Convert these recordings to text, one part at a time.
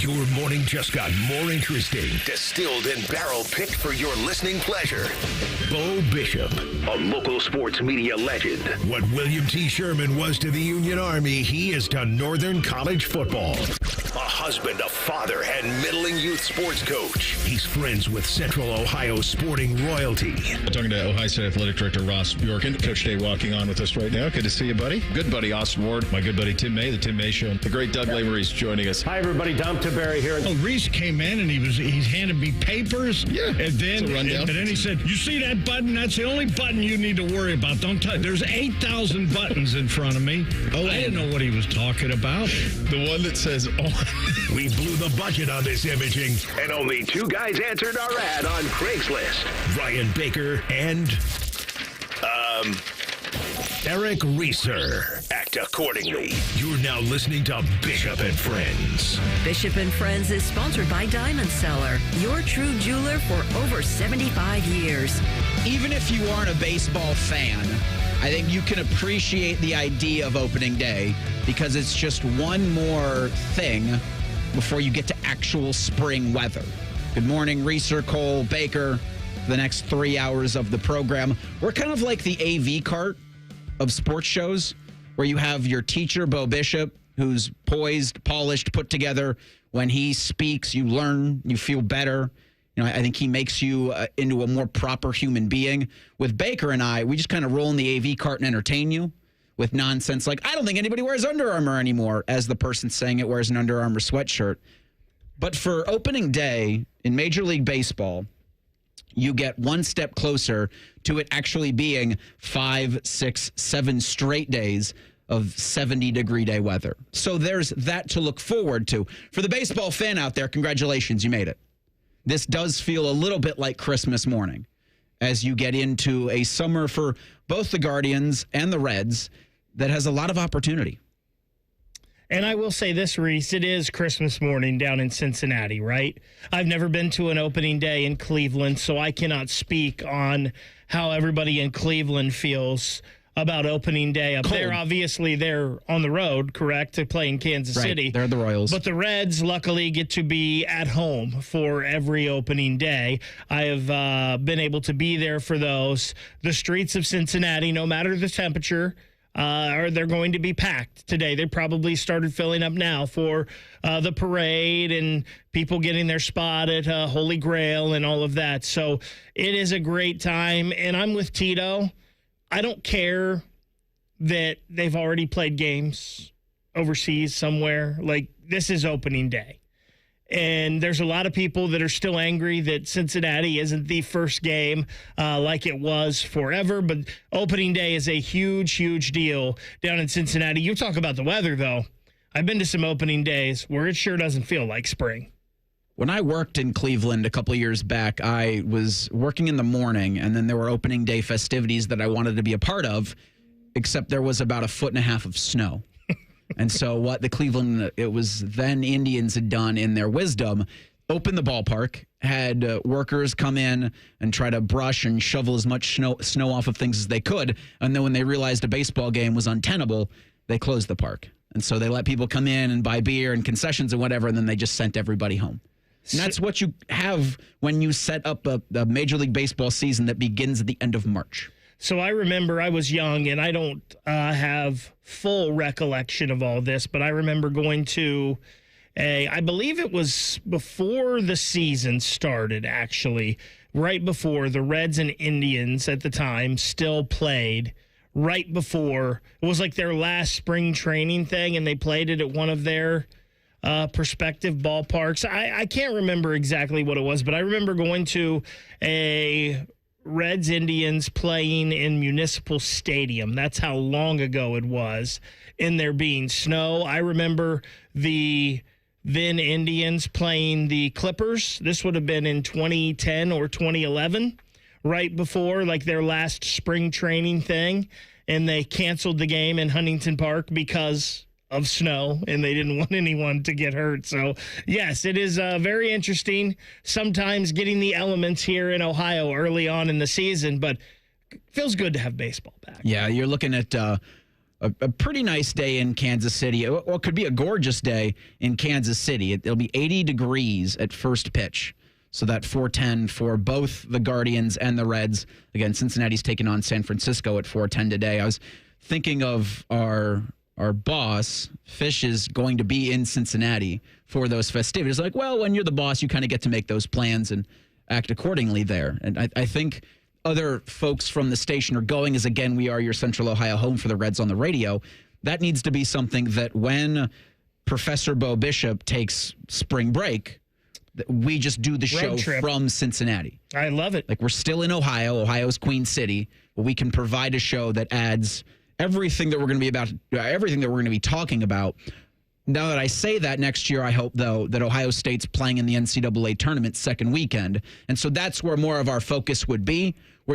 Your morning just got more interesting. Distilled and barrel-picked for your listening pleasure. Bo Bishop, a local sports media legend. What William T. Sherman was to the Union Army, he is to Northern College football. A husband, a father, and middling youth sports coach. He's friends with Central Ohio sporting royalty. Talking to Ohio State Athletic Director Ross Bjorken. Coach Day walking on with us right now. Good to see you, buddy. Good buddy Austin Ward. My good buddy Tim May, the Tim May Show. The great Doug Lamery's joining us. Hi, everybody. Dom Tiberi here. Oh, Reese came in and he handed me papers. Yeah, and then he said, "You see that button? That's the only button you need to worry about. Don't touch. There's 8,000 buttons in front of me." Oh, I didn't know what he was talking about. The one that says on. We blew the budget on this imaging, and only two guys answered our ad on Craigslist. Ryan Baker and Eric Reeser. Act accordingly. You're now listening to Bishop and Friends. Bishop and Friends is sponsored by Diamond Seller, your true jeweler for over 75 years. Even if you aren't a baseball fan, I think you can appreciate the idea of opening day because it's just one more thing before you get to actual spring weather. Good morning, Reeser, Cole, Baker. For the next 3 hours of the program, we're kind of like the AV cart of sports shows where you have your teacher, Bo Bishop, who's poised, polished, put together. When he speaks, you learn, you feel better. You know, I think he makes you into a more proper human being. With Baker and I, we just kind of roll in the AV cart and entertain you with nonsense like, I don't think anybody wears Under Armour anymore, as the person saying it wears an Under Armour sweatshirt. But for opening day in Major League Baseball, you get one step closer to it actually being 5, 6, 7 straight days of 70-degree day weather. So there's that to look forward to. For the baseball fan out there, congratulations, you made it. This does feel a little bit like Christmas morning as you get into a summer for both the Guardians and the Reds that has a lot of opportunity. And I will say this, Reese, it is Christmas morning down in Cincinnati, right? I've never been to an opening day in Cleveland, so I cannot speak on how everybody in Cleveland feels about opening day up there. Obviously, they're on the road, correct, to play in Kansas City. They're the Royals. But the Reds, luckily, get to be at home for every opening day. I have been able to be there for those. The streets of Cincinnati, no matter the temperature, they're going to be packed today. They probably started filling up now for the parade and people getting their spot at Holy Grail and all of that. So it is a great time. And I'm with Tito. I don't care that they've already played games overseas somewhere. Like, this is opening day. And there's a lot of people that are still angry that Cincinnati isn't the first game like it was forever. But opening day is a huge, huge deal down in Cincinnati. You talk about the weather, though. I've been to some opening days where it sure doesn't feel like spring. When I worked in Cleveland a couple of years back, I was working in the morning, and then there were opening day festivities that I wanted to be a part of, except there was about 1.5 feet of snow. And so what the Cleveland, it was then Indians had done in their wisdom, opened the ballpark, had workers come in and try to brush and shovel as much snow off of things as they could. And then when they realized a baseball game was untenable, they closed the park. And so they let people come in and buy beer and concessions and whatever, and then they just sent everybody home. And that's what you have when you set up a Major League Baseball season that begins at the end of March. So I remember I was young, and I don't have full recollection of all this, but I remember going to I believe it was before the season started, actually, right before the Reds and Indians at the time still played, right before. It was like their last spring training thing, and they played it at one of their prospective ballparks. I can't remember exactly what it was, but I remember going to a Reds Indians playing in Municipal Stadium. That's how long ago it was, in there being snow. I remember the then Indians playing the Clippers. This would have been in 2010 or 2011, right before like their last spring training thing, and they canceled the game in Huntington Park because of snow, and they didn't want anyone to get hurt. So, yes, it is very interesting sometimes getting the elements here in Ohio early on in the season, but it feels good to have baseball back. Yeah, you're looking at a pretty nice day in Kansas City. Well, it could be a gorgeous day in Kansas City. It'll be 80 degrees at first pitch. So that 4:10 for both the Guardians and the Reds. Again, Cincinnati's taking on San Francisco at 4:10 today. I was thinking of our boss. Fish is going to be in Cincinnati for those festivities. Like, well, when you're the boss, you kind of get to make those plans and act accordingly there. And I think other folks from the station are going, as again, we are your Central Ohio home for the Reds on the radio. That needs to be something that when Professor Bo Bishop takes spring break, we just do the show from Cincinnati. I love it. Like, we're still in Ohio. Ohio's Queen City. But we can provide a show that adds everything that we're going to be talking about. Now that I say that, next year, I hope, though, that Ohio State's playing in the NCAA tournament second weekend. And so that's where more of our focus would be. We're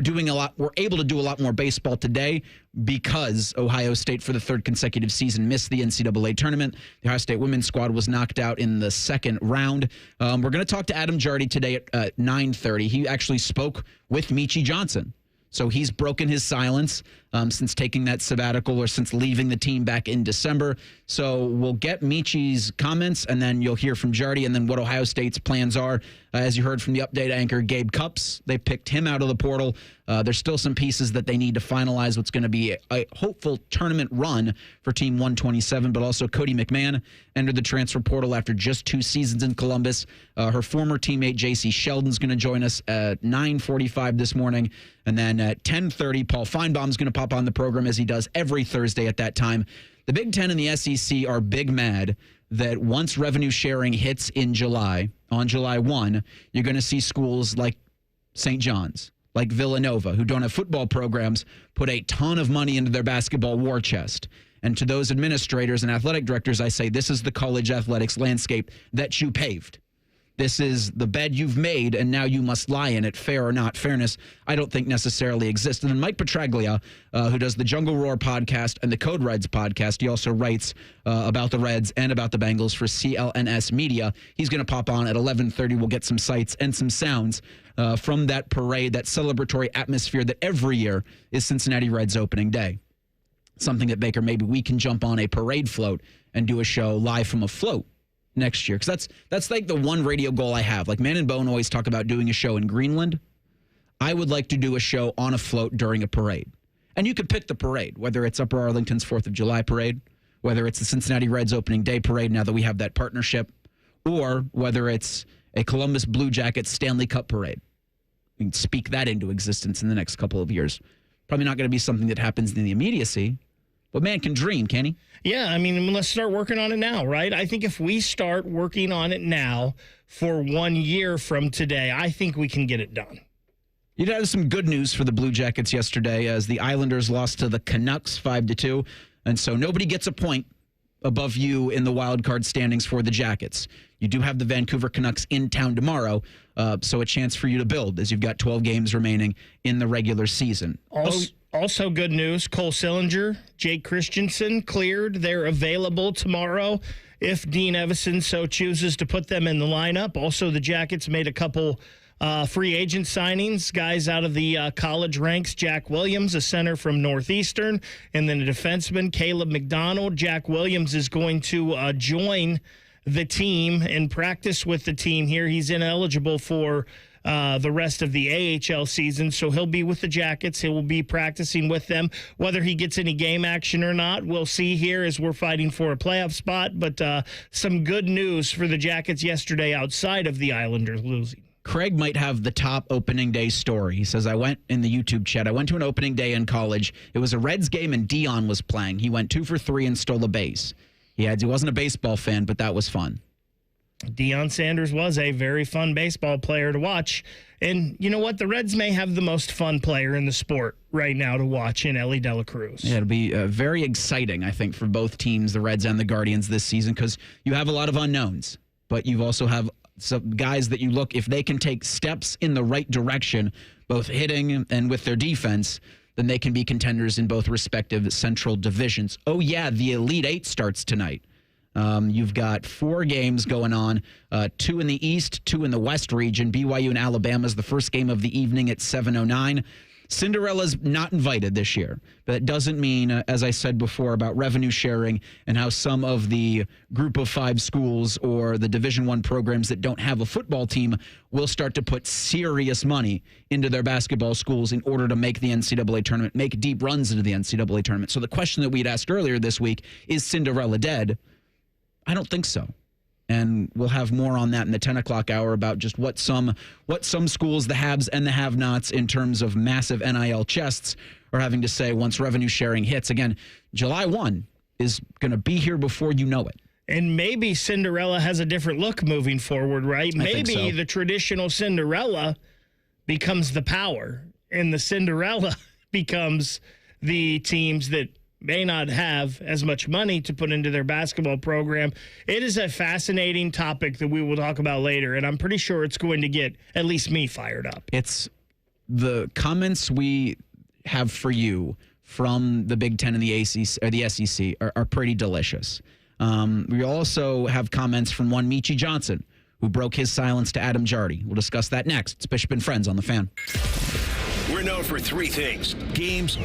able to do a lot more baseball today because Ohio State, for the third consecutive season, missed the NCAA tournament. The Ohio State women's squad was knocked out in the second round. We're going to talk to Adam Jardy today at 9:30. He actually spoke with Meechie Johnson. So he's broken his silence since taking that sabbatical or since leaving the team back in December. So we'll get Meechie's comments, and then you'll hear from Jardy, and then what Ohio State's plans are. As you heard from the update anchor, Gabe Cupps, they picked him out of the portal. There's still some pieces that they need to finalize what's going to be a hopeful tournament run for Team 127, but also Cody McMahon entered the transfer portal after just 2 seasons in Columbus. Her former teammate, J.C. Sheldon's going to join us at 9:45 this morning. And then at 10:30, Paul Feinbaum's going to pop on the program as he does every Thursday at that time. The Big Ten and the SEC are big mad that once revenue sharing hits in July, on July 1, you're going to see schools like St. John's, like Villanova, who don't have football programs, put a ton of money into their basketball war chest. And to those administrators and athletic directors, I say, this is the college athletics landscape that you paved. This is the bed you've made, and now you must lie in it, fair or not. Fairness, I don't think necessarily exists. And then Mike Petraglia, who does the Jungle Roar podcast and the Code Reds podcast, he also writes about the Reds and about the Bengals for CLNS Media. He's going to pop on at 11:30. We'll get some sights and some sounds from that parade, that celebratory atmosphere that every year is Cincinnati Reds opening day. Something that, Baker, maybe we can jump on a parade float and do a show live from a float next year, because that's like the one radio goal I have. Like, Man and Bone always talk about doing a show in Greenland. I would like to do a show on a float during a parade. And you could pick the parade, whether it's Upper Arlington's 4th of July parade, whether it's the Cincinnati Reds opening day parade now that we have that partnership, or whether it's a Columbus Blue Jackets Stanley Cup parade. We can speak that into existence in the next couple of years. Probably not going to be something that happens in the immediacy, but man can dream, can he? Yeah, I mean, let's start working on it now, right? I think if we start working on it now for 1 year from today, I think we can get it done. You'd have some good news for the Blue Jackets yesterday as the Islanders lost to the Canucks 5-2. And so nobody gets a point above you in the wild card standings for the Jackets. You do have the Vancouver Canucks in town tomorrow, so a chance for you to build as you've got 12 games remaining in the regular season. Also good news, Cole Sillinger, Jake Christensen cleared. They're available tomorrow if Dean Evison so chooses to put them in the lineup. Also, the Jackets made a couple free agent signings, guys out of the college ranks. Jack Williams, a center from Northeastern, and then a defenseman, Caleb McDonald. Jack Williams is going to join the team and practice with the team here. He's ineligible for the rest of the AHL season, so he'll be with the Jackets. He will be practicing with them. Whether he gets any game action or not, we'll see here as we're fighting for a playoff spot. But some good news for the Jackets yesterday outside of the Islanders losing. Craig might have the top opening day story. He says, I went in the YouTube chat. I went to an opening day in college. It was a Reds game and Dion was playing. He went 2 for 3 and stole a base. He wasn't a baseball fan, but that was fun. Deion Sanders was a very fun baseball player to watch. And you know what? The Reds may have the most fun player in the sport right now to watch in Ellie De La Cruz. Yeah, it'll be very exciting, I think, for both teams, the Reds and the Guardians this season, because you have a lot of unknowns, but you also have some guys that you look, if they can take steps in the right direction, both hitting and with their defense, then they can be contenders in both respective central divisions. Oh, yeah, the Elite Eight starts tonight. You've got 4 games going on, 2 in the East, 2 in the West region. BYU and Alabama is the first game of the evening at 7:09. Cinderella's not invited this year, but it doesn't mean, as I said before, about revenue sharing and how some of the group of 5 schools or the Division I programs that don't have a football team will start to put serious money into their basketball schools in order to make the NCAA tournament, make deep runs into the NCAA tournament. So the question that we'd asked earlier this week, is Cinderella dead? I don't think so. And we'll have more on that in the 10 o'clock hour about just what some schools, the haves and the have-nots, in terms of massive NIL chests, are having to say once revenue sharing hits. Again, July 1 is going to be here before you know it. And maybe Cinderella has a different look moving forward, right? Maybe so. The traditional Cinderella becomes the power, and the Cinderella becomes the teams that may not have as much money to put into their basketball program. It is a fascinating topic that we will talk about later, and I'm pretty sure it's going to get at least me fired up. It's the comments we have for you from the Big Ten and the ACC or the SEC are pretty delicious. We also have comments from one Meechie Johnson, who broke his silence to Adam Jardy. We'll discuss that next. It's Bishop and Friends on The Fan. We're known for 3 things: games,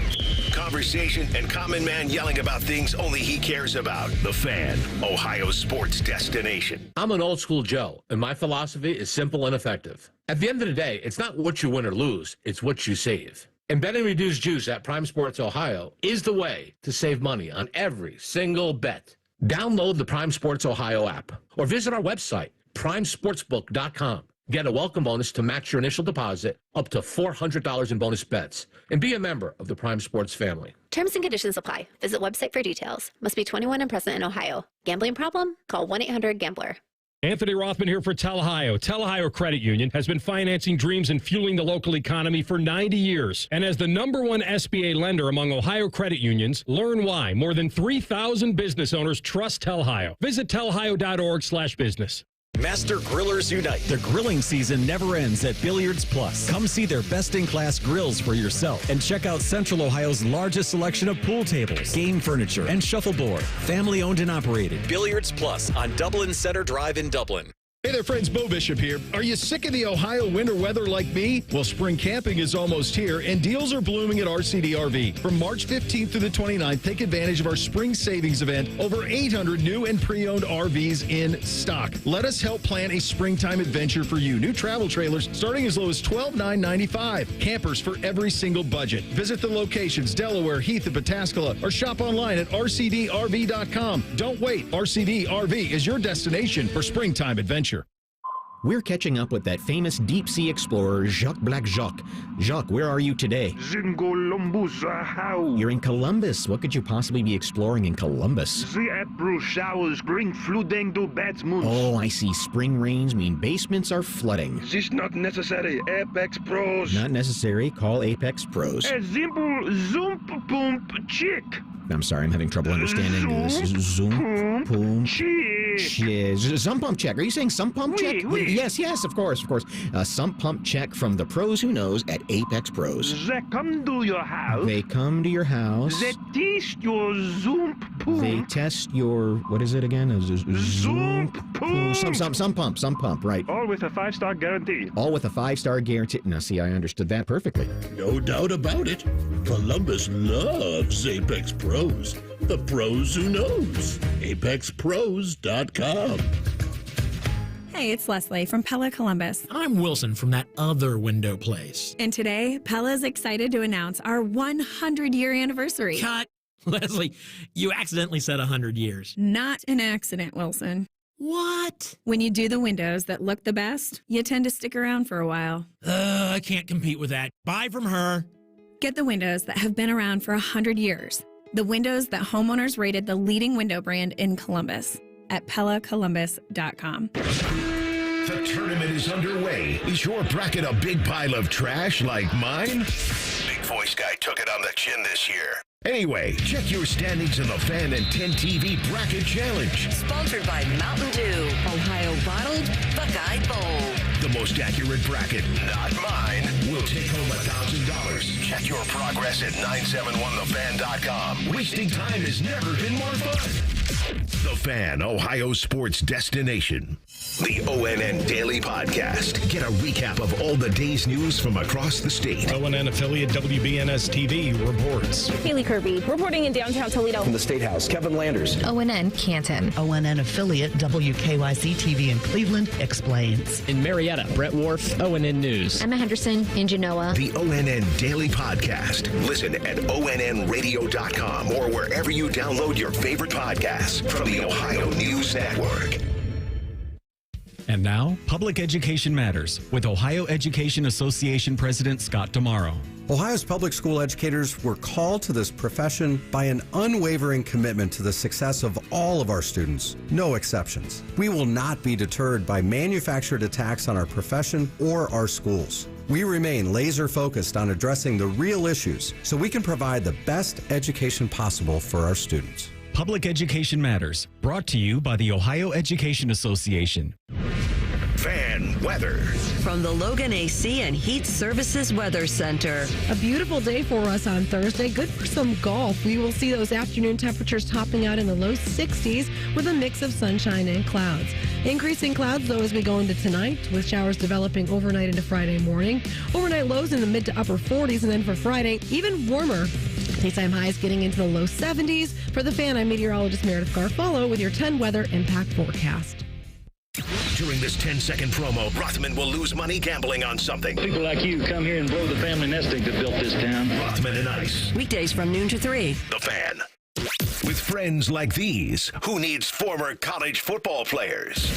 conversation, and Common Man yelling about things only he cares about. The Fan, Ohio's sports destination. I'm an old school Joe, and my philosophy is simple and effective. At the end of the day, it's not what you win or lose, it's what you save. And betting reduced juice at Prime Sports Ohio is the way to save money on every single bet. Download the Prime Sports Ohio app or visit our website, primesportsbook.com. Get a welcome bonus to match your initial deposit up to $400 in bonus bets, and be a member of the Prime Sports family. Terms and conditions apply. Visit website for details. Must be 21 and present in Ohio. Gambling problem? Call 1-800-GAMBLER. Anthony Rothman here for Tel Ohio. Tel Ohio Credit Union has been financing dreams and fueling the local economy for 90 years. And as the #1 SBA lender among Ohio credit unions, learn why more than 3,000 business owners trust Tel Ohio. Visit telohio.org/business. Master Grillers Unite. The grilling season never ends at Billiards Plus. Come see their best-in-class grills for yourself and check out Central Ohio's largest selection of pool tables, game furniture, and shuffleboard. Family owned and operated. Billiards Plus on Dublin Center Drive in Dublin. Hey there, friends. Bo Bishop here. Are you sick of the Ohio winter weather like me? Well, spring camping is almost here, and deals are blooming at RCD RV. From March 15th through the 29th, take advantage of our spring savings event. Over 800 new and pre-owned RVs in stock. Let us help plan a springtime adventure for you. New travel trailers starting as low as $12,995. Campers for every single budget. Visit the locations, Delaware, Heath, and Pataskala, or shop online at rcdrv.com. Don't wait. RCD RV is your destination for springtime adventure. We're catching up with that famous deep-sea explorer, Jacques Black-Jacques. Jacques, where are you today? You're in Columbus. What could you possibly be exploring in Columbus? The April showers bring flooding to Batmans. Oh, I see. Spring rains mean basements are flooding. This not necessary. Apex Pros. Not necessary. Call Apex Pros. A simple zoom pump chick. I'm sorry, I'm having trouble understanding this. Zoom pump check. Sump pump check. Are you saying sump pump check? Oui. Yes, of course. A sump pump check from the pros who knows at Apex Pros. They come to your house. They come to your house. They test your zoom pump. They test your, what is it again? Zoom pump. Sump pump, right. All with a 5-star guarantee. All with a 5-star guarantee. Now, see, I understood that perfectly. No doubt about it. Columbus loves Apex Pros. The pros who knows. ApexPros.com. Hey, it's Leslie from Pella Columbus. I'm Wilson from that other window place. And today, Pella's excited to announce our 100-year anniversary. Cut! Leslie, you accidentally said 100 years. Not an accident, Wilson. What? When you do the windows that look the best, you tend to stick around for a while. I can't compete with that. Buy from her. Get the windows that have been around for 100 years. The windows that homeowners rated the leading window brand in Columbus at PellaColumbus.com. The tournament is underway. Is your bracket a big pile of trash like mine? Big voice guy took it on the chin this year. Anyway, check your standings in the Fan and 10 TV Bracket Challenge. Sponsored by Mountain Dew, Ohio Bottled Buckeye Bowl. The most accurate bracket, not mine, will take home $1,000. Check your progress at 971thefan.com. Wasting time has never been more fun. The Fan, Ohio sports destination. The ONN Daily Podcast. Get a recap of all the day's news from across the state. ONN affiliate WBNS TV reports. Haley Kirby reporting in downtown Toledo. From the State House, Kevin Landers. ONN Canton. ONN affiliate WKYC TV in Cleveland explains. In Marietta, Brett Wharf, ONN News. Emma Henderson in Genoa. The ONN Daily Podcast. Listen at ONNradio.com or wherever you download your favorite podcasts from the Ohio News Network. And now, Public Education Matters with Ohio Education Association President Scott Damaro. Ohio's public school educators were called to this profession by an unwavering commitment to the success of all of our students, no exceptions. We will not be deterred by manufactured attacks on our profession or our schools. We remain laser focused on addressing the real issues so we can provide the best education possible for our students. Public Education Matters, brought to you by the Ohio Education Association. Fan weather. From the Logan AC and Heat Services Weather Center. A beautiful day for us on Thursday. Good for some golf. We will see those afternoon temperatures topping out in the low 60s with a mix of sunshine and clouds. Increasing clouds, though, as we go into tonight, with showers developing overnight into Friday morning. Overnight lows in the mid to upper 40s, and then for Friday, even warmer. Daytime highs getting into the low 70s. For the Fan, I'm meteorologist Meredith Garfolo with your 10 weather impact forecast. During this 10-second promo, Rothman will lose money gambling on something. People like you come here and blow the family nest egg that built this town. Rothman and Ice. Weekdays from noon to 3. The Fan. With friends like these, who needs former college football players?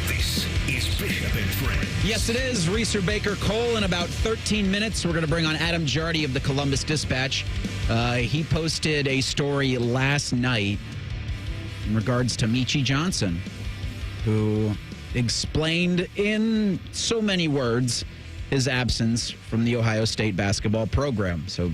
This is Bishop and Friends. Yes, it is. Reeser Baker Cole in about 13 minutes. We're going to bring on Adam Jardy of the Columbus Dispatch. He posted a story last night in regards to Meechie Johnson, who explained in so many words his absence from the Ohio State basketball program. So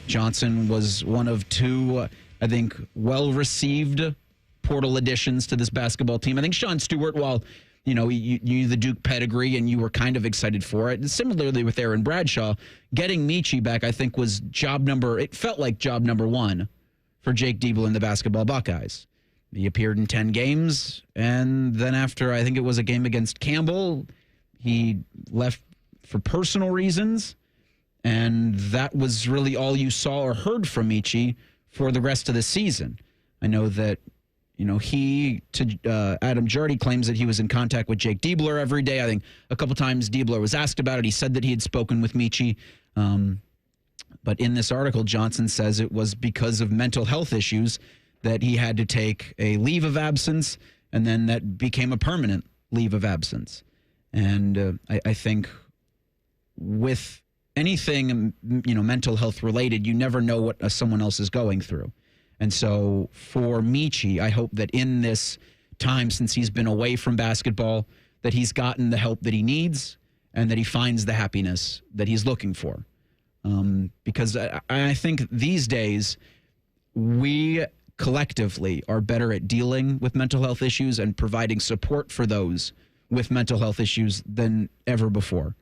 Johnson was one of two, I think, well-received portal additions to this basketball team. I think Sean Stewart, while you knew the Duke pedigree and you were kind of excited for it, and similarly with Aaron Bradshaw, getting Meechie back, I think, was it felt like job number one for Jake Diebel and the basketball Buckeyes. He appeared in 10 games, and then after, I think it was a game against Campbell, he left for personal reasons, and that was really all you saw or heard from Meechie for the rest of the season. I know that, he, to Adam Jardy, claims that he was in contact with Jake Diebler every day. I think a couple times Diebler was asked about it. He said that he had spoken with Meechie. But in this article, Johnson says it was because of mental health issues that he had to take a leave of absence, and then that became a permanent leave of absence. And I think with anything, mental health related, you never know what someone else is going through. And so for Meechie, I hope that in this time since he's been away from basketball, that he's gotten the help that he needs and that he finds the happiness that he's looking for. Because I think these days we collectively are better at dealing with mental health issues and providing support for those with mental health issues than ever before.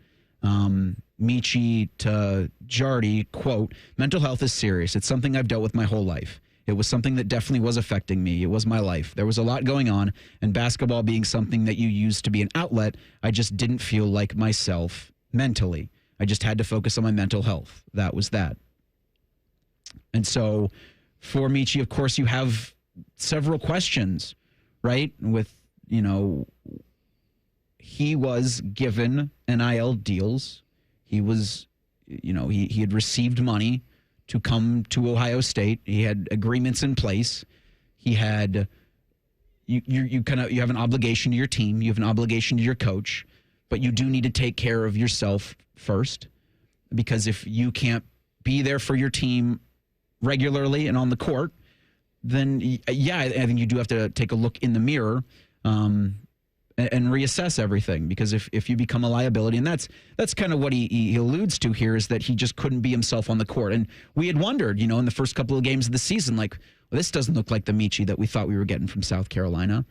Meechie to Jardy, quote, "Mental health is serious. It's something I've dealt with my whole life. It was something that definitely was affecting me. It was my life. There was a lot going on, and basketball being something that you use to be an outlet, I just didn't feel like myself mentally. I just had to focus on my mental health. That was that." And so for Meechie, of course, you have several questions, right? With, he was given NIL deals. He was, he had received money to come to Ohio State. He had agreements in place. He had, you have an obligation to your team. You have an obligation to your coach, but you do need to take care of yourself first, because if you can't be there for your team regularly and on the court, then I think you do have to take a look in the mirror and reassess everything, because if you become a liability, and that's kind of what he alludes to here, is that he just couldn't be himself on the court. And we had wondered, in the first couple of games of the season, like, well, this doesn't look like the Meechie that we thought we were getting from South Carolina.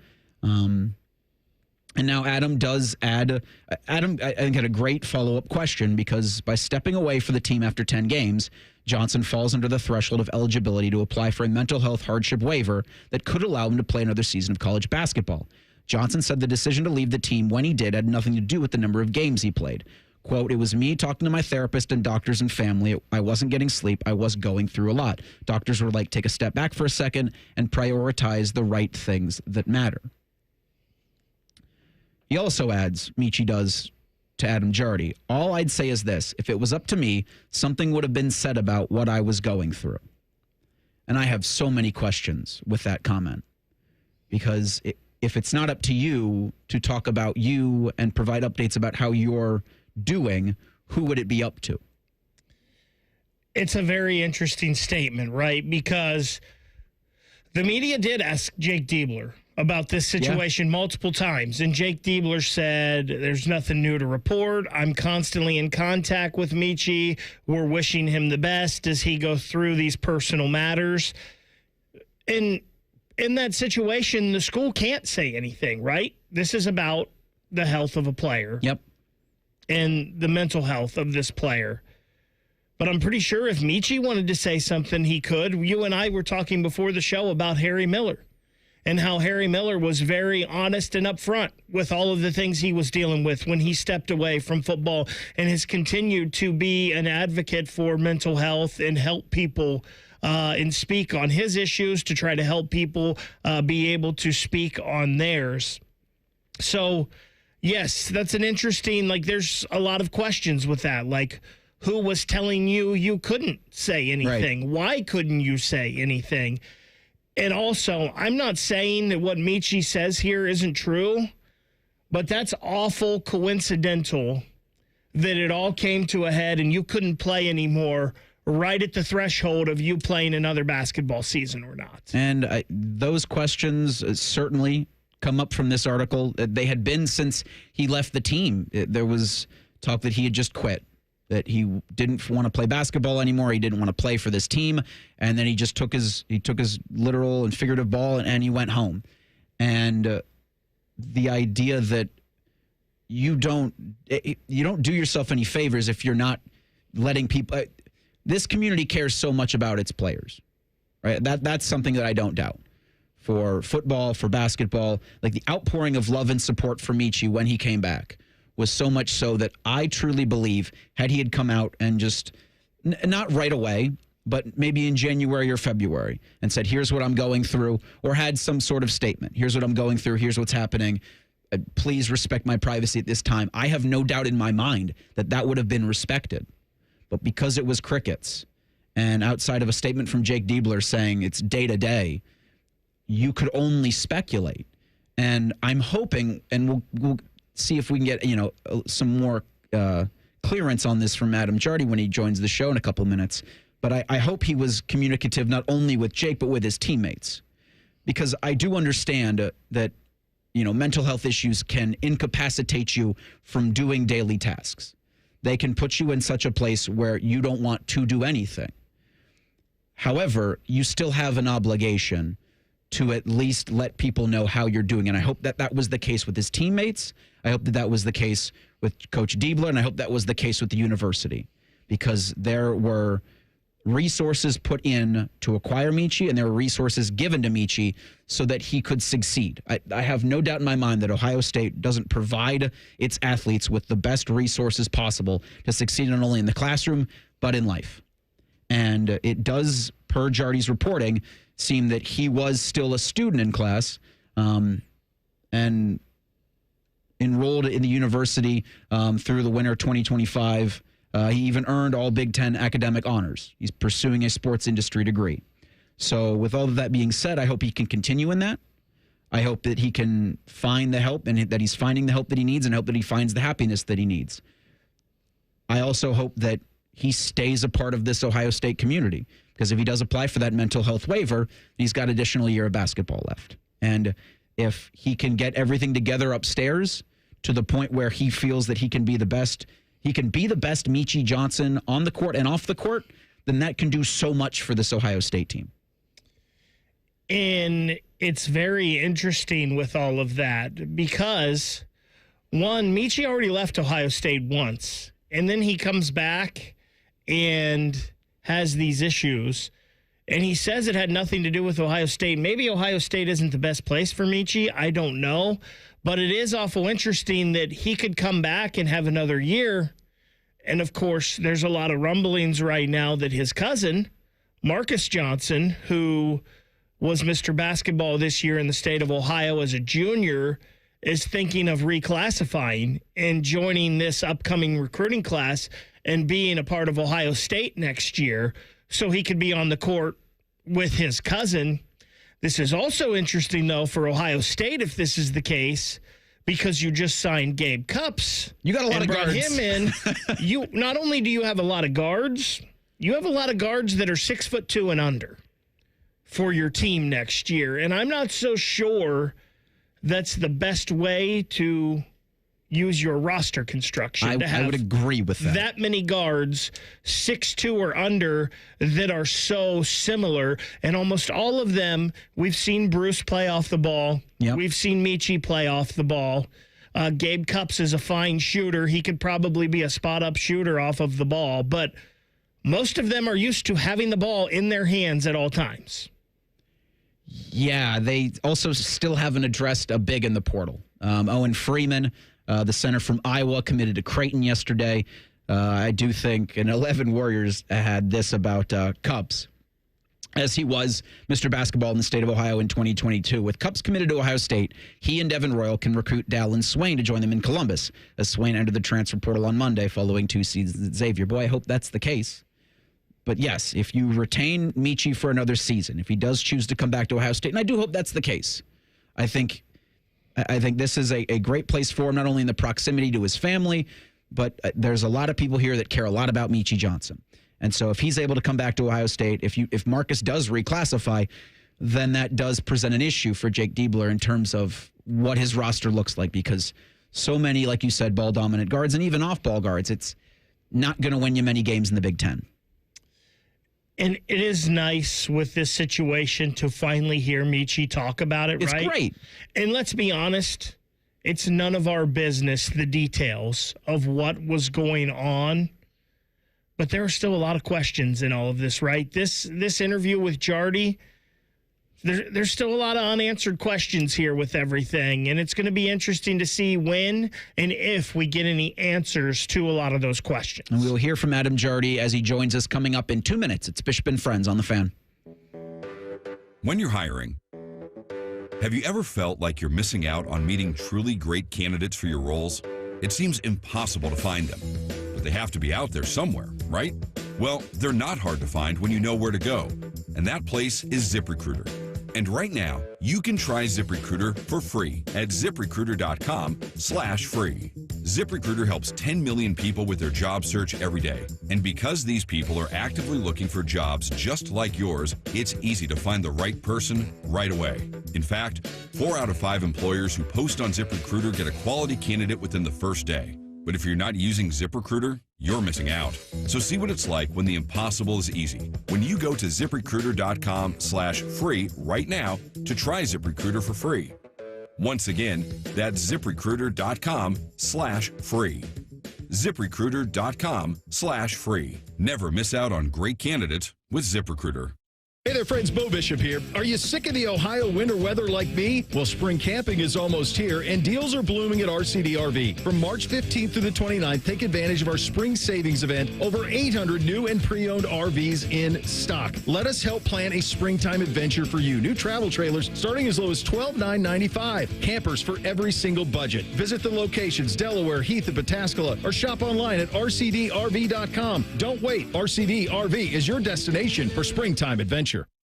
And now Adam does add, I think, had a great follow-up question, because by stepping away for the team after 10 games, Johnson falls under the threshold of eligibility to apply for a mental health hardship waiver that could allow him to play another season of college basketball. Johnson said the decision to leave the team when he did had nothing to do with the number of games he played. Quote, "It was me talking to my therapist and doctors and family. I wasn't getting sleep. I was going through a lot. Doctors were like, take a step back for a second and prioritize the right things that matter." He also adds, Meechie does, to Adam Jardy, "All I'd say is this. If it was up to me, something would have been said about what I was going through." And I have so many questions with that comment, because if it's not up to you to talk about you and provide updates about how you're doing, who would it be up to? It's a very interesting statement, right? Because the media did ask Jake Diebler about this situation multiple times. And Jake Diebler said, there's nothing new to report. I'm constantly in contact with Meechie. We're wishing him the best as he goes through these personal matters. And in that situation, the school can't say anything, right? This is about the health of a player. Yep. And the mental health of this player. But I'm pretty sure if Meechie wanted to say something, he could. You and I were talking before the show about Harry Miller and how Harry Miller was very honest and upfront with all of the things he was dealing with when he stepped away from football, and has continued to be an advocate for mental health and help people and speak on his issues to try to help people be able to speak on theirs. So, yes, that's an interesting, there's a lot of questions with that. Who was telling you couldn't say anything? Right. Why couldn't you say anything? And also, I'm not saying that what Meechie says here isn't true, but that's awful coincidental that it all came to a head and you couldn't play anymore right at the threshold of you playing another basketball season or not. And those questions certainly come up from this article. They had been since he left the team. There was talk that he had just quit, that he didn't want to play basketball anymore. He didn't want to play for this team. And then he just took his literal and figurative ball and he went home. And the idea that you don't do yourself any favors if you're not letting people. This community cares so much about its players, right? That's something that I don't doubt. For football, for basketball, the outpouring of love and support for Meechie when he came back was so much so that I truly believe had he had come out and just, not right away, but maybe in January or February, and said, here's what I'm going through, or had some sort of statement. Here's what I'm going through. Here's what's happening. Please respect my privacy at this time. I have no doubt in my mind that that would have been respected. But because it was crickets, and outside of a statement from Jake Diebler saying it's day to day, you could only speculate. And I'm hoping, and we'll see if we can get, some more clearance on this from Adam Jardy when he joins the show in a couple minutes. But I hope he was communicative not only with Jake, but with his teammates. Because I do understand that, mental health issues can incapacitate you from doing daily tasks. They can put you in such a place where you don't want to do anything. However, you still have an obligation to at least let people know how you're doing. And I hope that that was the case with his teammates. I hope that that was the case with Coach Diebler, and I hope that was the case with the university, because there were resources put in to acquire Meechie, and there were resources given to Meechie so that he could succeed. I have no doubt in my mind that Ohio State doesn't provide its athletes with the best resources possible to succeed not only in the classroom, but in life. And it does, per Jardy's reporting, seem that he was still a student in class and enrolled in the university through the winter 2025. He even earned all Big Ten academic honors. He's pursuing a sports industry degree. So with all of that being said, I hope he can continue in that. I hope that he can find the help, and that he's finding the help that he needs, and I hope that he finds the happiness that he needs. I also hope that he stays a part of this Ohio State community, because if he does apply for that mental health waiver, he's got an additional year of basketball left. And if he can get everything together upstairs to the point where he feels that he can be the best Meechie Johnson on the court and off the court, then that can do so much for this Ohio State team. And it's very interesting with all of that because, one, Meechie already left Ohio State once, and then he comes back and has these issues, and he says it had nothing to do with Ohio State. Maybe Ohio State isn't the best place for Meechie. I don't know. But it is awful interesting that he could come back and have another year. And, of course, there's a lot of rumblings right now that his cousin, Marcus Johnson, who was Mr. Basketball this year in the state of Ohio as a junior, is thinking of reclassifying and joining this upcoming recruiting class and being a part of Ohio State next year so he could be on the court with his cousin. This is also interesting, though, for Ohio State, if this is the case, because you just signed Gabe Cupps. You got a lot of guards. Him in. You not only do you have a lot of guards, you have a lot of guards that are 6'2" and under for your team next year. And I'm not so sure that's the best way to use your roster construction. I would agree with that. That many guards, 6'2" or under, that are so similar. And almost all of them, we've seen Bruce play off the ball. Yep. We've seen Meechie play off the ball. Gabe Cupps is a fine shooter. He could probably be a spot-up shooter off of the ball. But most of them are used to having the ball in their hands at all times. Yeah, they also still haven't addressed a big in the portal. Owen Freeman, the center from Iowa, committed to Creighton yesterday. I do think, and 11 Warriors had this about Cupps, as he was Mr. Basketball in the state of Ohio in 2022. With Cupps committed to Ohio State, he and Devin Royal can recruit Dallin Swain to join them in Columbus, as Swain entered the transfer portal on Monday following 2 seasons at Xavier. Boy, I hope that's the case. But yes, if you retain Meechie for another season, if he does choose to come back to Ohio State, and I do hope that's the case, I think this is a great place for him, not only in the proximity to his family, but there's a lot of people here that care a lot about Meechie Johnson. And so if he's able to come back to Ohio State, if Marcus does reclassify, then that does present an issue for Jake Diebler in terms of what his roster looks like, because so many, like you said, ball-dominant guards and even off-ball guards, it's not going to win you many games in the Big Ten. And it is nice with this situation to finally hear Meechie talk about it, right? It's great. And let's be honest, it's none of our business, the details of what was going on. But there are still a lot of questions in all of this, right? This interview with Jardy, there's still a lot of unanswered questions here with everything. And it's going to be interesting to see when and if we get any answers to a lot of those questions. And we'll hear from Adam Jardy as he joins us coming up in 2 minutes. It's Bishop and Friends on The Fan. When you're hiring, have you ever felt like you're missing out on meeting truly great candidates for your roles? It seems impossible to find them, but they have to be out there somewhere, right? Well, they're not hard to find when you know where to go, and that place is ZipRecruiter. And right now, you can try ZipRecruiter for free at ZipRecruiter.com/free. ZipRecruiter helps 10 million people with their job search every day. And because these people are actively looking for jobs just like yours, it's easy to find the right person right away. In fact, 4 out of 5 employers who post on ZipRecruiter get a quality candidate within the first day. But if you're not using ZipRecruiter, you're missing out. So see what it's like when the impossible is easy. When you go to ZipRecruiter.com/free right now to try ZipRecruiter for free. Once again, that's ZipRecruiter.com/free. ZipRecruiter.com/free. Never miss out on great candidates with ZipRecruiter. Hey there, friends. Bo Bishop here. Are you sick of the Ohio winter weather like me? Well, spring camping is almost here, and deals are blooming at RCD RV. From March 15th through the 29th, take advantage of our spring savings event. Over 800 new and pre-owned RVs in stock. Let us help plan a springtime adventure for you. New travel trailers starting as low as $12,995. Campers for every single budget. Visit the locations, Delaware, Heath, and Pataskala, or shop online at rcdrv.com. Don't wait. RCD RV is your destination for springtime adventure.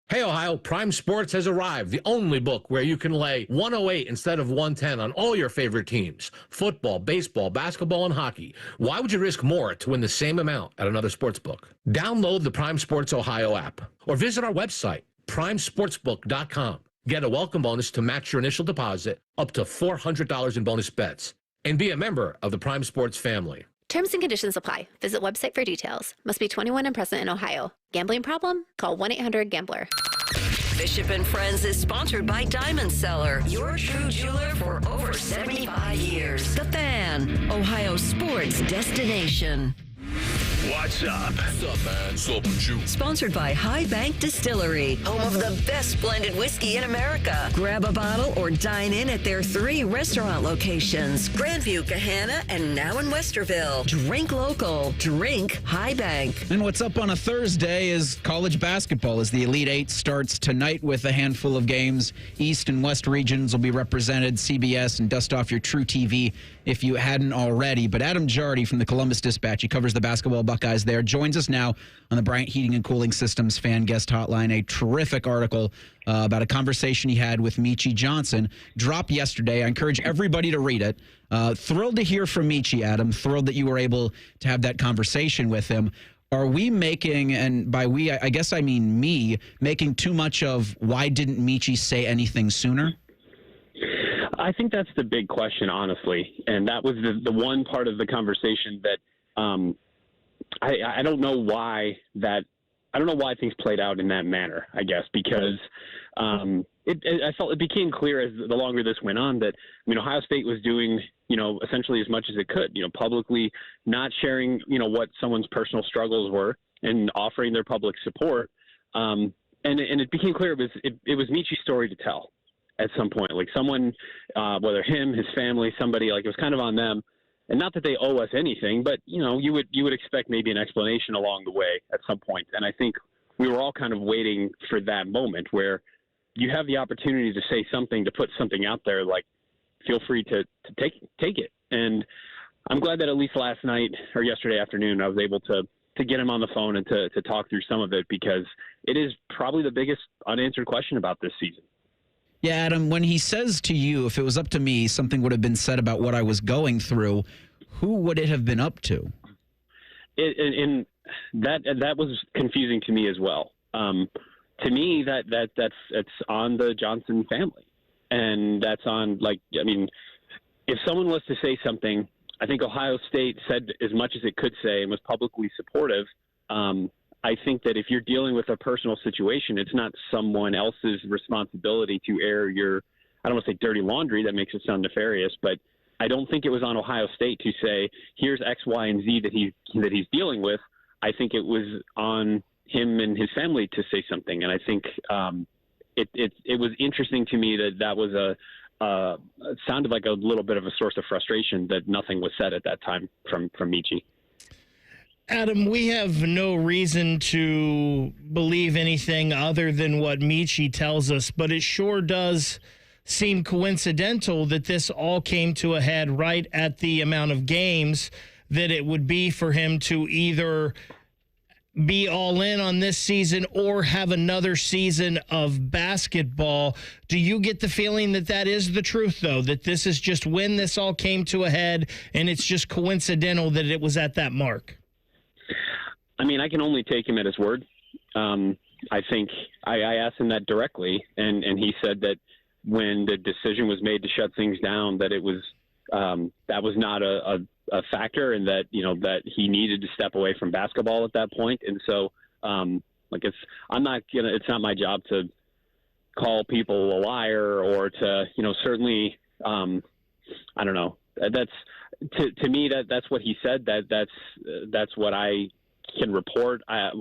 Hey, Ohio, Prime Sports has arrived, the only book where you can lay 108 instead of 110 on all your favorite teams. Football, baseball, basketball, and hockey. Why would you risk more to win the same amount at another sports book? Download the Prime Sports Ohio app or visit our website, primesportsbook.com. Get a welcome bonus to match your initial deposit up to $400 in bonus bets. And be a member of the Prime Sports family. Terms and conditions apply. Visit website for details. Must be 21 and present in Ohio. Gambling problem? Call 1-800-GAMBLER. Bishop and Friends is sponsored by Diamond Seller, your true jeweler for over 75 years. The Fan, Ohio sports destination. What's up? What's up, man? What's up with you? Sponsored by High Bank Distillery, home of the best blended whiskey in America. Grab a bottle or dine in at their 3 restaurant locations, Grandview, Gahanna, and now in Westerville. Drink local. Drink High Bank. And what's up on a Thursday is college basketball as the Elite Eight starts tonight with a handful of games. East and West regions will be represented. CBS and dust off your True TV if you hadn't already. But Adam Jardy from the Columbus Dispatch, he covers the basketball Buckeyes there, joins us now on the Bryant Heating and Cooling Systems fan guest hotline. A terrific article about a conversation he had with Meechie Johnson dropped yesterday. I encourage everybody to read it. Thrilled to hear from Meechie, Adam. Thrilled that you were able to have that conversation with him. Are we making, and by we, I guess I mean me, making too much of why didn't Meechie say anything sooner? I think that's the big question, honestly. And that was the one part of the conversation that I don't know why things played out in that manner, I guess, because I felt it became clear as the longer this went on that, Ohio State was doing, essentially as much as it could, publicly not sharing, what someone's personal struggles were and offering their public support. And it became clear it was Meechie's story to tell at some point, like someone, whether him, his family, somebody, like it was kind of on them. And not that they owe us anything, but you would expect maybe an explanation along the way at some point. And I think we were all kind of waiting for that moment where you have the opportunity to say something, to put something out there. Like, feel free to take it. And I'm glad that at least last night or yesterday afternoon, I was able to get him on the phone and to talk through some of it, because it is probably the biggest unanswered question about this season. Yeah, Adam, when he says to you, if it was up to me, something would have been said about what I was going through, who would it have been up to? And that was confusing to me as well. To me, that's on the Johnson family. And that's on, if someone was to say something, I think Ohio State said as much as it could say and was publicly supportive. I think that if you're dealing with a personal situation, it's not someone else's responsibility to air your, I don't want to say dirty laundry, that makes it sound nefarious, but I don't think it was on Ohio State to say, here's X, Y, and Z that he's dealing with. I think it was on him and his family to say something. And I think it was interesting to me that was it sounded like a little bit of a source of frustration that nothing was said at that time from Meechie. Adam, we have no reason to believe anything other than what Meechie tells us, but it sure does seem coincidental that this all came to a head right at the amount of games that it would be for him to either be all in on this season or have another season of basketball. Do you get the feeling that that is the truth, though, that this is just when this all came to a head and it's just coincidental that it was at that mark? I mean, I can only take him at his word. I think I asked him that directly, and he said that when the decision was made to shut things down, that it was that was not a factor, and that that he needed to step away from basketball at that point. And so, it's not my job to call people a liar or to certainly I don't know. That's to me that's what he said. That's what I can report. I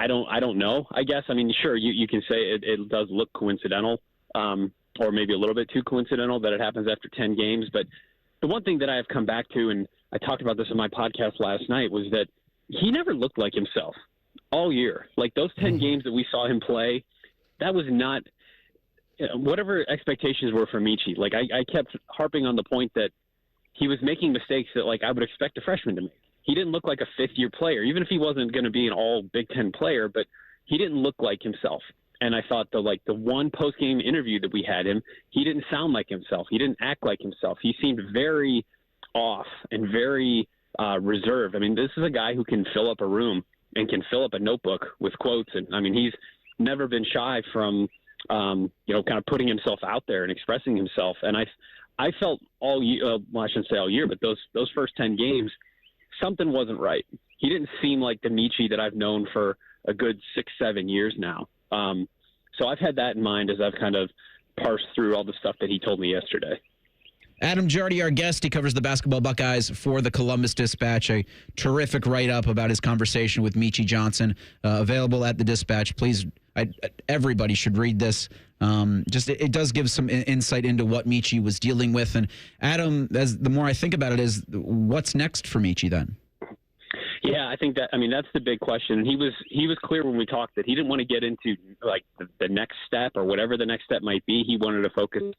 don't know. I guess. I mean, sure, you can say it does look coincidental, or maybe a little bit too coincidental that it happens after 10 games. But the one thing that I have come back to, and I talked about this in my podcast last night, was that he never looked like himself all year. Like those 10 games that we saw him play, that was not whatever expectations were for Meechie. Like I kept harping on the point that he was making mistakes that I would expect a freshman to make. He didn't look like a fifth-year player, even if he wasn't going to be an all Big Ten player, but he didn't look like himself. And I thought the one post-game interview that we had him, he didn't sound like himself. He didn't act like himself. He seemed very off and very reserved. I mean, this is a guy who can fill up a room and can fill up a notebook with quotes. And I mean, he's never been shy from, kind of putting himself out there and expressing himself. And I felt all year, well, I shouldn't say all year, but those first 10 games, something wasn't right. He didn't seem like the Meechie that I've known for a good 6-7 years now. So I've had that in mind as I've kind of parsed through all the stuff that he told me yesterday. Adam Jardy, our guest, he covers the basketball Buckeyes for the Columbus Dispatch. A terrific write-up about his conversation with Meechie Johnson, available at the Dispatch. Please, everybody should read this. It does give some insight into what Meechie was dealing with. And Adam, the more I think about it, is what's next for Meechie then? Yeah, I think that's the big question. And he was clear when we talked that he didn't want to get into like the next step or whatever the next step might be. He wanted to focus.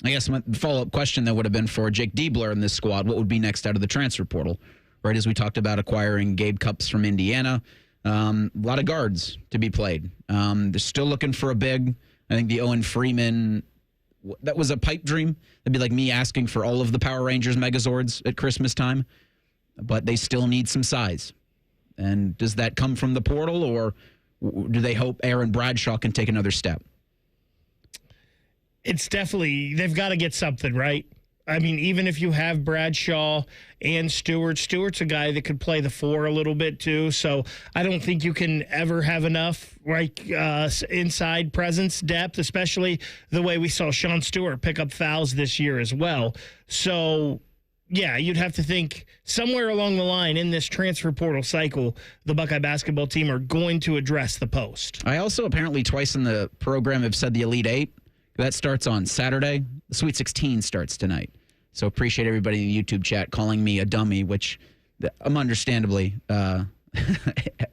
I guess my follow-up question that would have been for Jake Diebler in this squad. What would be next out of the transfer portal? Right, as we talked about acquiring Gabe Cupps from Indiana. A lot of guards to be played. They're still looking for a big. I think the Owen Freeman, that was a pipe dream. That'd be like me asking for all of the Power Rangers Megazords at Christmas time. But they still need some size. And does that come from the portal, or do they hope Aaron Bradshaw can take another step? It's definitely, they've got to get something, right? I mean, even if you have Bradshaw and Stewart's a guy that could play the 4 a little bit too. So I don't think you can ever have enough inside presence depth, especially the way we saw Sean Stewart pick up fouls this year as well. So, yeah, you'd have to think somewhere along the line in this transfer portal cycle, the Buckeye basketball team are going to address the post. I also apparently twice in the program have said the Elite Eight. That starts on Saturday. The Sweet 16 starts tonight. So appreciate everybody in the YouTube chat calling me a dummy, which I'm understandably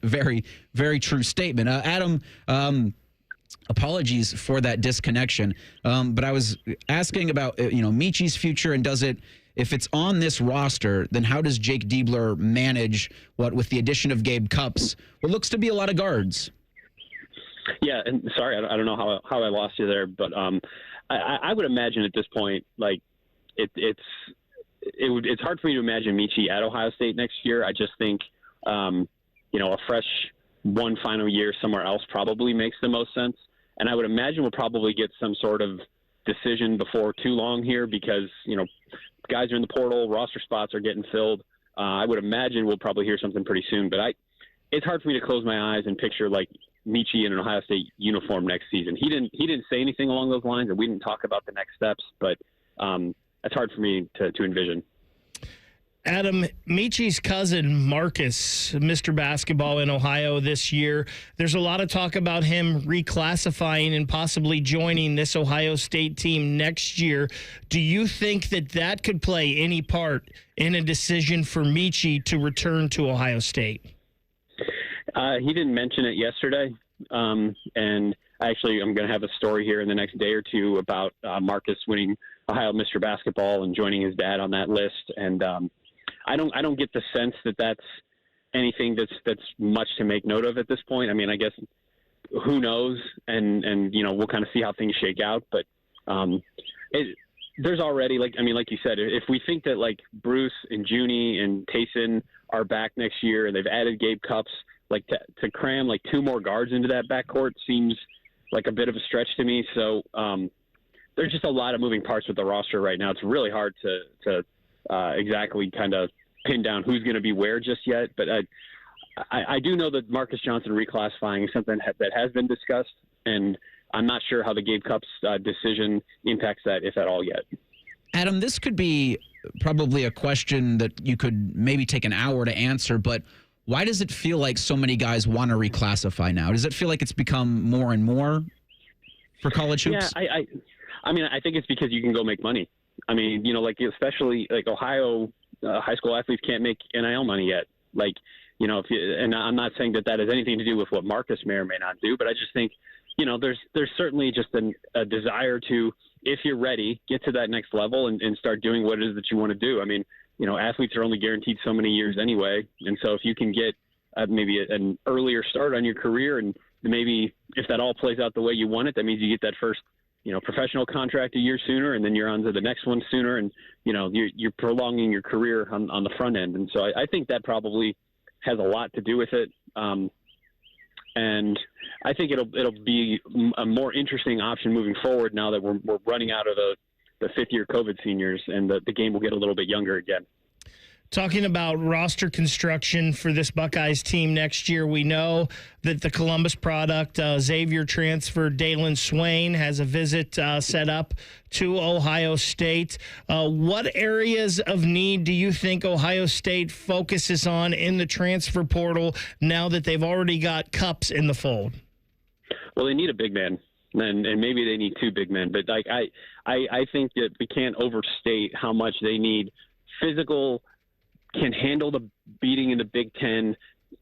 very, very true statement. Adam, apologies for that disconnection. But I was asking about, Meechie's future, and if it's on this roster, then how does Jake Diebler manage with the addition of Gabe Cupps, what looks to be a lot of guards? Yeah, and sorry, I don't know how I lost you there, but I would imagine at this point, like it's hard for me to imagine Meechie at Ohio State next year. I just think a fresh one final year somewhere else probably makes the most sense, and I would imagine we'll probably get some sort of decision before too long here because guys are in the portal, roster spots are getting filled. I would imagine we'll probably hear something pretty soon, but it's hard for me to close my eyes and picture like Meechie in an Ohio State uniform next season. He didn't say anything along those lines, and we didn't talk about the next steps, but it's hard for me to envision. Adam, Meechie's cousin, Marcus, Mr. Basketball in Ohio this year. There's a lot of talk about him reclassifying and possibly joining this Ohio State team next year. Do you think that could play any part in a decision for Meechie to return to Ohio State? He didn't mention it yesterday, and actually I'm going to have a story here in the next day or two about Marcus winning Ohio Mr. Basketball and joining his dad on that list. And I don't get the sense that that's anything that's much to make note of at this point. I mean, I guess who knows, and we'll kind of see how things shake out. But there's already like you said, if we think that like Bruce and Junie and Tayson are back next year and they've added Gabe Cupps, like to cram like 2 more guards into that backcourt seems like a bit of a stretch to me. So there's just a lot of moving parts with the roster right now. It's really hard to exactly kind of pin down who's going to be where just yet. But I do know that Marcus Johnson reclassifying is something that has been discussed, and I'm not sure how the Gabe Cupps decision impacts that, if at all, yet. Adam, this could be probably a question that you could maybe take an hour to answer, but why does it feel like so many guys want to reclassify now? Does it feel like it's become more and more for college hoops? Yeah, I think it's because you can go make money. I mean, like especially like Ohio high school athletes can't make NIL money yet. Like, and I'm not saying that has anything to do with what Marcus may or may not do, but I just think, there's certainly just a desire to, if you're ready, get to that next level and start doing what it is that you want to do. I mean, athletes are only guaranteed so many years anyway. And so if you can get maybe an earlier start on your career, and maybe if that all plays out the way you want it, that means you get that first, professional contract a year sooner, and then you're on to the next one sooner. And, you're prolonging your career on the front end. And so I think that probably has a lot to do with it. And I think it'll be a more interesting option moving forward now that we're running out of the fifth-year COVID seniors, and the game will get a little bit younger again. Talking about roster construction for this Buckeyes team next year, we know that the Columbus product, Xavier transfer Dalen Swain, has a visit set up to Ohio State. What areas of need do you think Ohio State focuses on in the transfer portal now that they've already got Cups in the fold? Well, they need a big man, and maybe they need two big men. But like I think that we can't overstate how much they need physical, can handle the beating in the Big Ten,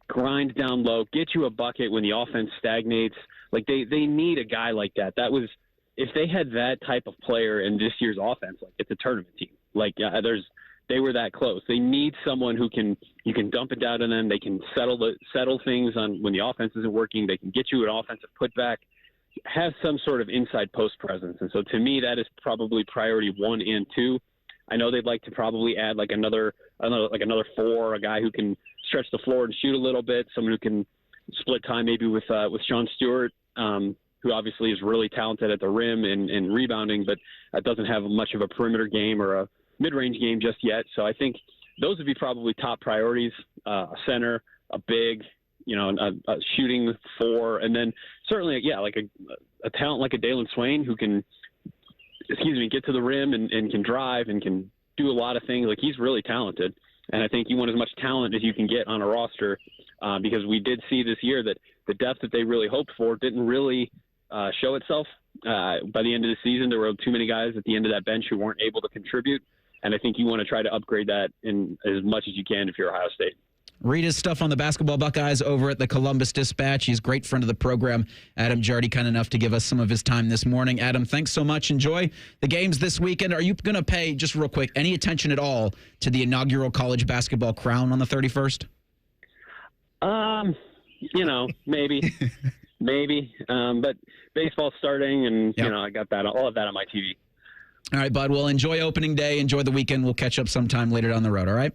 grind down low, get you a bucket when the offense stagnates. Like they need a guy like that. That was, if they had that type of player in this year's offense, like it's a tournament team. Like they were that close. They need someone who you can dump it down on them. They can settle things on when the offense isn't working. They can get you an offensive putback, have some sort of inside post presence. And so to me, that is probably priority 1 and 2. I know they'd like to probably add like another 4, a guy who can stretch the floor and shoot a little bit, someone who can split time maybe with Sean Stewart, who obviously is really talented at the rim and rebounding, but doesn't have much of a perimeter game or a mid-range game just yet. So I think those would be probably top priorities: a center, a big, a shooting 4, and then certainly like a talent like a Dalen Swain who can, get to the rim and can drive and can do a lot of things. Like, he's really talented. And I think you want as much talent as you can get on a roster, because we did see this year that the depth that they really hoped for didn't really show itself. By the end of the season, there were too many guys at the end of that bench who weren't able to contribute. And I think you want to try to upgrade that in as much as you can if you're Ohio State. Read his stuff on the basketball Buckeyes over at the Columbus Dispatch. He's a great friend of the program. Adam Jardy, kind enough to give us some of his time this morning. Adam, thanks so much. Enjoy the games this weekend. Are you going to pay, just real quick, any attention at all to the inaugural college basketball crown on the 31st? Maybe. Maybe. But baseball's starting, and, I got all of that on my TV. All right, bud. Well, enjoy opening day. Enjoy the weekend. We'll catch up sometime later down the road, all right?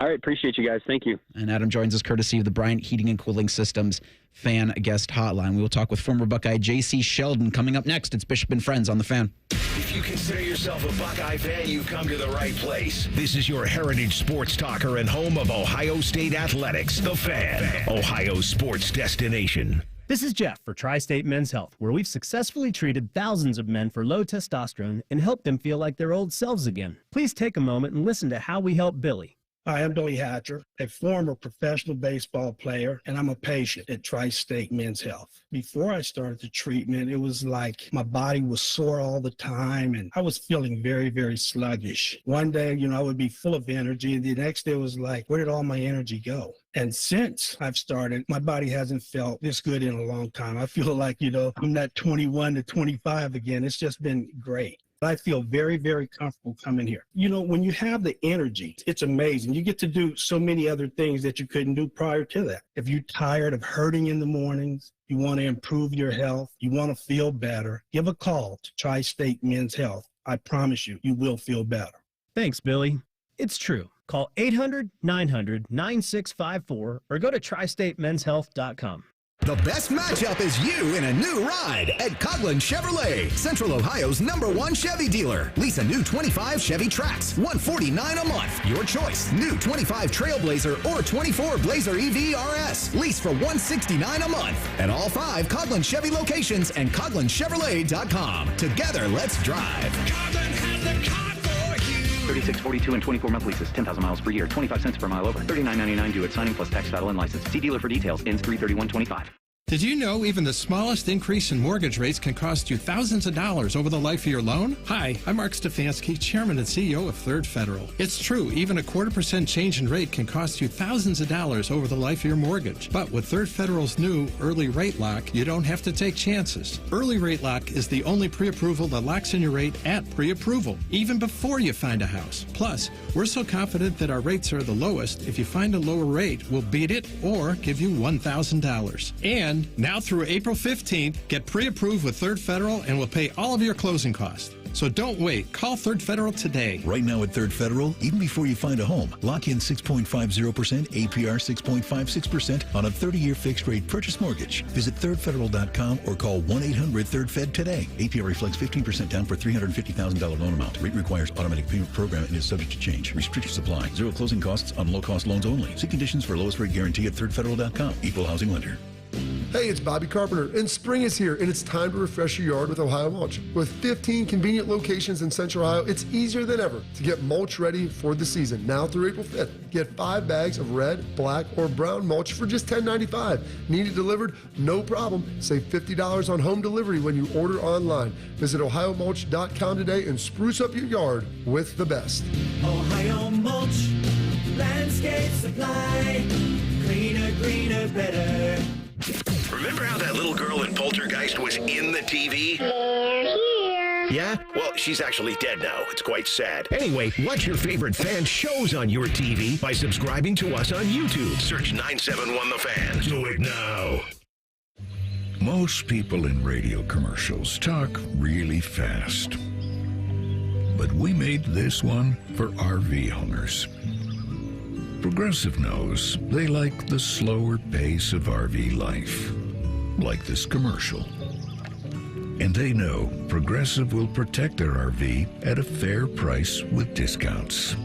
All right, appreciate you guys. Thank you. And Adam joins us courtesy of the Bryant Heating and Cooling Systems Fan Guest Hotline. We will talk with former Buckeye J.C. Sheldon coming up next. It's Bishop and Friends on The Fan. If you consider yourself a Buckeye fan, you've come to the right place. This is your heritage sports talker and home of Ohio State Athletics, The Fan, Ohio's sports destination. This is Jeff for Tri-State Men's Health, where we've successfully treated thousands of men for low testosterone and helped them feel like their old selves again. Please take a moment and listen to how we help Billy. Hi, I'm Billy Hatcher, a former professional baseball player, and I'm a patient at Tri-State Men's Health. Before I started the treatment, it was like my body was sore all the time, and I was feeling very, very sluggish. One day, I would be full of energy, and the next day was like, where did all my energy go? And since I've started, my body hasn't felt this good in a long time. I feel like, I'm not 21 to 25 again. It's just been great. I feel very, very comfortable coming here. When you have the energy, it's amazing. You get to do so many other things that you couldn't do prior to that. If you're tired of hurting in the mornings, you want to improve your health, you want to feel better, give a call to Tri-State Men's Health. I promise you, you will feel better. Thanks, Billy. It's true. Call 800-900-9654 or go to tristatemenshealth.com. The best matchup is you in a new ride at Coughlin Chevrolet, Central Ohio's #1 Chevy dealer. Lease a new 25 Chevy Trax, $149 a month. Your choice, new 25 Trailblazer or 24 Blazer EV RS. Lease for $169 a month at all 5 Coughlin Chevy locations and CoughlinChevrolet.com. Together, let's drive. Coughlin has the car for you. 36, 42, and 24-month leases, 10,000 miles per year, 25 cents per mile over, $39.99 due at signing plus tax, title, and license. See dealer for details. Ends 3/31/25. Did you know even the smallest increase in mortgage rates can cost you thousands of dollars over the life of your loan? Hi, I'm Mark Stefanski, Chairman and CEO of Third Federal. It's true, even a 0.25% change in rate can cost you thousands of dollars over the life of your mortgage. But with Third Federal's new Early Rate Lock, you don't have to take chances. Early Rate Lock is the only pre-approval that locks in your rate at pre-approval, even before you find a house. Plus, we're so confident that our rates are the lowest, if you find a lower rate, we'll beat it or give you $1,000. And now through April 15th, get pre-approved with Third Federal and we'll pay all of your closing costs. So don't wait. Call Third Federal today. Right now at Third Federal, even before you find a home, lock in 6.50%, APR 6.56% on a 30-year fixed-rate purchase mortgage. Visit thirdfederal.com or call 1-800-3rd-FED today. APR reflects 15% down for $350,000 loan amount. Rate requires automatic payment program and is subject to change. Restrictions apply. Zero closing costs on low-cost loans only. See conditions for lowest rate guarantee at thirdfederal.com. Equal housing lender. Hey, it's Bobby Carpenter, and spring is here, and it's time to refresh your yard with Ohio Mulch. With 15 convenient locations in Central Ohio, it's easier than ever to get mulch ready for the season. Now through April 5th, get 5 bags of red, black, or brown mulch for just $10.95. Need it delivered? No problem. Save $50 on home delivery when you order online. Visit OhioMulch.com today and spruce up your yard with the best. Ohio Mulch, landscape supply, cleaner, greener, better. Remember how that little girl in Poltergeist was in the TV? They're here. Yeah? Well, she's actually dead now. It's quite sad. Anyway, watch your favorite fan shows on your TV by subscribing to us on YouTube. Search 971 The Fan. Do it now. Most people in radio commercials talk really fast. But we made this one for RV owners. Progressive knows they like the slower pace of RV life, like this commercial. And they know Progressive will protect their RV at a fair price with discounts.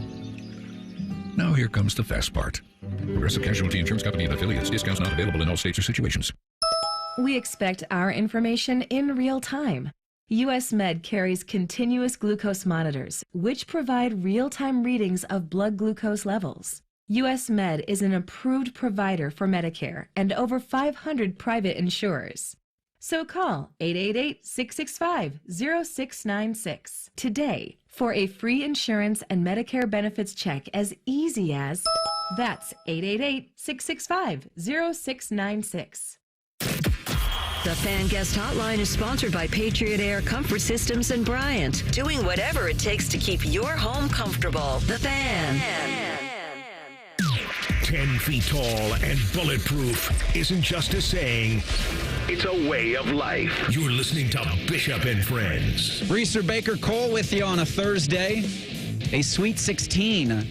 Now here comes the fast part. Progressive Casualty Insurance Company and affiliates. Discounts not available in all states or situations. We expect our information in real time. U.S. Med carries continuous glucose monitors, which provide real-time readings of blood glucose levels. U.S. Med is an approved provider for Medicare and over 500 private insurers. So call 888-665-0696 today for a free insurance and Medicare benefits check as easy as, that's 888-665-0696. The Fan Guest Hotline is sponsored by Patriot Air Comfort Systems in Bryant, doing whatever it takes to keep your home comfortable. The Fan. 10 feet tall and bulletproof isn't just a saying, it's a way of life. You're listening to Bishop and Friends. Reeser Baker Cole with you on a Thursday. A Sweet 16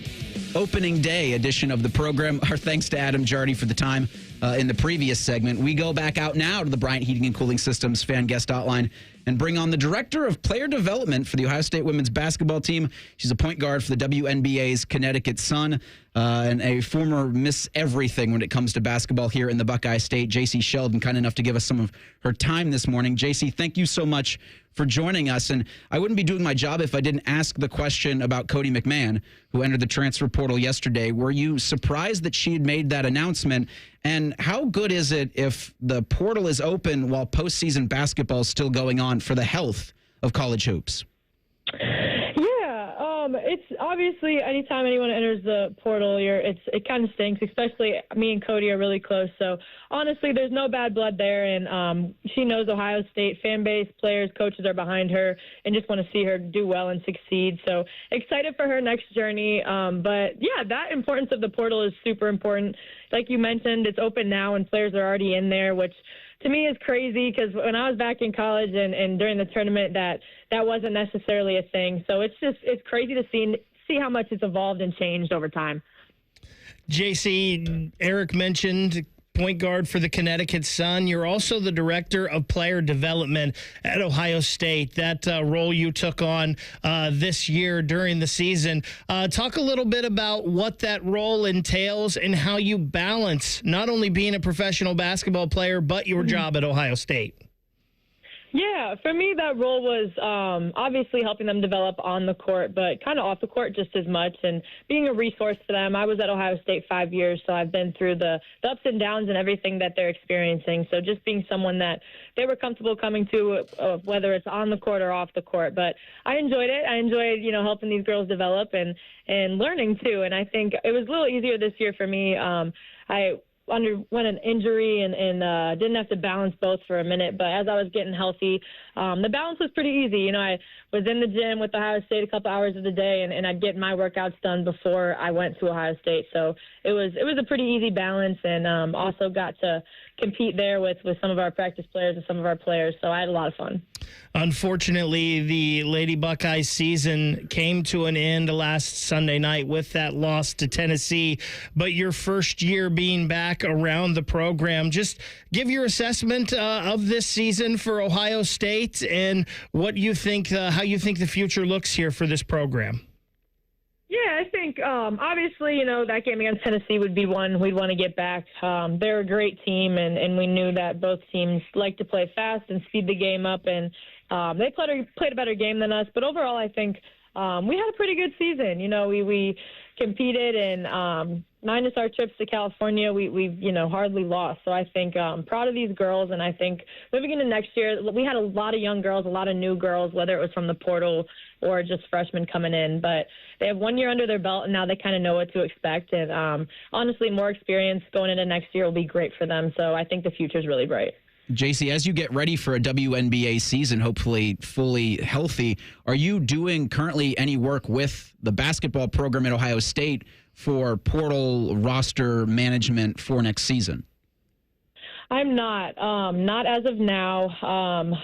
opening day edition of the program. Our thanks to Adam Jardy for the time in the previous segment. We go back out now to the Bryant Heating and Cooling Systems Fan Guest Hotline and bring on the Director of Player Development for the Ohio State women's basketball team. She's a point guard for the WNBA's Connecticut Sun and a former Miss Everything when it comes to basketball here in the Buckeye State. JC Sheldon, kind enough to give us some of her time this morning. JC, thank you so much for joining us. And I wouldn't be doing my job if I didn't ask the question about Cody McMahon, who entered the transfer portal yesterday. Were you surprised that she had made that announcement? And how good is it if the portal is open while postseason basketball is still going on for the health of college hoops? It's obviously anytime anyone enters the portal, it kind of stinks, especially me and Cody are really close. So honestly, there's no bad blood there. And she knows Ohio State fan base, players, coaches are behind her and just want to see her do well and succeed. So excited for her next journey. But yeah, that importance of the portal is super important. Like you mentioned, it's open now and players are already in there, which to me is crazy because when I was back in college and during the tournament, that wasn't necessarily a thing. So it's crazy to see how much it's evolved and changed over time. JC, Eric mentioned point guard for the Connecticut Sun. You're also the director of player development at Ohio State. That role you took on this year during the season. Talk a little bit about what that role entails and how you balance not only being a professional basketball player, but your job at Ohio State. Yeah, for me, that role was obviously helping them develop on the court, but kind of off the court just as much and being a resource for them. I was at Ohio State 5 years, so I've been through the ups and downs and everything that they're experiencing. So just being someone that they were comfortable coming to, whether it's on the court or off the court. But I enjoyed it. I enjoyed, helping these girls develop and learning too. And I think it was a little easier this year for me. I underwent an injury and didn't have to balance both for a minute. But as I was getting healthy, the balance was pretty easy. I was in the gym with Ohio State a couple hours of the day, and I'd get my workouts done before I went to Ohio State. So it was a pretty easy balance, and also got to compete there with some of our practice players and some of our players. So I had a lot of fun. Unfortunately, the Lady Buckeyes season came to an end last Sunday night with that loss to Tennessee. But your first year being back around the program, just give your assessment of this season for Ohio State and what you think, how you think the future looks here for this program. Yeah, I think obviously, that game against Tennessee would be one we'd want to get back. They're a great team, and we knew that both teams like to play fast and speed the game up, and they played a better game than us. But overall, I think we had a pretty good season. We competed, and minus our trips to California, we've hardly lost. So I think proud of these girls, and I think moving into next year, we had a lot of young girls, a lot of new girls, whether it was from the portal or just freshmen coming in. But they have 1 year under their belt, and now they kind of know what to expect. And honestly, more experience going into next year will be great for them. So I think the future is really bright. JC, as you get ready for a WNBA season, hopefully fully healthy, are you doing currently any work with the basketball program at Ohio State for portal roster management for next season? I'm not as of now.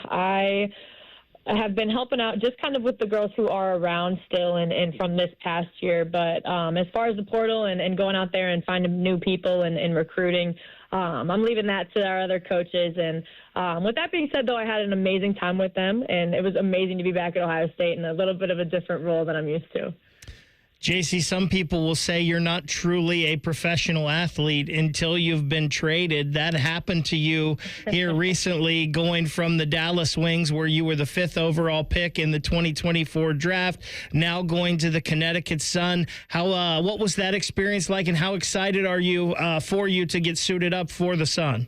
I have been helping out just kind of with the girls who are around still and from this past year. But as far as the portal and going out there and finding new people and recruiting, I'm leaving that to our other coaches. And with that being said, though, I had an amazing time with them, and it was amazing to be back at Ohio State in a little bit of a different role than I'm used to. JC, some people will say you're not truly a professional athlete until you've been traded. That happened to you here recently, going from the Dallas Wings, where you were the 5th overall pick in the 2024 draft, now going to the Connecticut Sun. What was that experience like, and how excited are you for you to get suited up for the Sun?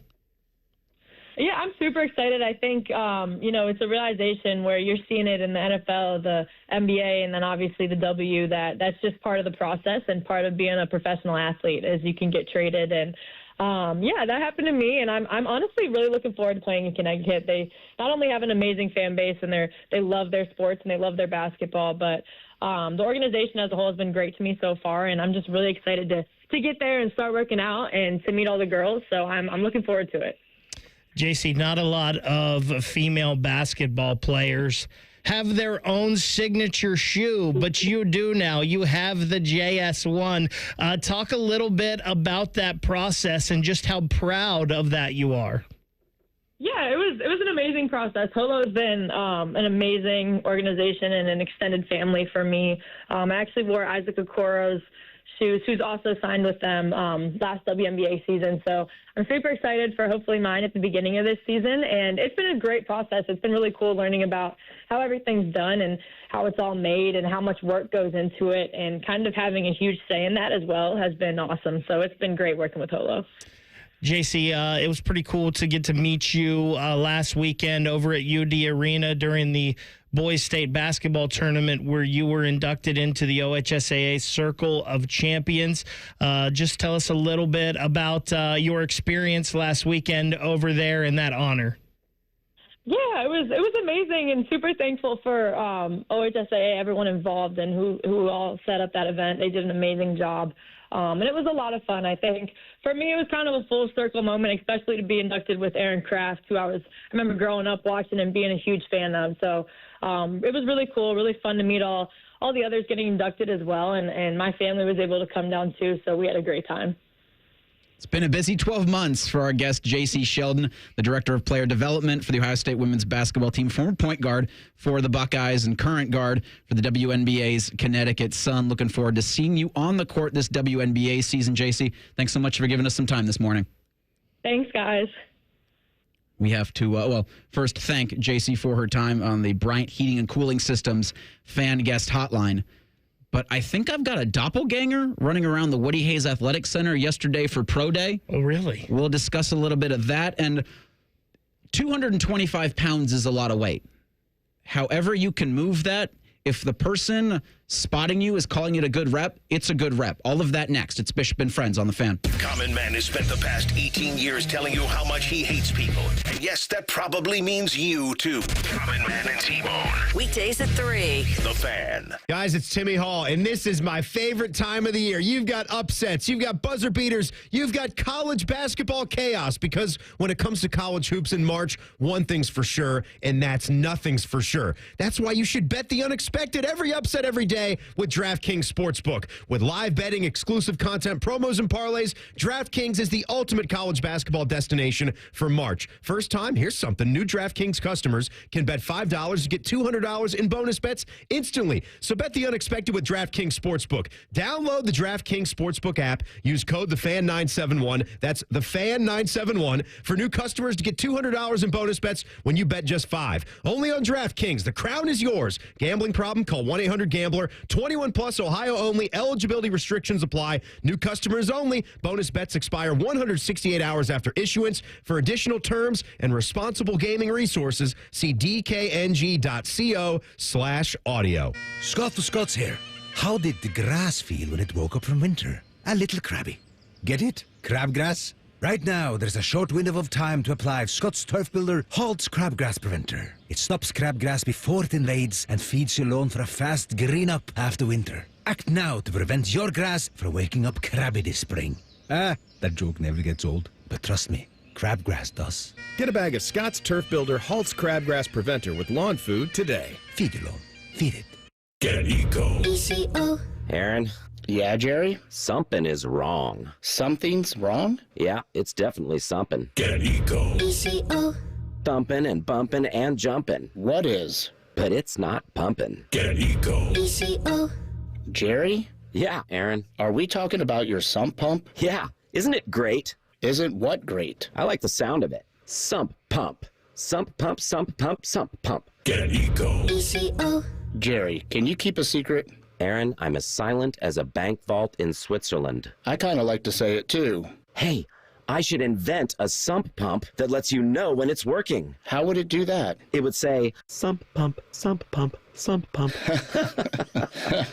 Yeah, I'm super excited. I think, it's a realization where you're seeing it in the NFL, the NBA, and then obviously the W, that's just part of the process and part of being a professional athlete is you can get traded. And, that happened to me, and I'm honestly really looking forward to playing in Connecticut. They not only have an amazing fan base, and they love their sports and they love their basketball, but the organization as a whole has been great to me so far, and I'm just really excited to get there and start working out and to meet all the girls. So I'm looking forward to it. JC, not a lot of female basketball players have their own signature shoe, but you do now. You have the JS1. Talk a little bit about that process and just how proud of that you are. Yeah, it was an amazing process. Holo has been an amazing organization and an extended family for me. I actually wore Isaac Okoro's shoes, who's also signed with them last WNBA season. So I'm super excited for hopefully mine at the beginning of this season. And it's been a great process. It's been really cool learning about how everything's done and how it's all made and how much work goes into it. And kind of having a huge say in that as well has been awesome. So it's been great working with Holo. JC, it was pretty cool to get to meet you last weekend over at UD Arena during the Boys State Basketball Tournament, where you were inducted into the OHSAA Circle of Champions. Just tell us a little bit about your experience last weekend over there and that honor. Yeah, it was amazing, and super thankful for OHSAA, everyone involved, and who all set up that event. They did an amazing job. And it was a lot of fun. I think for me, it was kind of a full circle moment, especially to be inducted with Aaron Kraft, who I remember growing up watching and being a huge fan of. So it was really cool, really fun to meet all the others getting inducted as well. And my family was able to come down too. So we had a great time. It's been a busy 12 months for our guest, J.C. Sheldon, the Director of Player Development for the Ohio State women's basketball team, former point guard for the Buckeyes and current guard for the WNBA's Connecticut Sun. Looking forward to seeing you on the court this WNBA season, J.C. Thanks so much for giving us some time this morning. Thanks, guys. We have to, first thank J.C. for her time on the Bryant Heating and Cooling Systems fan guest hotline. But I think I've got a doppelganger running around the Woody Hayes Athletic Center yesterday for Pro Day. Oh, really? We'll discuss a little bit of that. And 225 pounds is a lot of weight. However you can move that, if the person Spotting you is calling it a good rep. It's a good rep. All of that next. It's Bishop and Friends on the Fan. Common Man has spent the past 18 years telling you how much he hates people. And yes, that probably means you, too. Common Man and T-Bone. Weekdays at 3. The Fan. Guys, it's Timmy Hall, and this is my favorite time of the year. You've got upsets, you've got buzzer beaters, you've got college basketball chaos, because when it comes to college hoops in March, one thing's for sure, and that's nothing's for sure. That's why you should bet the unexpected every upset every day with DraftKings Sportsbook. With live betting, exclusive content, promos, and parlays, DraftKings is the ultimate college basketball destination for March. First time, here's something. New DraftKings customers can bet $5 to get $200 in bonus bets instantly. So bet the unexpected with DraftKings Sportsbook. Download the DraftKings Sportsbook app. Use code TheFan971. That's TheFan971 for new customers to get $200 in bonus bets when you bet just $5. Only on DraftKings. The crown is yours. Gambling problem? Call 1-800-GAMBLER. 21 plus, Ohio only. Eligibility restrictions apply. New customers only. Bonus bets expire 168 hours after issuance. For additional terms and responsible gaming resources, see dkng.co/audio. Scott the Scots here. How did the grass feel when it woke up from winter? A little crabby. Get it? Crabgrass? Right now, there's a short window of time to apply Scott's Turf Builder Halt's Crabgrass Preventer. It stops crabgrass before it invades and feeds your lawn for a fast green up after winter. Act now to prevent your grass from waking up crabby this spring. That joke never gets old. But trust me, crabgrass does. Get a bag of Scott's Turf Builder Halt's Crabgrass Preventer with lawn food today. Feed your lawn. Feed it. Get Eco. ECO. Aaron? Yeah, Jerry? Something is wrong. Something's wrong? Yeah, it's definitely something. Get Eco. ECO. Thumping and bumping and jumping. What is? But it's not pumping. Get Eco. ECO. Jerry? Yeah, Aaron. Are we talking about your sump pump? Yeah. Isn't it great? Isn't what great? I like the sound of it. Sump pump. Sump pump, sump pump, sump pump. Get Eco. ECO. Jerry, can you keep a secret? Aaron, I'm as silent as a bank vault in Switzerland. I kind of like to say it too. Hey, I should invent a sump pump that lets you know when it's working. How would it do that? It would say, sump pump, sump pump, sump pump.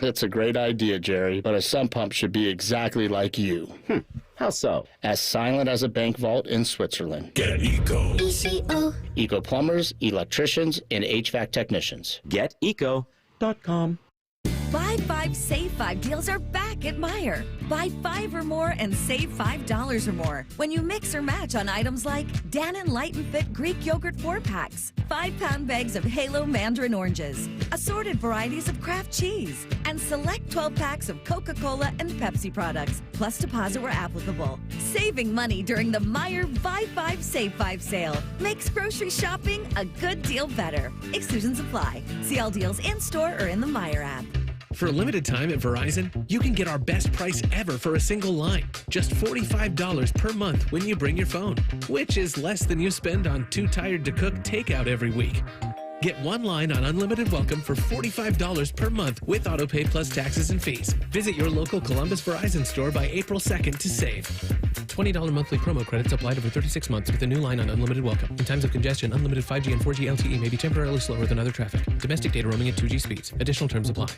That's a great idea, Jerry, but a sump pump should be exactly like you. How so? As silent as a bank vault in Switzerland. Get Eco. ECO. Eco plumbers, electricians, and HVAC technicians. GetEco.com. Buy 5, save 5 deals are back at Meijer. Buy 5 or more and save $5 or more when you mix or match on items like Dannon Light and Fit Greek Yogurt 4-packs, 5-pound bags of Halo Mandarin oranges, assorted varieties of Kraft cheese, and select 12 packs of Coca-Cola and Pepsi products, plus deposit where applicable. Saving money during the Meijer Buy 5, Save 5 sale makes grocery shopping a good deal better. Exclusions apply. See all deals in-store or in the Meijer app. For a limited time at Verizon, you can get our best price ever for a single line. Just $45 per month when you bring your phone, which is less than you spend on Too Tired to Cook takeout every week. Get one line on Unlimited Welcome for $45 per month with AutoPay plus taxes and fees. Visit your local Columbus Verizon store by April 2nd to save. $20 monthly promo credits applied over 36 months with a new line on Unlimited Welcome. In times of congestion, unlimited 5G and 4G LTE may be temporarily slower than other traffic. Domestic data roaming at 2G speeds. Additional terms apply.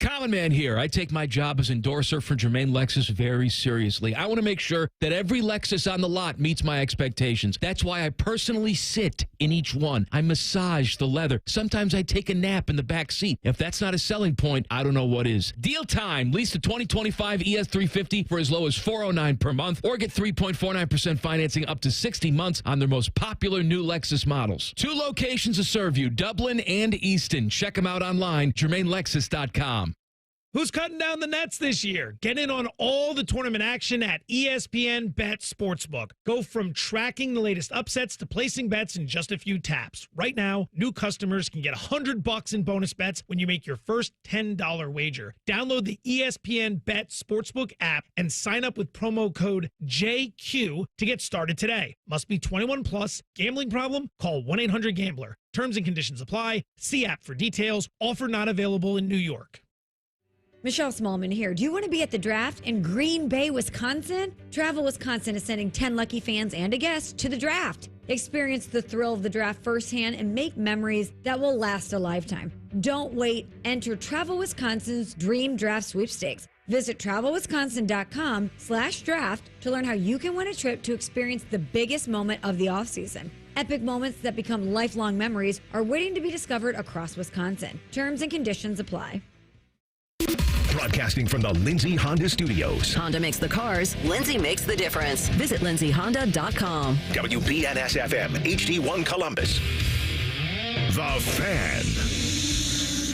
Common Man here. I take my job as endorser for Germain Lexus very seriously. I want to make sure that every Lexus on the lot meets my expectations. That's why I personally sit in each one. I massage the leather. Sometimes I take a nap in the back seat. If that's not a selling point, I don't know what is. Deal time. Lease the 2025 ES350 for as low as $409 per month, or get 3.49% financing up to 60 months on their most popular new Lexus models. 2 locations to serve you, Dublin and Easton. Check them out online, GermainLexus.com. Who's cutting down the nets this year? Get in on all the tournament action at ESPN Bet Sportsbook. Go from tracking the latest upsets to placing bets in just a few taps. Right now, new customers can get $100 in bonus bets when you make your first $10 wager. Download the ESPN Bet Sportsbook app and sign up with promo code JQ to get started today. Must be 21 plus. Gambling problem? Call 1-800-GAMBLER. Terms and conditions apply. See app for details. Offer not available in New York. Michelle Smallman here. Do you want to be at the draft in Green Bay, Wisconsin? Travel Wisconsin is sending 10 lucky fans and a guest to the draft. Experience the thrill of the draft firsthand and make memories that will last a lifetime. Don't wait. Enter Travel Wisconsin's Dream Draft Sweepstakes. Visit travelwisconsin.com/draft to learn how you can win a trip to experience the biggest moment of the offseason. Epic moments that become lifelong memories are waiting to be discovered across Wisconsin. Terms and conditions apply. Broadcasting from the Lindsay Honda Studios. Honda makes the cars. Lindsay makes the difference. Visit lindsayhonda.com. WBNS-FM, HD1 Columbus. The Fan.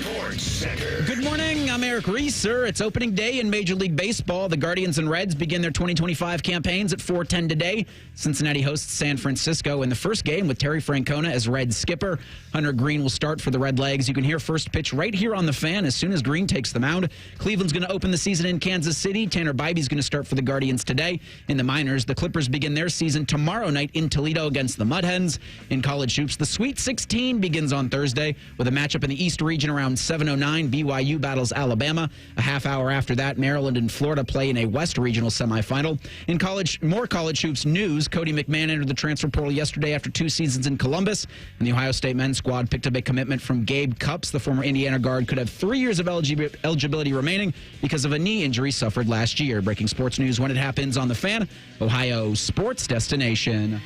Sports Center. Good morning. I'm Eric Reeser. It's opening day in Major League Baseball. The Guardians and Reds begin their 2025 campaigns at 4:10 today. Cincinnati hosts San Francisco in the first game with Terry Francona as Reds skipper. Hunter Green will start for the Redlegs. You can hear first pitch right here on the Fan as soon as Green takes the mound. Cleveland's going to open the season in Kansas City. Tanner Bybee's going to start for the Guardians today. In the minors, the Clippers begin their season tomorrow night in Toledo against the Mud Hens. In college hoops, the Sweet 16 begins on Thursday with a matchup in the East region around 7:09. BYU battles Alabama. A half hour after that, Maryland and Florida play in a West regional semifinal. In college, more college hoops news. Cody McMahon entered the transfer portal yesterday after 2 seasons in Columbus, and the Ohio State men's squad picked up a commitment from Gabe Cupps. The former Indiana guard could have 3 years of eligibility remaining because of a knee injury suffered last year. Breaking sports news when it happens on the Fan, Ohio sports destination.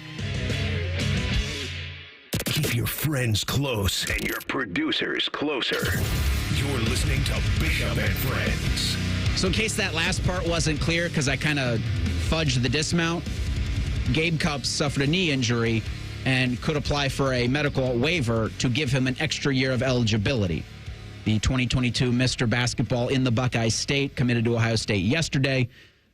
Keep your friends close and your producers closer. You're listening to Bishop and Friends. So in case that last part wasn't clear, because I kind of fudged the dismount, Gabe Cupps suffered a knee injury and could apply for a medical waiver to give him an extra year of eligibility. The 2022 Mr. Basketball in the Buckeye State committed to Ohio State yesterday,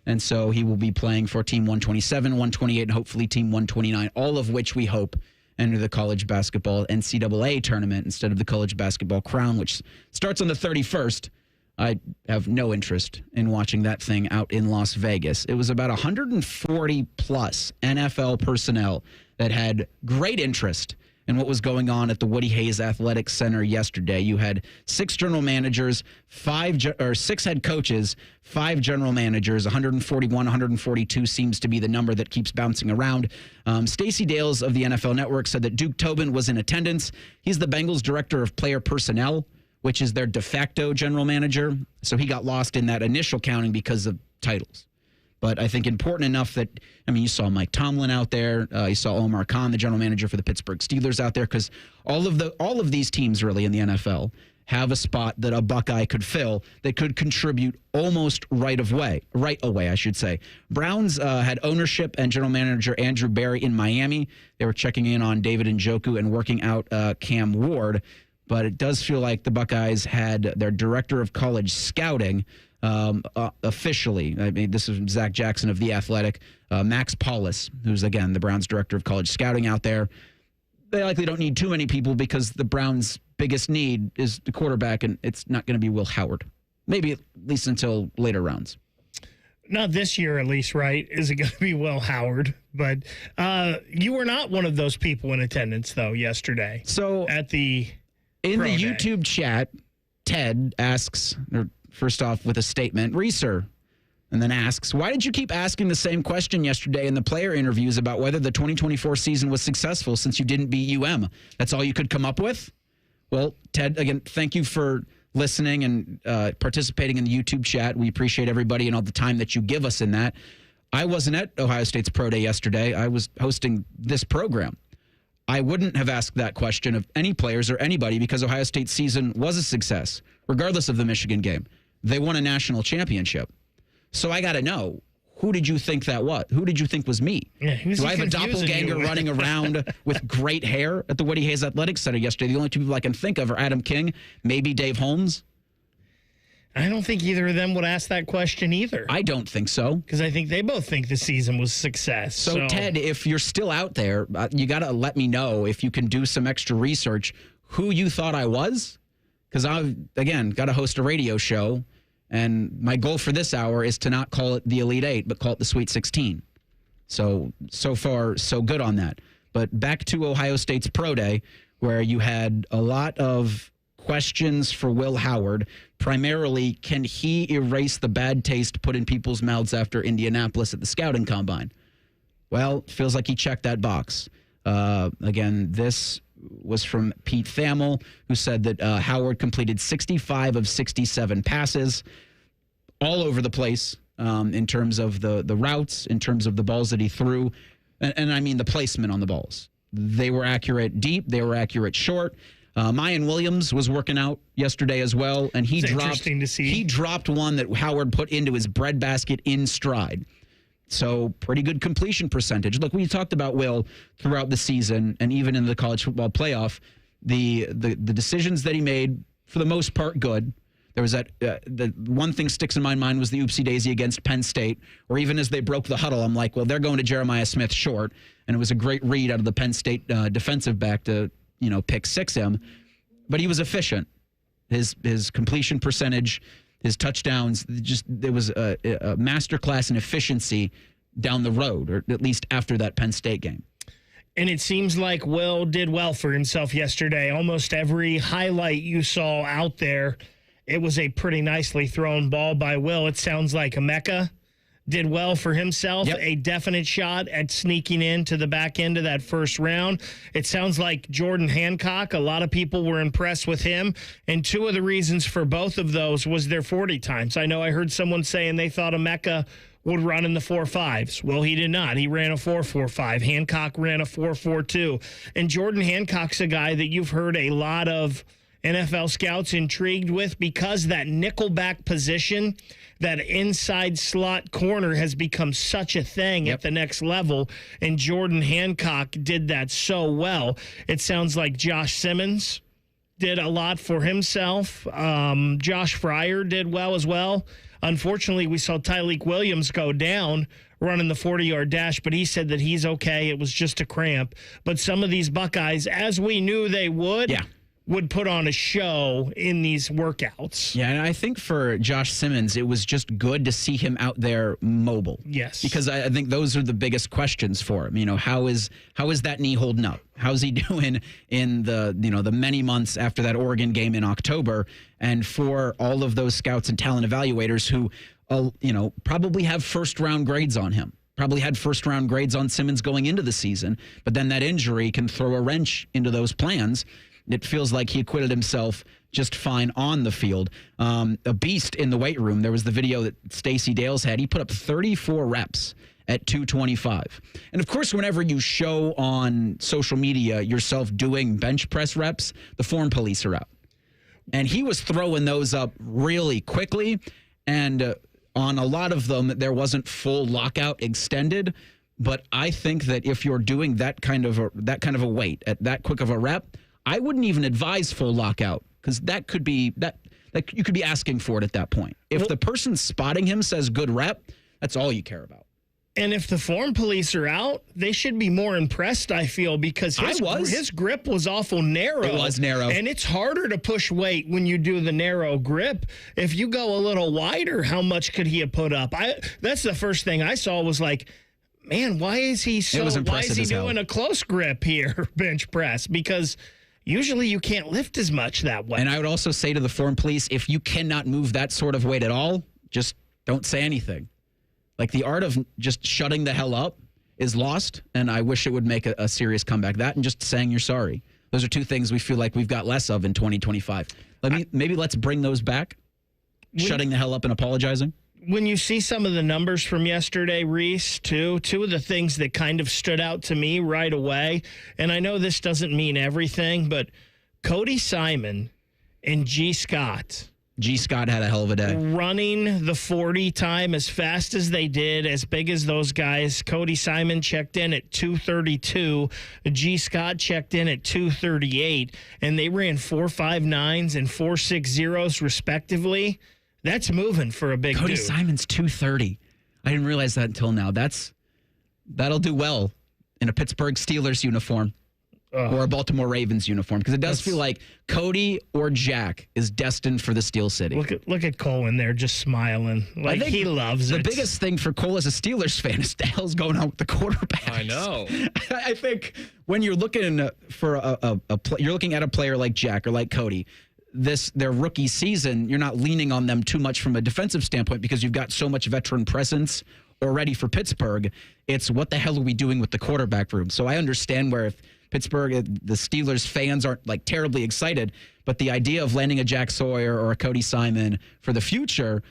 and so he will be playing for Team 127, 128, and hopefully Team 129, all of which we hope enter the college basketball NCAA tournament instead of the college basketball crown, which starts on the 31st. I have no interest in watching that thing out in Las Vegas. It was about 140 plus NFL personnel that had great interest in what was going on at the Woody Hayes Athletic Center yesterday. You had 6 general managers, 6 head coaches, 5 general managers. 141, 142 seems to be the number that keeps bouncing around. Stacey Dales of the NFL Network said that Duke Tobin was in attendance. He's the Bengals director of player personnel, which is their de facto general manager. So he got lost in that initial counting because of titles. But I think important enough that, I mean, you saw Mike Tomlin out there. You saw Omar Khan, the general manager for the Pittsburgh Steelers, out there, because all of these teams really in the NFL have a spot that a Buckeye could fill that could contribute almost right away, I should say. Browns had ownership and general manager Andrew Berry in Miami. They were checking in on David Njoku and working out Cam Ward. But it does feel like the Buckeyes had their director of college scouting officially. I mean, this is Zach Jackson of The Athletic. Max Paulus, who's, again, the Browns director of college scouting out there. They likely don't need too many people because the Browns' biggest need is the quarterback, and it's not going to be Will Howard. Maybe at least until later rounds. Not this year, at least, right? Is it going to be Will Howard? But you were not one of those people in attendance, though, yesterday. So at the in Pro the Day. YouTube chat, Ted asks, or first off with a statement, Reeser, and then asks, why did you keep asking the same question yesterday in the player interviews about whether the 2024 season was successful since you didn't beat UM? That's all you could come up with? Well, Ted, again, thank you for listening and participating in the YouTube chat. We appreciate everybody and all the time that you give us in that. I wasn't at Ohio State's Pro Day yesterday. I was hosting this program. I wouldn't have asked that question of any players or anybody because Ohio State's season was a success, regardless of the Michigan game. They won a national championship. So I got to know, who did you think that was? Who did you think was me? Yeah, Do I have a doppelganger running around with great hair at the Woody Hayes Athletic Center yesterday? The only 2 people I can think of are Adam King, maybe Dave Holmes. I don't think either of them would ask that question either. I don't think so. Because I think they both think the season was a success. So, Ted, if you're still out there, you got to let me know if you can do some extra research who you thought I was. Because I've, again, got to host a radio show. And my goal for this hour is to not call it the Elite Eight, but call it the Sweet 16. So far, so good on that. But back to Ohio State's Pro Day, where you had a lot of questions for Will Howard. Primarily, can he erase the bad taste put in people's mouths after Indianapolis at the scouting combine? Well, feels like he checked that box. Again, this was from Pete Thamel, who said that Howard completed 65 of 67 passes all over the place in terms of the routes, in terms of the balls that he threw, and I mean the placement on the balls. They were accurate deep. They were accurate short. Mayan Williams was working out yesterday as well, and he dropped one that Howard put into his breadbasket in stride. So pretty good completion percentage. Look, we talked about Will throughout the season and even in the college football playoff. The decisions that he made, for the most part, good. There was that the one thing sticks in my mind was the oopsie daisy against Penn State, or even as they broke the huddle, I'm like, well, they're going to Jeremiah Smith short, and it was a great read out of the Penn State defensive back to pick six him, but he was efficient. His completion percentage, his touchdowns, there was a masterclass in efficiency down the road, or at least after that Penn State game. And it seems like Will did well for himself yesterday. Almost every highlight you saw out there, it was a pretty nicely thrown ball by Will. It sounds like Emeka did well for himself, a definite shot at sneaking into the back end of that first round. It sounds like Jordan Hancock, a lot of people were impressed with him, and two of the reasons for both of those was their 40 times. I know I heard someone saying they thought Emeka would run in the 4.5s. Well, he did not. He ran a 4.45. Hancock ran a 4.42. And Jordan Hancock's a guy that you've heard a lot of NFL scouts intrigued with because that nickelback position, that inside slot corner has become such a thing at the next level, and Jordan Hancock did that so well. It sounds like Josh Simmons did a lot for himself. Josh Fryer did well as well. Unfortunately, we saw Tyleik Williams go down running the 40-yard dash, but he said that he's okay. It was just a cramp. But some of these Buckeyes, as we knew they would put on a show in these workouts. Yeah, and I think for Josh Simmons, it was just good to see him out there mobile. Yes. Because I think those are the biggest questions for him. How is that knee holding up? How's he doing in the many months after that Oregon game in October? And for all of those scouts and talent evaluators who, probably have first-round grades on him. Probably had first-round grades on Simmons going into the season, but then that injury can throw a wrench into those plans. It feels like he acquitted himself just fine on the field. A beast in the weight room. There was the video that Stacey Dales had. He put up 34 reps at 225. And, of course, whenever you show on social media yourself doing bench press reps, the form police are out. And he was throwing those up really quickly. And on a lot of them, there wasn't full lockout extended. But I think that if you're doing that kind of a weight at that quick of a rep, I wouldn't even advise full lockout, because that could be that you could be asking for it at that point. If the person spotting him says good rep, that's all you care about. And if the form police are out, they should be more impressed, I feel, because his grip was awful narrow. It was narrow. And it's harder to push weight when you do the narrow grip. If you go a little wider, how much could he have put up? That's the first thing I saw was like, man, why is he doing a close grip here, bench press? Because usually you can't lift as much that way. And I would also say to the form police, if you cannot move that sort of weight at all, just don't say anything. Like, the art of just shutting the hell up is lost, and I wish it would make a serious comeback. That and just saying you're sorry. Those are two things we feel like we've got less of in 2025. Maybe let's bring those back. Shutting the hell up and apologizing. When you see some of the numbers from yesterday, Reese, two of the things that kind of stood out to me right away, and I know this doesn't mean everything, but Cody Simon and G. Scott. G. Scott had a hell of a day. Running the 40 time as fast as they did, as big as those guys. Cody Simon checked in at 232. G. Scott checked in at 238. And they ran 4.59s and 4.60s respectively. That's moving for a big Cody dude. Simon's 230. I didn't realize that until now. That'll do well in a Pittsburgh Steelers uniform. Or a Baltimore Ravens uniform, because it does feel like Cody or Jack is destined for the Steel City. Look at Cole in there just smiling. Like, he loves it. The biggest thing for Cole as a Steelers fan is the hell's going on with the quarterback. I know. I think when you're looking for you're looking at a player like Jack or like Cody, their rookie season, you're not leaning on them too much from a defensive standpoint because you've got so much veteran presence or ready for Pittsburgh. It's what the hell are we doing with the quarterback room? So I understand where if Pittsburgh, the Steelers fans aren't like terribly excited, but the idea of landing a Jack Sawyer or a Cody Simon for the future,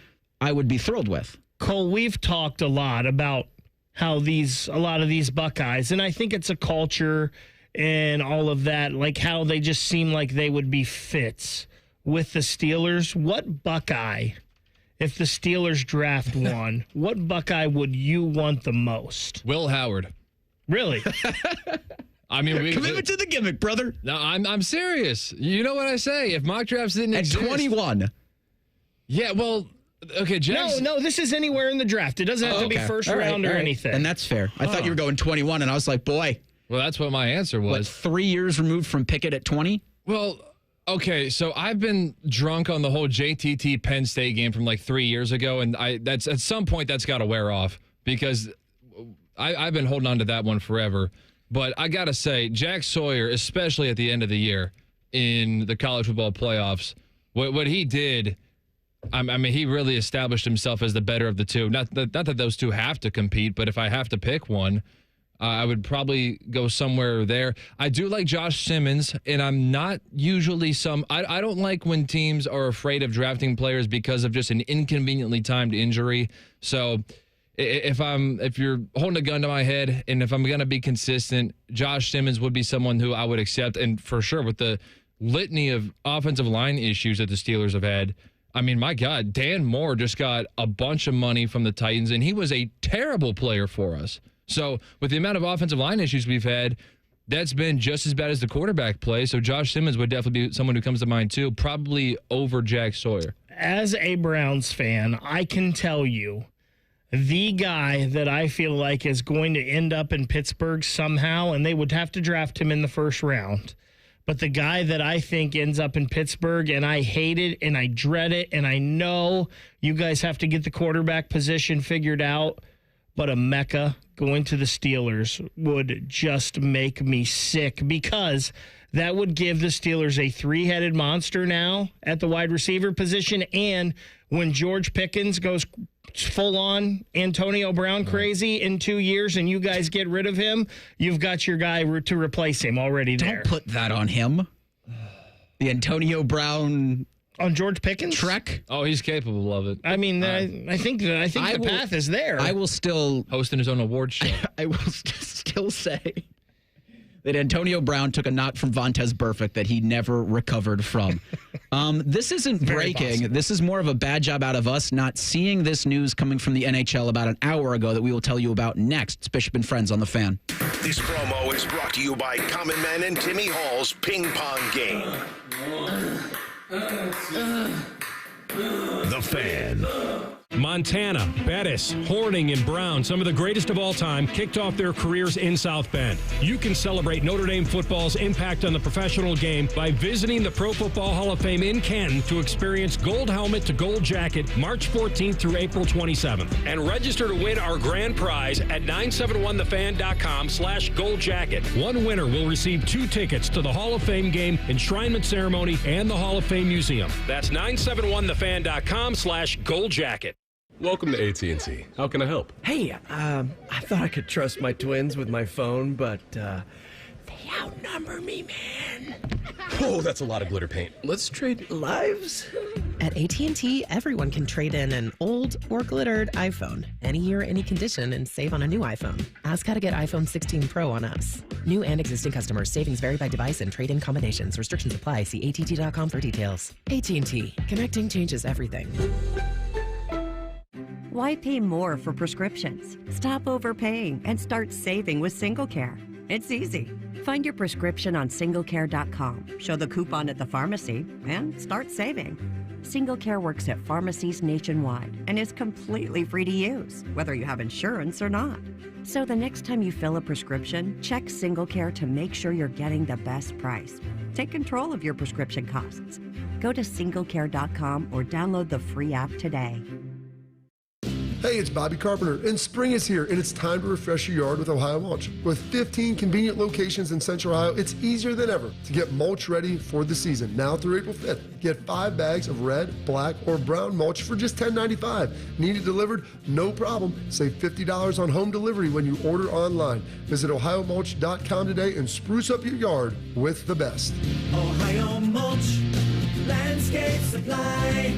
I would be thrilled with. Cole, we've talked a lot about how a lot of these Buckeyes, and I think it's a culture and all of that, like how they just seem like they would be fits with the Steelers. What Buckeye, if the Steelers draft one, what Buckeye would you want the most? Will Howard. Really? I mean, commitment to the gimmick, brother. No, I'm serious. You know what I say? If mock drafts didn't exist. At 21. Yeah, well, okay, Jackson. No, this is anywhere in the draft. It doesn't have to be first round or anything. And that's fair. I thought you were going 21, and I was like, boy. Well, that's what my answer was. What, 3 years removed from Pickett at 20? Well, okay, so I've been drunk on the whole JTT Penn State game from like 3 years ago, and that's at some point that's got to wear off because I've been holding on to that one forever. But I got to say, Jack Sawyer, especially at the end of the year in the college football playoffs, what he did, I mean, he really established himself as the better of the two. Not that those two have to compete, but if I have to pick one, I would probably go somewhere there. I do like Josh Simmons, and I'm not usually I don't like when teams are afraid of drafting players because of just an inconveniently timed injury. So if you're holding a gun to my head and if I'm going to be consistent, Josh Simmons would be someone who I would accept. And for sure, with the litany of offensive line issues that the Steelers have had, I mean, my God, Dan Moore just got a bunch of money from the Titans, and he was a terrible player for us. So with the amount of offensive line issues we've had, that's been just as bad as the quarterback play. So Josh Simmons would definitely be someone who comes to mind too, probably over Jack Sawyer. As a Browns fan, I can tell you the guy that I feel like is going to end up in Pittsburgh somehow, and they would have to draft him in the first round. But the guy that I think ends up in Pittsburgh, and I hate it, and I dread it, and I know you guys have to get the quarterback position figured out, but a Mecca going to the Steelers would just make me sick because that would give the Steelers a three-headed monster now at the wide receiver position, and when George Pickens goes full-on Antonio Brown crazy in 2 years and you guys get rid of him, you've got your guy to replace him already there. Don't put that on him. The Antonio Brown on George Pickens? Trek? Oh, he's capable of it. I mean, I think the path is there. I will still hosting his own award show. I will still say that Antonio Brown took a knock from Vontaze Burfict that he never recovered from. This isn't breaking. This is more of a bad job out of us not seeing this news coming from the NHL about an hour ago that we will tell you about next. It's Bishop and Friends on the Fan. This promo is brought to you by Common Man and Timmy Hall's Ping Pong Game. The Fan. Montana, Bettis, Horning, and Brown, some of the greatest of all time, kicked off their careers in South Bend. You can celebrate Notre Dame football's impact on the professional game by visiting the Pro Football Hall of Fame in Canton to experience Gold Helmet to Gold Jacket March 14th through April 27th. And register to win our grand prize at 971thefan.com/Gold Jacket. One winner will receive 2 tickets to the Hall of Fame game, enshrinement ceremony, and the Hall of Fame Museum. That's 971thefan.com/Gold Jacket. Welcome to AT&T. How can I help? Hey, I thought I could trust my twins with my phone, but they outnumber me, man. Whoa, that's a lot of glitter paint. Let's trade lives. At AT&T, everyone can trade in an old or glittered iPhone, any year, any condition, and save on a new iPhone. Ask how to get iPhone 16 Pro on us. New and existing customers. Savings vary by device and trade-in combinations. Restrictions apply. See att.com for details. AT&T. Connecting changes everything. Why pay more for prescriptions? Stop overpaying and start saving with SingleCare. It's easy. Find your prescription on singlecare.com, show the coupon at the pharmacy, and start saving. SingleCare works at pharmacies nationwide and is completely free to use, whether you have insurance or not. So the next time you fill a prescription, check SingleCare to make sure you're getting the best price. Take control of your prescription costs. Go to singlecare.com or download the free app today. Hey, it's Bobby Carpenter, and spring is here, and it's time to refresh your yard with Ohio Mulch. With 15 convenient locations in Central Ohio, it's easier than ever to get mulch ready for the season. Now through April 5th, get 5 bags of red, black, or brown mulch for just $10.95. Need it delivered? No problem. Save $50 on home delivery when you order online. Visit OhioMulch.com today and spruce up your yard with the best. Ohio Mulch, landscape supply,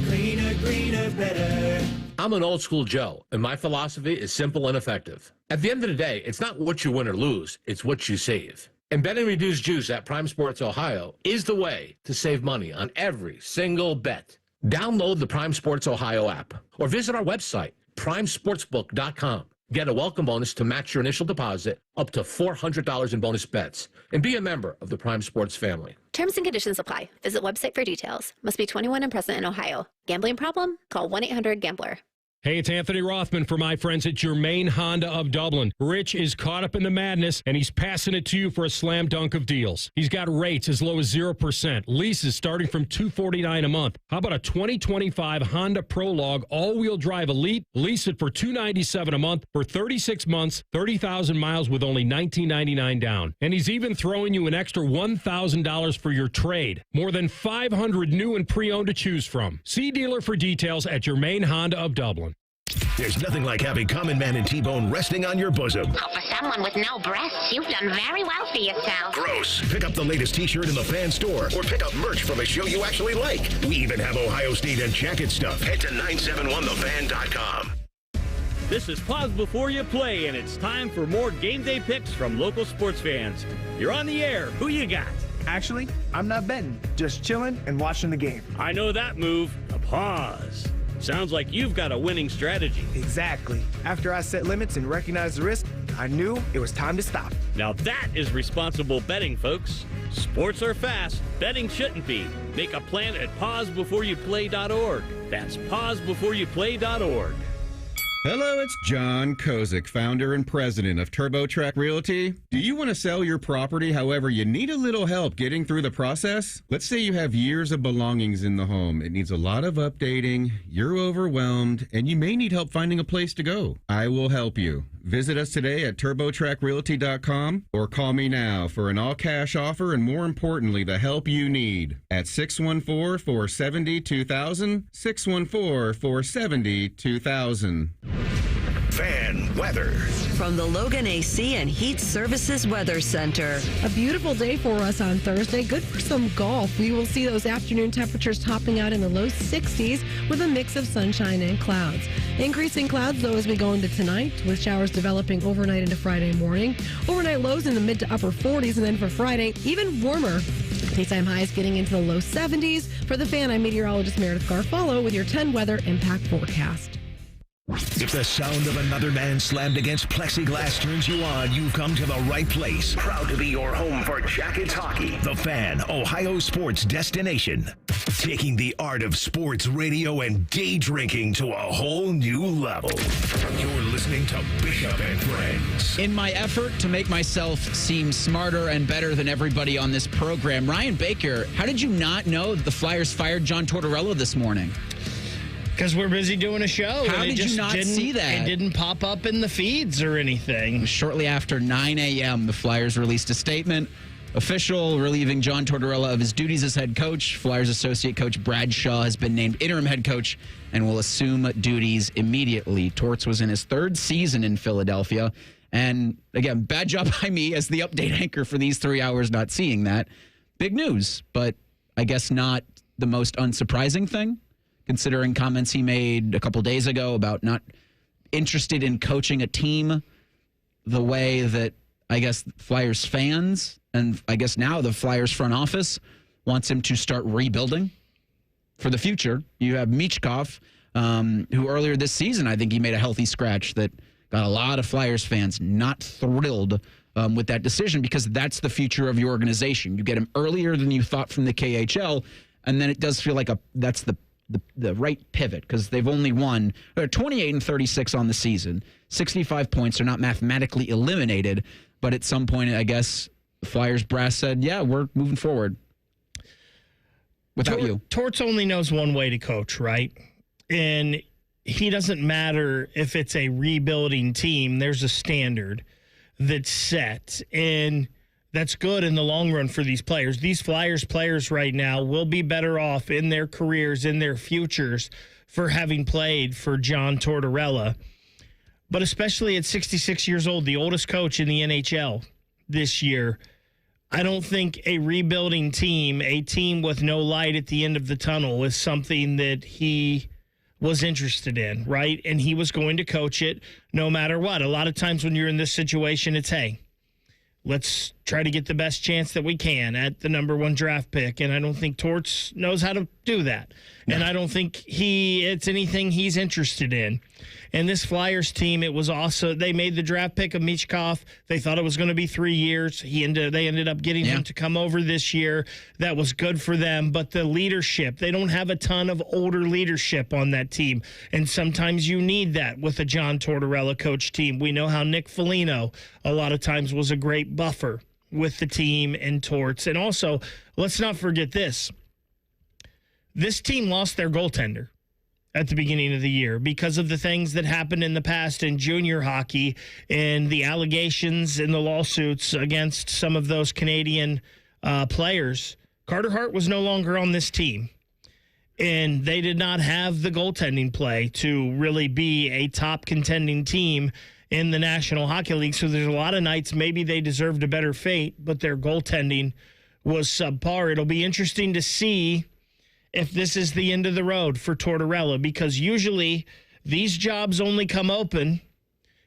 cleaner, greener, better. I'm an old school Joe, and my philosophy is simple and effective. At the end of the day, it's not what you win or lose, it's what you save. And betting reduced juice at Prime Sports Ohio is the way to save money on every single bet. Download the Prime Sports Ohio app or visit our website, primesportsbook.com. Get a welcome bonus to match your initial deposit up to $400 in bonus bets, and be a member of the Prime Sports family. Terms and conditions apply. Visit website for details. Must be 21 and present in Ohio. Gambling problem? Call 1-800-GAMBLER. Hey, it's Anthony Rothman for my friends at Germain Honda of Dublin. Rich is caught up in the madness, and he's passing it to you for a slam dunk of deals. He's got rates as low as 0%, leases starting from $249 a month. How about a 2025 Honda Prologue all-wheel drive Elite? Lease it for $297 a month for 36 months, 30,000 miles with only $19.99 down. And he's even throwing you an extra $1,000 for your trade. More than 500 new and pre-owned to choose from. See dealer for details at Germain Honda of Dublin. There's nothing like having Common Man and T-Bone resting on your bosom. Oh, for someone with no breasts, you've done very well for yourself. Gross. Pick up the latest T-shirt in the fan store or pick up merch from a show you actually like. We even have Ohio State and jacket stuff. Head to 971thefan.com. This is Pause Before You Play, and it's time for more game day picks from local sports fans. You're on the air. Who you got? Actually, I'm not betting. Just chilling and watching the game. I know that move. A pause. Sounds like you've got a winning strategy. Exactly. After I set limits and recognized the risk, I knew it was time to stop. Now that is responsible betting, folks. Sports are fast. Betting shouldn't be. Make a plan at pausebeforeyouplay.org. That's pausebeforeyouplay.org. Hello, it's John Kozik, founder and president of TurboTrack Realty. Do you want to sell your property, however, you need a little help getting through the process? Let's say you have years of belongings in the home. It needs a lot of updating, you're overwhelmed, and you may need help finding a place to go. I will help you. Visit us today at TurboTrackRealty.com or call me now for an all-cash offer and, more importantly, the help you need at 614-470-2000, 614-470-2000. Fan weather. From the Logan AC and Heat Services Weather Center. A beautiful day for us on Thursday. Good for some golf. We will see those afternoon temperatures topping out in the low 60s with a mix of sunshine and clouds. Increasing clouds, though, as we go into tonight, with showers developing overnight into Friday morning. Overnight lows in the mid to upper 40s, and then for Friday, even warmer. Daytime highs getting into the low 70s. For the Fan, I'm meteorologist Meredith Garfolo with your 10 weather impact forecast. If the sound of another man slammed against plexiglass turns you on, you've come to the right place. Proud to be your home for Jackets hockey. The Fan, Ohio sports destination. Taking the art of sports radio and day drinking to a whole new level. You're listening to Bishop and Friends. In my effort to make myself seem smarter and better than everybody on this program, Ryan Baker, how did you not know that the Flyers fired John Tortorella this morning? Because we're busy doing a show. How did you not see that? It didn't pop up in the feeds or anything. Shortly after 9 a.m., the Flyers released a statement. Official relieving John Tortorella of his duties as head coach. Flyers associate coach Brad Shaw has been named interim head coach and will assume duties immediately. Torts was in his third season in Philadelphia. And again, bad job by me as the update anchor for these 3 hours not seeing that. Big news, but I guess not the most unsurprising thing, considering comments he made a couple days ago about not interested in coaching a team the way that I guess Flyers fans and I guess now the Flyers front office wants him to start rebuilding for the future. You have Michkov, who earlier this season, I think he made a healthy scratch that got a lot of Flyers fans not thrilled with that decision because that's the future of your organization. You get him earlier than you thought from the KHL, and then it does feel like that's the right pivot because they've only won 28-36 on the season. 65 points are not mathematically eliminated, but at some point, I guess the Flyers brass said, yeah, we're moving forward without you. Torts only knows one way to coach, right? And he doesn't matter if it's a rebuilding team. There's a standard that's set, and that's good in the long run for these players. These Flyers players right now will be better off in their careers, in their futures, for having played for John Tortorella. But especially at 66 years old, the oldest coach in the NHL this year, I don't think a rebuilding team, a team with no light at the end of the tunnel, is something that he was interested in, right? And he was going to coach it no matter what. A lot of times when you're in this situation, it's, hey, let's try to get the best chance that we can at the number 1 draft pick. And I don't think Torts knows how to do that. No. And I don't think it's anything he's interested in. And this Flyers team, it was also, they made the draft pick of Michkov. They thought it was going to be 3 years. They ended up getting him to come over this year. That was good for them. But the leadership, they don't have a ton of older leadership on that team. And sometimes you need that with a John Tortorella coach team. We know how Nick Foligno a lot of times was a great buffer with the team and Torts. And also, let's not forget this. This team lost their goaltender at the beginning of the year because of the things that happened in the past in junior hockey and the allegations and the lawsuits against some of those Canadian players. Carter Hart was no longer on this team, and they did not have the goaltending play to really be a top contending team in the National Hockey League. So there's a lot of nights maybe they deserved a better fate, but their goaltending was subpar. It'll be interesting to see if this is the end of the road for Tortorella, because usually these jobs only come open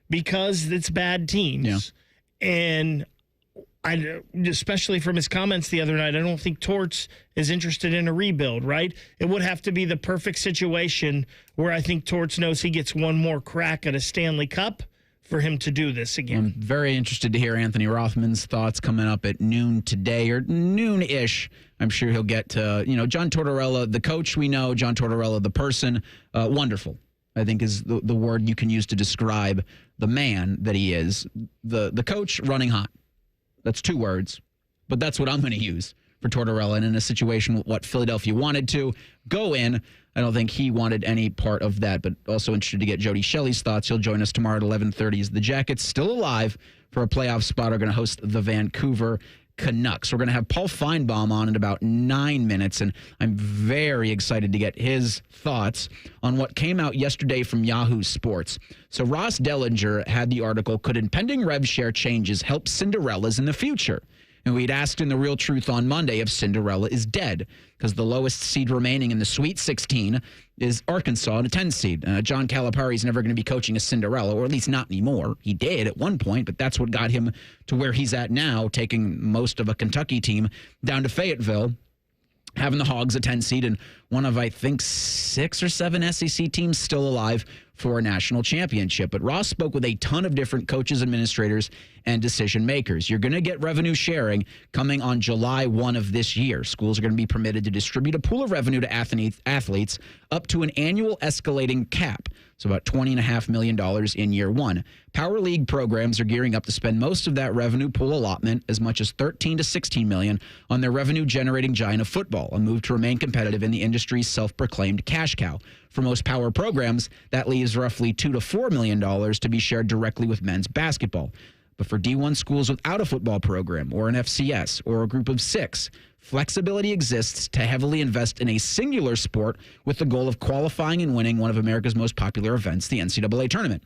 because it's bad teams. Yeah. And especially from his comments the other night, I don't think Torts is interested in a rebuild, right? It would have to be the perfect situation where I think Torts knows he gets one more crack at a Stanley Cup for him to do this again. I'm very interested to hear Anthony Rothman's thoughts coming up at noon today, or noon-ish. I'm sure he'll get to, John Tortorella, the coach we know, John Tortorella, the person, wonderful, I think is the word you can use to describe the man that he is. The coach, running hot. That's 2 words, but that's what I'm going to use for Tortorella. And in a situation what Philadelphia wanted to go in, I don't think he wanted any part of that, but also interested to get Jody Shelley's thoughts. He'll join us tomorrow at 11:30 as the Jackets, still alive for a playoff spot, are going to host the Vancouver Canucks. We're going to have Paul Feinbaum on in about 9 minutes, and I'm very excited to get his thoughts on what came out yesterday from Yahoo Sports. So Ross Dellinger had the article, "Could impending rev share changes help Cinderellas in the future?" And we'd asked in The Real Truth on Monday if Cinderella is dead, because the lowest seed remaining in the Sweet 16 is Arkansas in a 10 seed. John Calipari is never going to be coaching a Cinderella, or at least not anymore. He did at one point, but that's what got him to where he's at now, taking most of a Kentucky team down to Fayetteville, having the Hogs a 10 seed, and one of, I think, 6 or 7 SEC teams still alive for a national championship. But Ross spoke with a ton of different coaches, administrators, and decision makers. You're going to get revenue sharing coming on July 1 of this year. Schools are going to be permitted to distribute a pool of revenue to athletes up to an annual escalating cap. So about $20.5 million in year 1. Power League programs are gearing up to spend most of that revenue pool allotment, as much as $13 to $16 million, on their revenue-generating giant of football, a move to remain competitive in the industry's self-proclaimed cash cow. For most power programs, that leaves roughly $2 to $4 million to be shared directly with men's basketball. But for D1 schools without a football program, or an FCS, or a group of 6, flexibility exists to heavily invest in a singular sport with the goal of qualifying and winning one of America's most popular events, the NCAA tournament.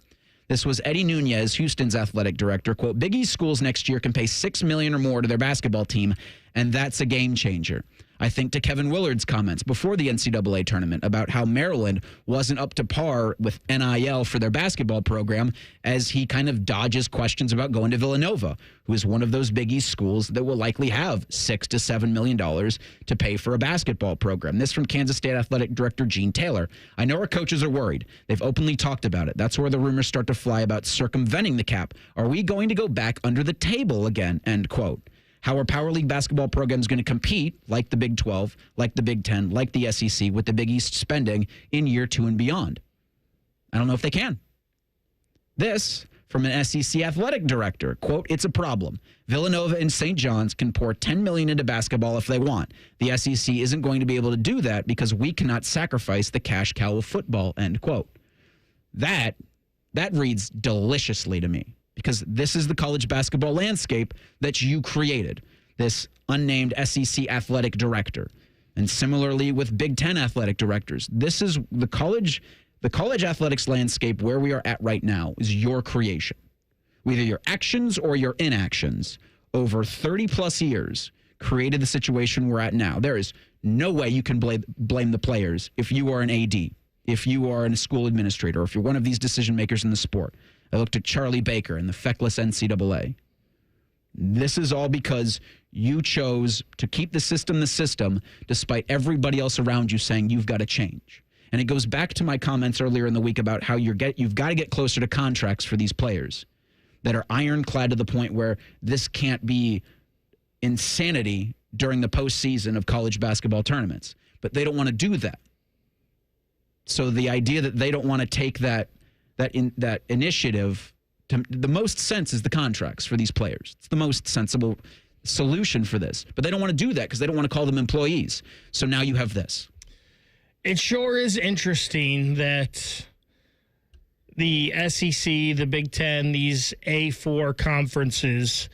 This was Eddie Nunez, Houston's athletic director. Quote, "Big East schools next year can pay $6 million or more to their basketball team, and that's a game changer." I think to Kevin Willard's comments before the NCAA tournament about how Maryland wasn't up to par with NIL for their basketball program, as he kind of dodges questions about going to Villanova, who is one of those Big East schools that will likely have $6 to $7 million to pay for a basketball program. This from Kansas State Athletic Director Gene Taylor. "I know our coaches are worried. They've openly talked about it. That's where the rumors start to fly about circumventing the cap. Are we going to go back under the table again?" End quote. How are Power League basketball programs going to compete, like the Big 12, like the Big 10, like the SEC, with the Big East spending in year 2 and beyond? I don't know if they can. This from an SEC athletic director. Quote, "It's a problem. Villanova and St. John's can pour $10 million into basketball if they want. The SEC isn't going to be able to do that because we cannot sacrifice the cash cow of football," end quote. That reads deliciously to me, because this is the college basketball landscape that you created, this unnamed SEC athletic director. And similarly with Big Ten athletic directors, this is the college athletics landscape where we are at right now is your creation. Either your actions or your inactions over 30 plus years created the situation we're at now. There is no way you can blame the players if you are an AD, if you are a school administrator, or if you're one of these decision makers in the sport. I looked at Charlie Baker and the feckless NCAA. This is all because you chose to keep the system despite everybody else around you saying you've got to change. And it goes back to my comments earlier in the week about how you've got to get closer to contracts for these players that are ironclad to the point where this can't be insanity during the postseason of college basketball tournaments. But they don't want to do that. So the idea that they don't want to take that initiative, the most sense is the contracts for these players. It's the most sensible solution for this. But they don't want to do that because they don't want to call them employees. So now you have this. It sure is interesting that the SEC, the Big Ten, these A4 conferences,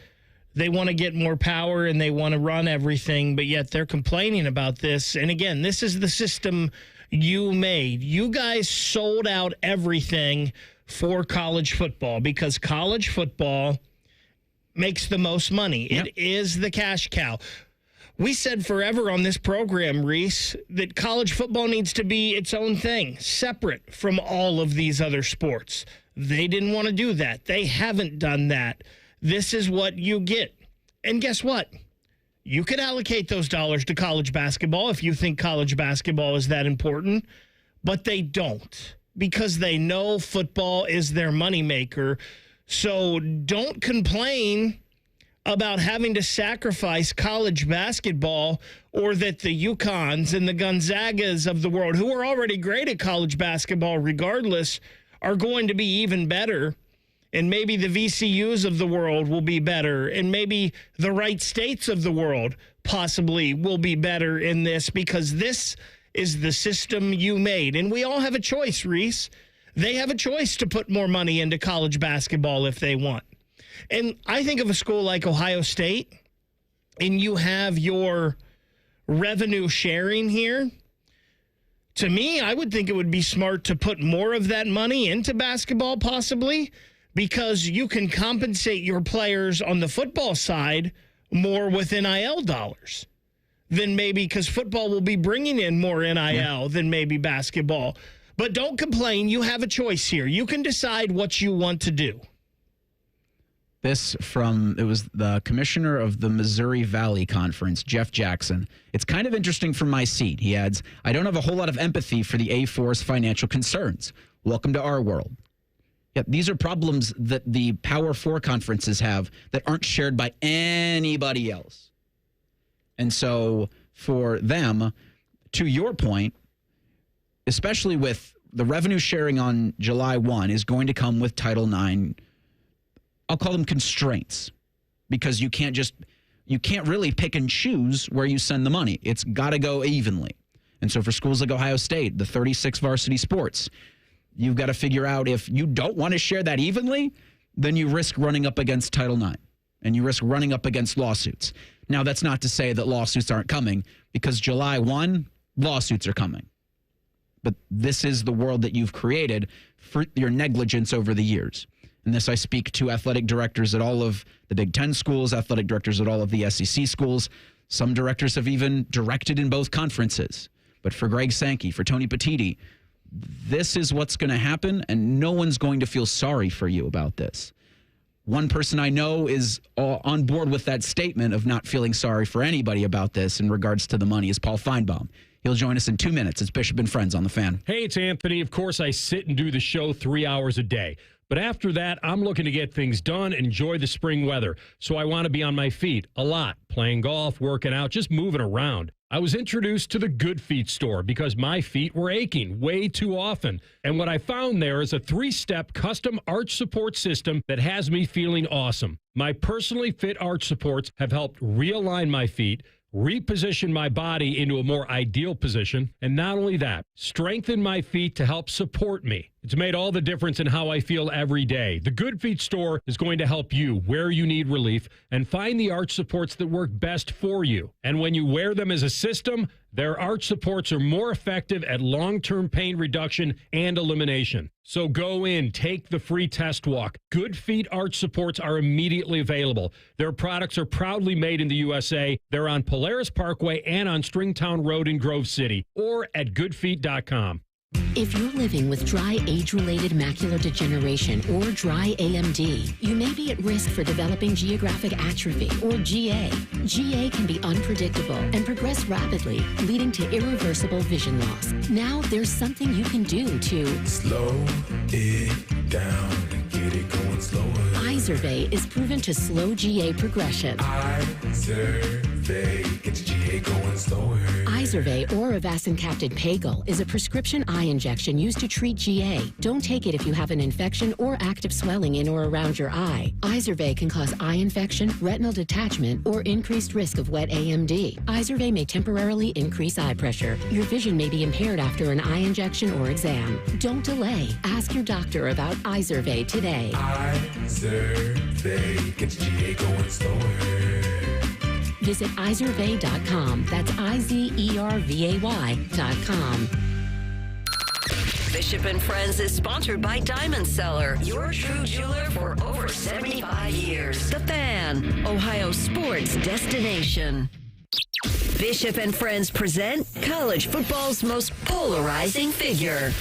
they want to get more power and they want to run everything, but yet they're complaining about this. And again, this is the system you made. You guys sold out everything for college football because college football makes the most money. Yep. It is the cash cow. We said forever on this program, Reese, that college football needs to be its own thing, separate from all of these other sports. They didn't want to do that. They haven't done that. This is what you get. And guess what? You could allocate those dollars to college basketball if you think college basketball is that important, but they don't because they know football is their moneymaker. So don't complain about having to sacrifice college basketball or that the UConns and the Gonzagas of the world, who are already great at college basketball regardless, are going to be even better. And maybe the VCUs of the world will be better. And maybe the Wright States of the world possibly will be better in this because this is the system you made. And we all have a choice, Reese. They have a choice to put more money into college basketball if they want. And I think of a school like Ohio State, and you have your revenue sharing here. To me, I would think it would be smart to put more of that money into basketball possibly, because you can compensate your players on the football side more with NIL dollars than maybe, because football will be bringing in more NIL than maybe basketball. But don't complain. You have a choice here. You can decide what you want to do. It was the commissioner of the Missouri Valley Conference, Jeff Jackson. It's kind of interesting from my seat. He adds, I don't have a whole lot of empathy for the A4's financial concerns. Welcome to our world. Yeah, these are problems that the Power 4 conferences have that aren't shared by anybody else. And so for them, to your point, especially with the revenue sharing on July 1 is going to come with Title IX, I'll call them constraints, because you can't really pick and choose where you send the money. It's got to go evenly. And so for schools like Ohio State, the 36 varsity sports, you've got to figure out if you don't want to share that evenly, then you risk running up against Title IX and you risk running up against lawsuits. Now, that's not to say that lawsuits aren't coming, because July 1, lawsuits are coming. But this is the world that you've created for your negligence over the years. And this I speak to athletic directors at all of the Big Ten schools, athletic directors at all of the SEC schools. Some directors have even directed in both conferences. But for Greg Sankey, for Tony Petiti, this is what's going to happen, and no one's going to feel sorry for you about this. One person I know is on board with that statement of not feeling sorry for anybody about this in regards to the money is Paul Feinbaum. He'll join us in 2 minutes. It's Bishop and Friends on the Fan. Hey, it's Anthony. Of course, I sit and do the show 3 hours a day. But after that, I'm looking to get things done and enjoy the spring weather. So I want to be on my feet a lot, playing golf, working out, just moving around. I was introduced to the Good Feet store because my feet were aching way too often. And what I found there is a 3-step custom arch support system that has me feeling awesome. My personally fit arch supports have helped realign my feet, reposition my body into a more ideal position, and not only that, strengthen my feet to help support me. It's made all the difference in how I feel every day. The Good Feet store is going to help you where you need relief and find the arch supports that work best for you. And when you wear them as a system, their arch supports are more effective at long-term pain reduction and elimination. So go in, take the free test walk. Good Feet arch supports are immediately available. Their products are proudly made in the USA. They're on Polaris Parkway and on Stringtown Road in Grove City or at goodfeet.com. If you're living with dry age-related macular degeneration or dry AMD, you may be at risk for developing geographic atrophy or GA. GA can be unpredictable and progress rapidly, leading to irreversible vision loss. Now there's something you can do to slow it down and get it going slower. Izervay is proven to slow GA progression. Izervay gets GA going slower. Izervay or avacincaptad pagel is a prescription eye injection used to treat GA. Don't take it if you have an infection or active swelling in or around your eye. Izervay can cause eye infection, retinal detachment, or increased risk of wet AMD. Izervay may temporarily increase eye pressure. Your vision may be impaired after an eye injection or exam. Don't delay. Ask your doctor about Izervay today. Izervay gets GA going slower. Visit Izervay.com. That's IZERVAY.com. Bishop and Friends is sponsored by Diamond Seller, your true jeweler for over 75 years. The Fan, Ohio sports destination. Bishop and Friends present college football's most polarizing figure.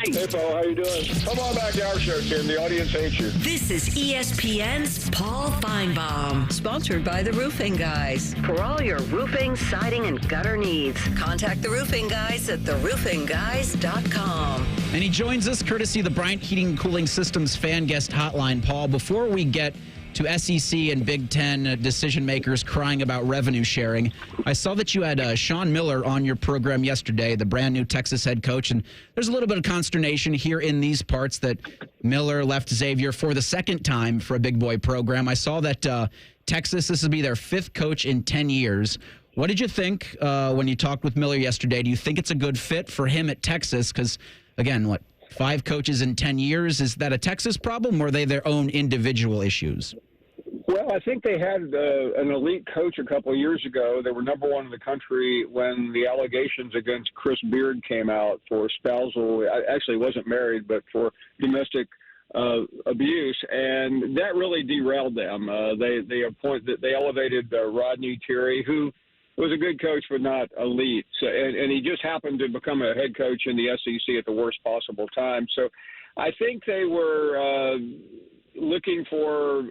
Hey, Paul, how you doing? Come on back to our show, Tim. The audience hates you. This is ESPN's Paul Feinbaum, sponsored by the Roofing Guys. For all your roofing, siding, and gutter needs, contact the Roofing Guys at theroofingguys.com. And he joins us courtesy of the Bryant Heating and Cooling Systems fan guest hotline. Paul, before we get to SEC and Big Ten decision makers crying about revenue sharing, I saw that you had Sean Miller on your program yesterday, the brand new Texas head coach, and there's a little bit of consternation here in these parts that Miller left Xavier for the second time for a big boy program. I saw that Texas, this will be their fifth coach in 10 years. What did you think when you talked with Miller yesterday? Do you think it's a good fit for him at Texas? Because, again, 5 coaches in 10 years, is that a Texas problem, or are they their own individual issues? Well, I think they had an elite coach a couple of years ago. They were number one in the country when the allegations against Chris Beard came out for spousal, actually wasn't married, but for domestic abuse, and that really derailed them. They elevated Rodney Terry, who was a good coach but not elite, and he just happened to become a head coach in the SEC at the worst possible time. So I think they were looking for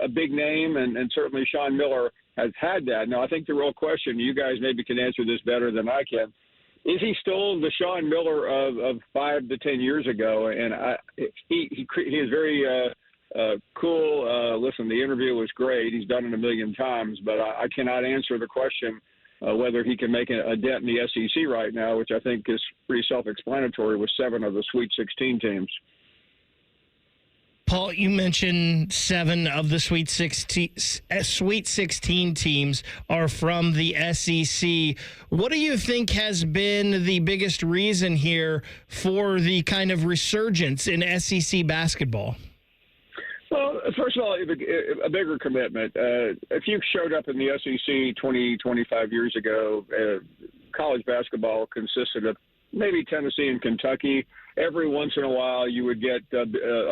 a big name, and certainly Sean Miller has had that. Now, I think the real question, you guys maybe can answer this better than I can, is he still the Sean Miller of 5 to 10 years ago? And he is very cool. Listen, the interview was great. He's done it a million times, but I cannot answer the question whether he can make a dent in the SEC right now, which I think is pretty self-explanatory with 7 of the Sweet 16 teams. Paul, you mentioned 7 of the Sweet 16 teams are from the SEC. What do you think has been the biggest reason here for the kind of resurgence in SEC basketball? Well, first of all, a bigger commitment. If you showed up in the SEC 20, 25 years ago, college basketball consisted of maybe Tennessee and Kentucky. Every once in a while, you would get a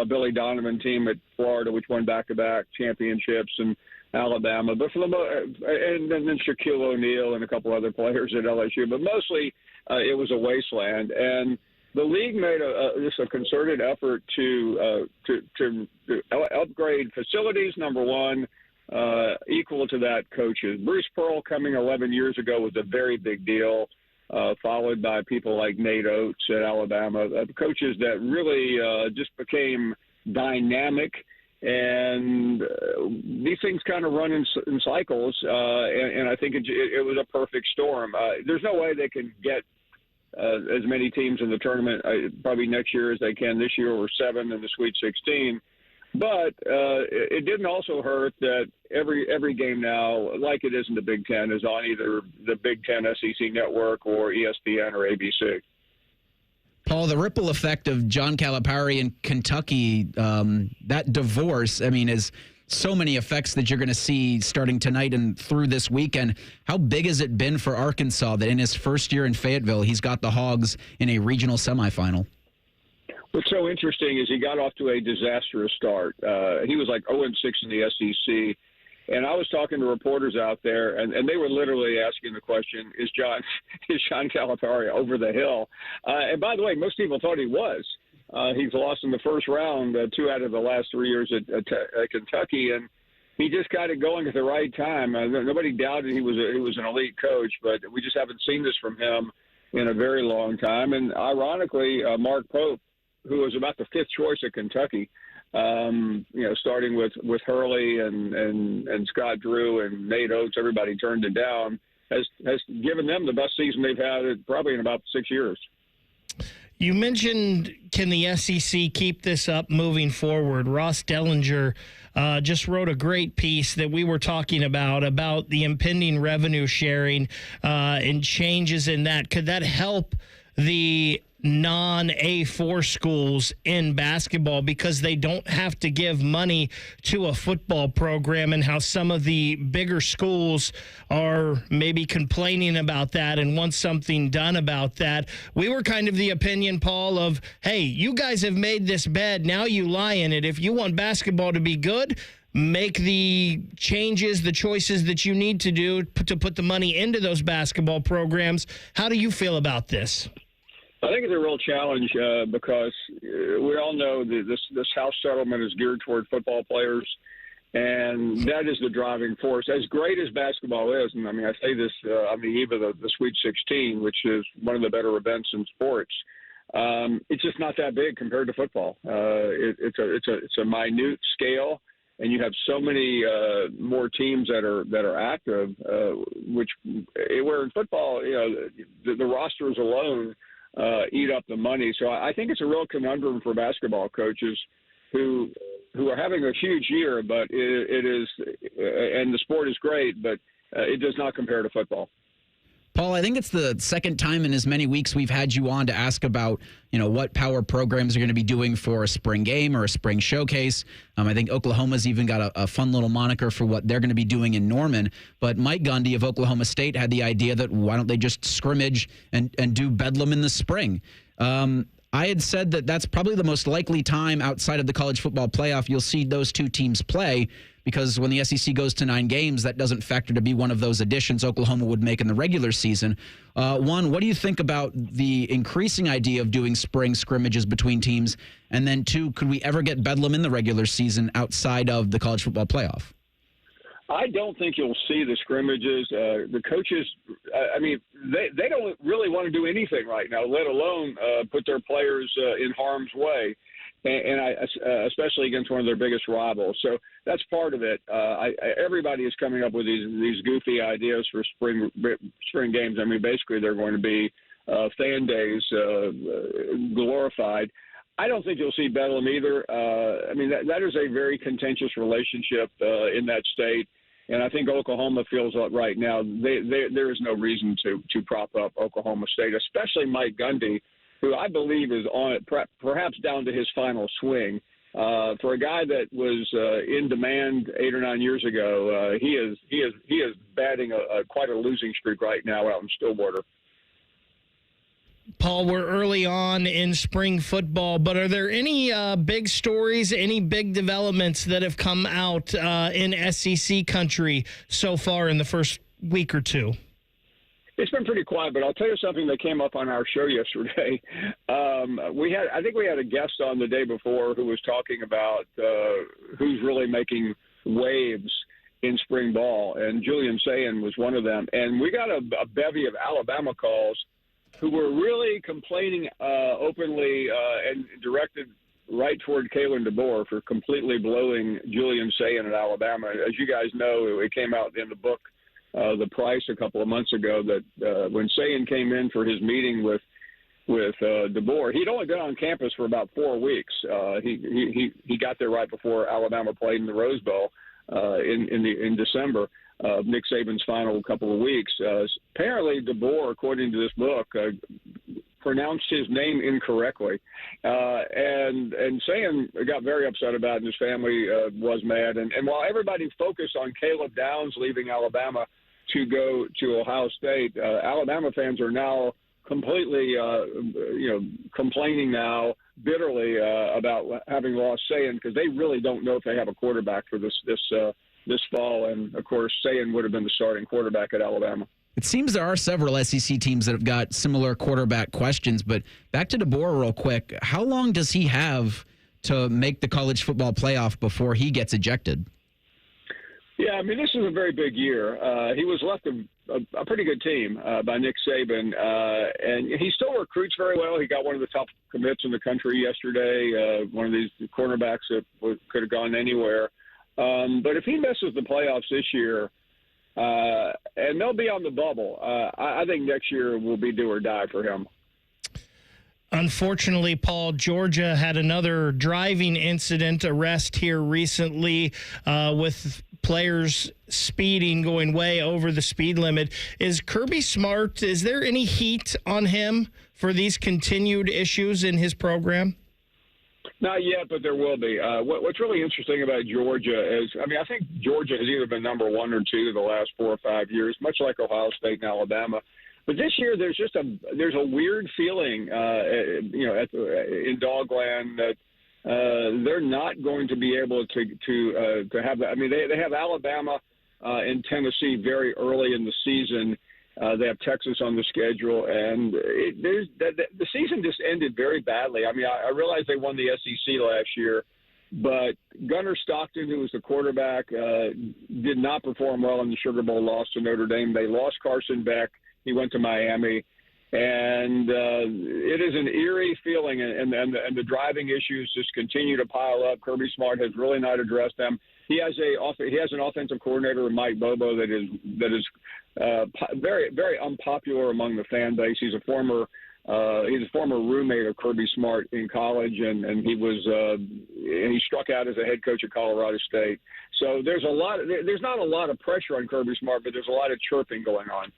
Billy Donovan team at Florida, which won back-to-back championships, and Alabama. But for and then Shaquille O'Neal and a couple other players at LSU. But mostly, it was a wasteland. And the league made a concerted effort to upgrade facilities. Number one, equal to that, coaches. Bruce Pearl coming 11 years ago was a very big deal. Followed by people like Nate Oates at Alabama, coaches that really just became dynamic. And these things kind of run in cycles, and I think it was a perfect storm. There's no way they can get as many teams in the tournament probably next year as they can this year, or 7 in the Sweet 16. But it didn't also hurt that every game now, like it is in the Big Ten, is on either the Big Ten SEC Network or ESPN or ABC. Paul, the ripple effect of John Calipari in Kentucky, that divorce, is so many effects that you're going to see starting tonight and through this weekend. How big has it been for Arkansas that in his first year in Fayetteville, he's got the Hogs in a regional semifinal? What's so interesting is he got off to a disastrous start. He was like 0-6 in the SEC. And I was talking to reporters out there, and they were literally asking the question, is John Calipari over the hill? And by the way, most people thought he was. He's lost in the first round 2 out of the last 3 years at Kentucky, and he just got it going at the right time. Nobody doubted he was an elite coach, but we just haven't seen this from him in a very long time. And ironically, Mark Pope, who was about the 5th choice at Kentucky, starting with Hurley and Scott Drew and Nate Oates, everybody turned it down, has given them the best season they've had probably in about 6 years. You mentioned, can the SEC keep this up moving forward? Ross Dellinger just wrote a great piece that we were talking about the impending revenue sharing and changes in that. Could that help the non-A4 schools in basketball because they don't have to give money to a football program, and how some of the bigger schools are maybe complaining about that and want something done about that? We were kind of the opinion, Paul, of, hey, you guys have made this bed, now you lie in it. If you want basketball to be good, make the changes, the choices that you need to do to put the money into those basketball programs. How do you feel about this? I think it's a real challenge because we all know that this House settlement is geared toward football players, and that is the driving force. As great as basketball is, and I say this on the eve of the Sweet 16, which is one of the better events in sports, it's just not that big compared to football. It's a minute scale, and you have so many more teams that are active, where in football, the rosters alone eat up the money. So I think it's a real conundrum for basketball coaches who are having a huge year, but it is, and the sport is great, but it does not compare to football. Paul, I think it's the second time in as many weeks we've had you on to ask about, what power programs are going to be doing for a spring game or a spring showcase. I think Oklahoma's even got a fun little moniker for what they're going to be doing in Norman. But Mike Gundy of Oklahoma State had the idea that why don't they just scrimmage and do Bedlam in the spring? I had said that that's probably the most likely time outside of the college football playoff you'll see those two teams play, because when the SEC goes to 9 games, that doesn't factor to be one of those additions Oklahoma would make in the regular season. One, what do you think about the increasing idea of doing spring scrimmages between teams? And then 2, could we ever get Bedlam in the regular season outside of the college football playoff? I don't think you'll see the scrimmages. The coaches, they don't really want to do anything right now, let alone put their players in harm's way, and especially against one of their biggest rivals. So that's part of it. Everybody is coming up with these goofy ideas for spring games. Basically they're going to be fan days glorified. I don't think you'll see Bedlam either. That is a very contentious relationship in that state. And I think Oklahoma feels like right now there is no reason to prop up Oklahoma State, especially Mike Gundy, who I believe is on it perhaps down to his final swing. For a guy that was in demand 8 or 9 years ago, he is batting quite a losing streak right now out in Stillwater. Paul, we're early on in spring football, but are there any big stories, any big developments that have come out in SEC country so far in the first week or two? It's been pretty quiet, but I'll tell you something that came up on our show yesterday. I think we had a guest on the day before who was talking about who's really making waves in spring ball, and Julian Sayin was one of them. And we got a bevy of Alabama calls who were really complaining openly and directed right toward Kalen DeBoer for completely blowing Julian Sayin at Alabama. As you guys know, it came out in the book, The Price, a couple of months ago, that when Sayin came in for his meeting with DeBoer, he'd only been on campus for about 4 weeks. He got there right before Alabama played in the Rose Bowl in December. Nick Saban's final couple of weeks. Apparently, DeBoer, according to this book, pronounced his name incorrectly. And Sayin got very upset about it, and his family was mad. And while everybody focused on Caleb Downs leaving Alabama to go to Ohio State, Alabama fans are now completely, complaining now bitterly about having lost Sayin, because they really don't know if they have a quarterback for this fall. And, of course, Sayin would have been the starting quarterback at Alabama. It seems there are several SEC teams that have got similar quarterback questions, but back to DeBoer real quick. How long does he have to make the college football playoff before he gets ejected? Yeah, I mean, this is a very big year. He was left a pretty good team by Nick Saban, and he still recruits very well. He got one of the top commits in the country yesterday, one of these cornerbacks that could have gone anywhere. But if he misses the playoffs this year, and they'll be on the bubble, I think next year will be do or die for him. Unfortunately, Paul, Georgia had another driving incident arrest here recently with players speeding, going way over the speed limit. Is Kirby Smart, is there any heat on him for these continued issues in his program? Not yet, but there will be. What's really interesting about Georgia is, I think Georgia has either been number 1 or 2 the last 4 or 5 years, much like Ohio State and Alabama. But this year, there's a weird feeling, in Dogland that they're not going to be able to have that. I mean, they have Alabama and Tennessee very early in the season. They have Texas on the schedule, and the season just ended very badly. I mean, I realize they won the SEC last year, but Gunnar Stockton, who was the quarterback, did not perform well in the Sugar Bowl loss to Notre Dame. They lost Carson Beck. He went to Miami. And it is an eerie feeling, and the driving issues just continue to pile up. Kirby Smart has really not addressed them. He has an offensive coordinator, Mike Bobo, that is very, very unpopular among the fan base. He's a former roommate of Kirby Smart in college, and he struck out as a head coach at Colorado State. So there's not a lot of pressure on Kirby Smart, but there's a lot of chirping going on.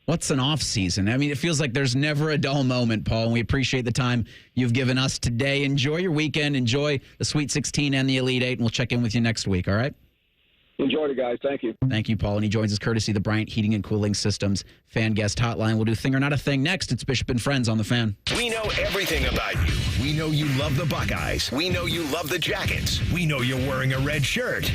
What's an off season? I mean, it feels like there's never a dull moment, Paul, and we appreciate the time you've given us today. Enjoy your weekend. Enjoy the Sweet 16 and the Elite Eight, and we'll check in with you next week, all right? Enjoy it, guys. Thank you. Thank you, Paul. And he joins us courtesy of the Bryant Heating and Cooling Systems Fan Guest Hotline. We'll do Thing or Not a Thing next. It's Bishop and Friends on the Fan. We know everything about you. We know you love the Buckeyes. We know you love the Jackets. We know you're wearing a red shirt.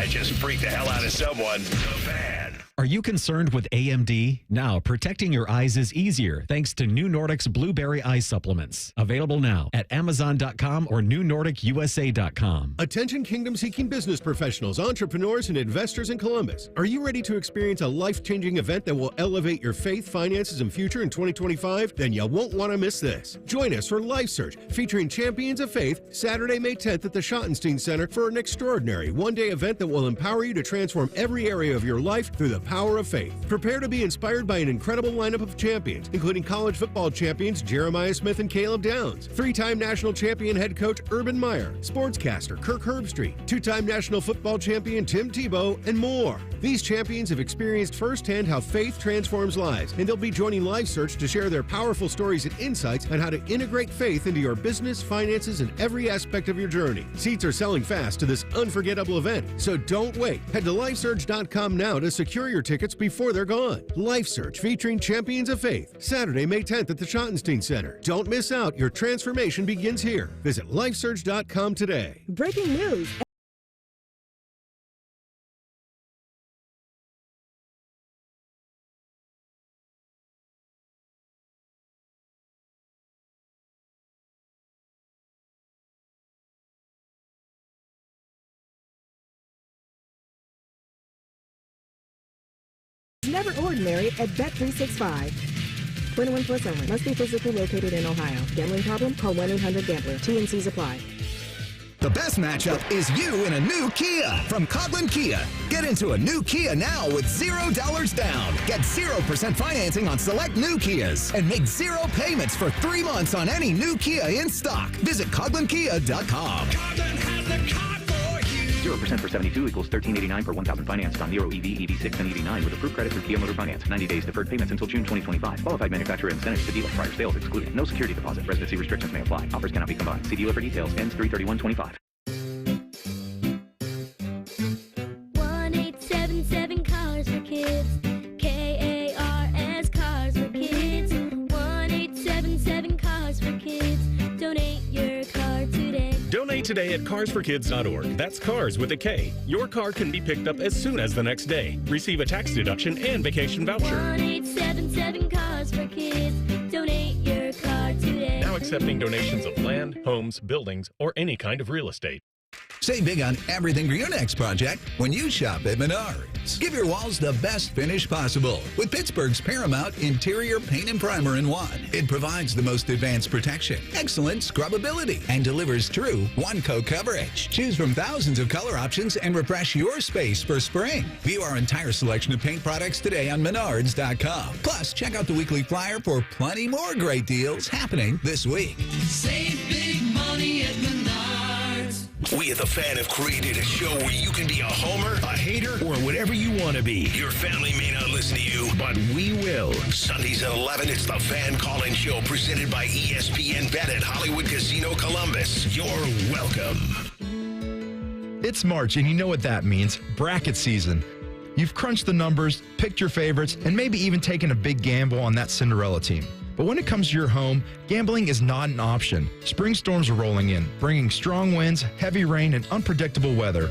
Just freak the hell out of someone. The Fan. Are you concerned with AMD? Now, protecting your eyes is easier thanks to New Nordic's Blueberry Eye Supplements. Available now at Amazon.com or NewNordicUSA.com. Attention kingdom-seeking business professionals, entrepreneurs, and investors in Columbus. Are you ready to experience a life-changing event that will elevate your faith, finances, and future in 2025? Then you won't want to miss this. Join us for Life Search, featuring Champions of Faith, Saturday, May 10th at the Schottenstein Center for an extraordinary one-day event that will empower you to transform every area of your life through the power of faith. Prepare to be inspired by an incredible lineup of champions, including college football champions Jeremiah Smith and Caleb Downs, 3-time national champion head coach Urban Meyer, sportscaster Kirk Herbstreit, 2-time national football champion Tim Tebow, and more. These champions have experienced firsthand how faith transforms lives, and they'll be joining Life Search to share their powerful stories and insights on how to integrate faith into your business, finances, and every aspect of your journey. Seats are selling fast to this unforgettable event, so don't wait. Head to LifeSearch.com now to secure your tickets before they're gone. Life Search featuring Champions of Faith, Saturday, May 10th at the Schottenstein Center. Don't miss out. Your transformation begins here. Visit LifeSearch.com today. Breaking news. Never ordinary at Bet365. 21 plus only. Must be physically located in Ohio. Gambling problem? Call 1-800-GAMBLER. T&Cs apply. The best matchup is you in a new Kia from Coughlin Kia. Get into a new Kia now with $0 down. Get 0% financing on select new Kias and make 0 payments for 3 months on any new Kia in stock. Visit CoughlinKia.com. Coughlin has the car for you. 0% for 72 equals $13.89 per 1,000 financed on Nero EV, EV6, and EV9 with approved credit through Kia Motor Finance. 90 days deferred payments until June 2025. Qualified manufacturer incentives to dealer. Prior sales excluded. No security deposit. Residency restrictions may apply. Offers cannot be combined. See dealer for details. Ends 3/31/25. 1-877 Cars for Kids. KARS Cars for Kids. 1-877 Cars for Kids. Donate your car today. Donate today at carsforkids.org. That's cars with a K. Your car can be picked up as soon as the next day. Receive a tax deduction and vacation voucher. 1-877 Cars for Kids. Donate your car today. Now accepting donations of land, homes, buildings, or any kind of real estate. Save big on everything for your next project when you shop at Menards. Give your walls the best finish possible with Pittsburgh's Paramount Interior Paint and Primer in one. It provides the most advanced protection, excellent scrubbability, and delivers true one-coat coverage. Choose from thousands of color options and refresh your space for spring. View our entire selection of paint products today on Menards.com. Plus, check out the weekly flyer for plenty more great deals happening this week. Save big money at Menards. We at The Fan have created a show where you can be a homer, a hater, or whatever you want to be. Your family may not listen to you, but we will. Sundays at 11, it's The Fan Call-In Show presented by ESPN Bet at Hollywood Casino Columbus. You're welcome. It's March, and you know what that means. Bracket season. You've crunched the numbers, picked your favorites, and maybe even taken a big gamble on that Cinderella team. But when it comes to your home, gambling is not an option. Spring storms are rolling in, bringing strong winds, heavy rain, and unpredictable weather.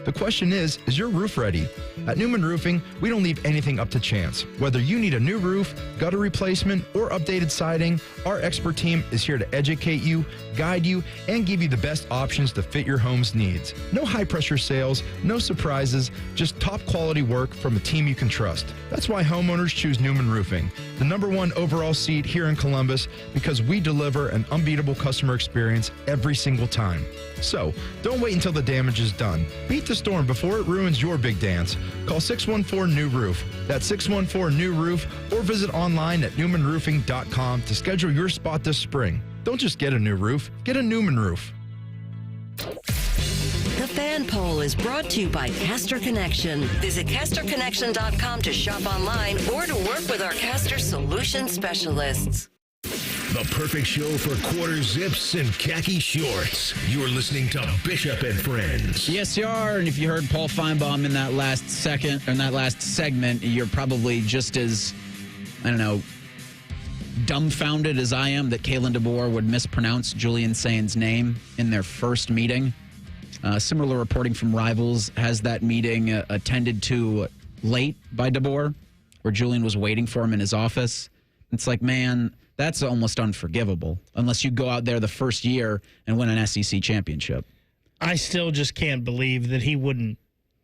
The question is your roof ready? At Newman Roofing, we don't leave anything up to chance. Whether you need a new roof, gutter replacement, or updated siding, our expert team is here to educate you, guide you, and give you the best options to fit your home's needs. No high-pressure sales, no surprises, just top-quality work from a team you can trust. That's why homeowners choose Newman Roofing, the #1 overall seed here in Columbus, because we deliver an unbeatable customer experience every single time. So, don't wait until the damage is done. Beat the storm before it ruins your big dance. Call 614-NEW-ROOF. That's 614-NEW-ROOF, or visit online at newmanroofing.com to schedule your spot this spring. Don't just get a new roof, get a Newman roof. The Fan Poll is brought to you by Caster Connection. Visit casterconnection.com to shop online or to work with our Caster Solution Specialists. The perfect show for quarter zips and khaki shorts. You're listening to Bishop and Friends. Yes, you are. And if you heard Paul Feinbaum in that last segment, you're probably just as, dumbfounded as I am that Kalen DeBoer would mispronounce Julian Sain's name in their first meeting. Similar reporting from Rivals has that meeting attended to late by DeBoer, where Julian was waiting for him in his office. It's like, man, that's almost unforgivable unless you go out there the first year and win an SEC championship. I still just can't believe that he wouldn't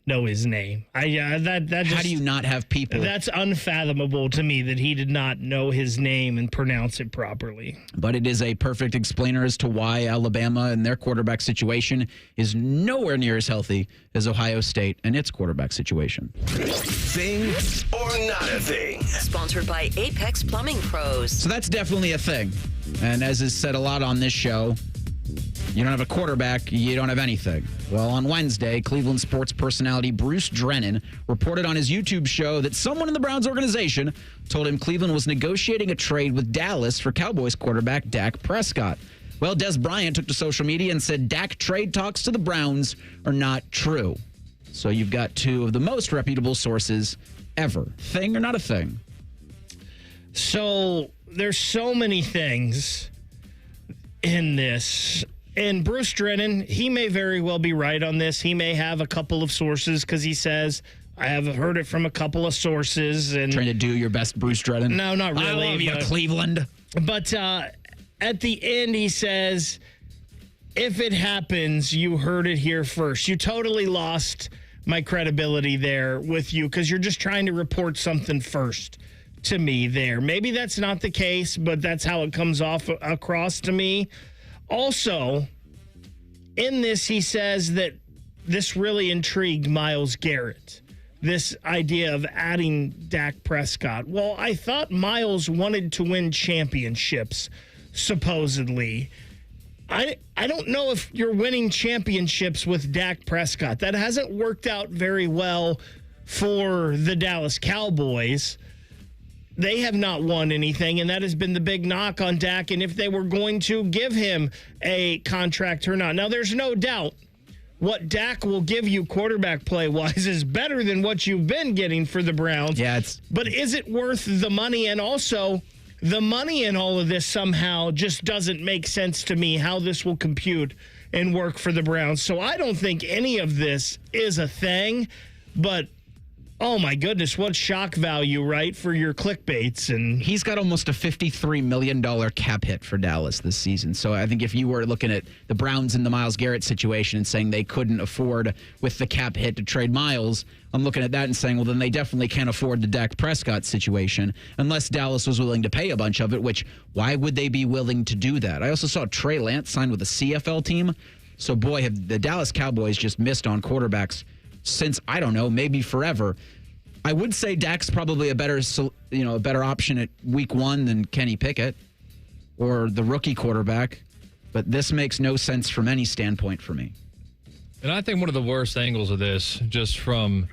know his name. How do you not have people? That's unfathomable to me that he did not know his name and pronounce it properly. But it is a perfect explainer as to why Alabama and their quarterback situation is nowhere near as healthy as Ohio State and its quarterback situation. Thing or not a thing? Sponsored by Apex Plumbing Pros. So that's definitely a thing. And as is said a lot on this show, you don't have a quarterback, you don't have anything. Well, on Wednesday, Cleveland sports personality Bruce Drennan reported on his YouTube show that someone in the Browns organization told him Cleveland was negotiating a trade with Dallas for Cowboys quarterback Dak Prescott. Well, Des Bryant took to social media and said Dak trade talks to the Browns are not true. So you've got two of the most reputable sources ever. Thing or not a thing? So there's so many things in this. And Bruce Drennan, he may very well be right on this. He may have a couple of sources because he says, I have heard it from a couple of sources. And trying to do your best, Bruce Drennan? No, not really. I love you, Cleveland. But at the end, he says, if it happens, you heard it here first. You totally lost my credibility there with you because you're just trying to report something first to me there. Maybe that's not the case, but that's how it comes off across to me. Also, in this, he says that this really intrigued Myles Garrett, this idea of adding Dak Prescott. Well, I thought Myles wanted to win championships, supposedly. I don't know if you're winning championships with Dak Prescott. That hasn't worked out very well for the Dallas Cowboys. They have not won anything, and that has been the big knock on Dak, and if they were going to give him a contract or not. Now, there's no doubt what Dak will give you quarterback play-wise is better than what you've been getting for the Browns. Yeah, but is it worth the money? And also, the money in all of this somehow just doesn't make sense to me, how this will compute and work for the Browns. So I don't think any of this is a thing, but oh my goodness, what shock value, right, for your clickbaits. And he's got almost a $53 million cap hit for Dallas this season. So I think if you were looking at the Browns in the Myles Garrett situation and saying they couldn't afford with the cap hit to trade Myles, I'm looking at that and saying, well, then they definitely can't afford the Dak Prescott situation unless Dallas was willing to pay a bunch of it, which why would they be willing to do that? I also saw Trey Lance sign with a CFL team. So, boy, have the Dallas Cowboys just missed on quarterbacks since, I don't know, maybe forever. I would say Dak's probably a better option at week 1 than Kenny Pickett or the rookie quarterback, but this makes no sense from any standpoint for me. And I think one of the worst angles of this, just from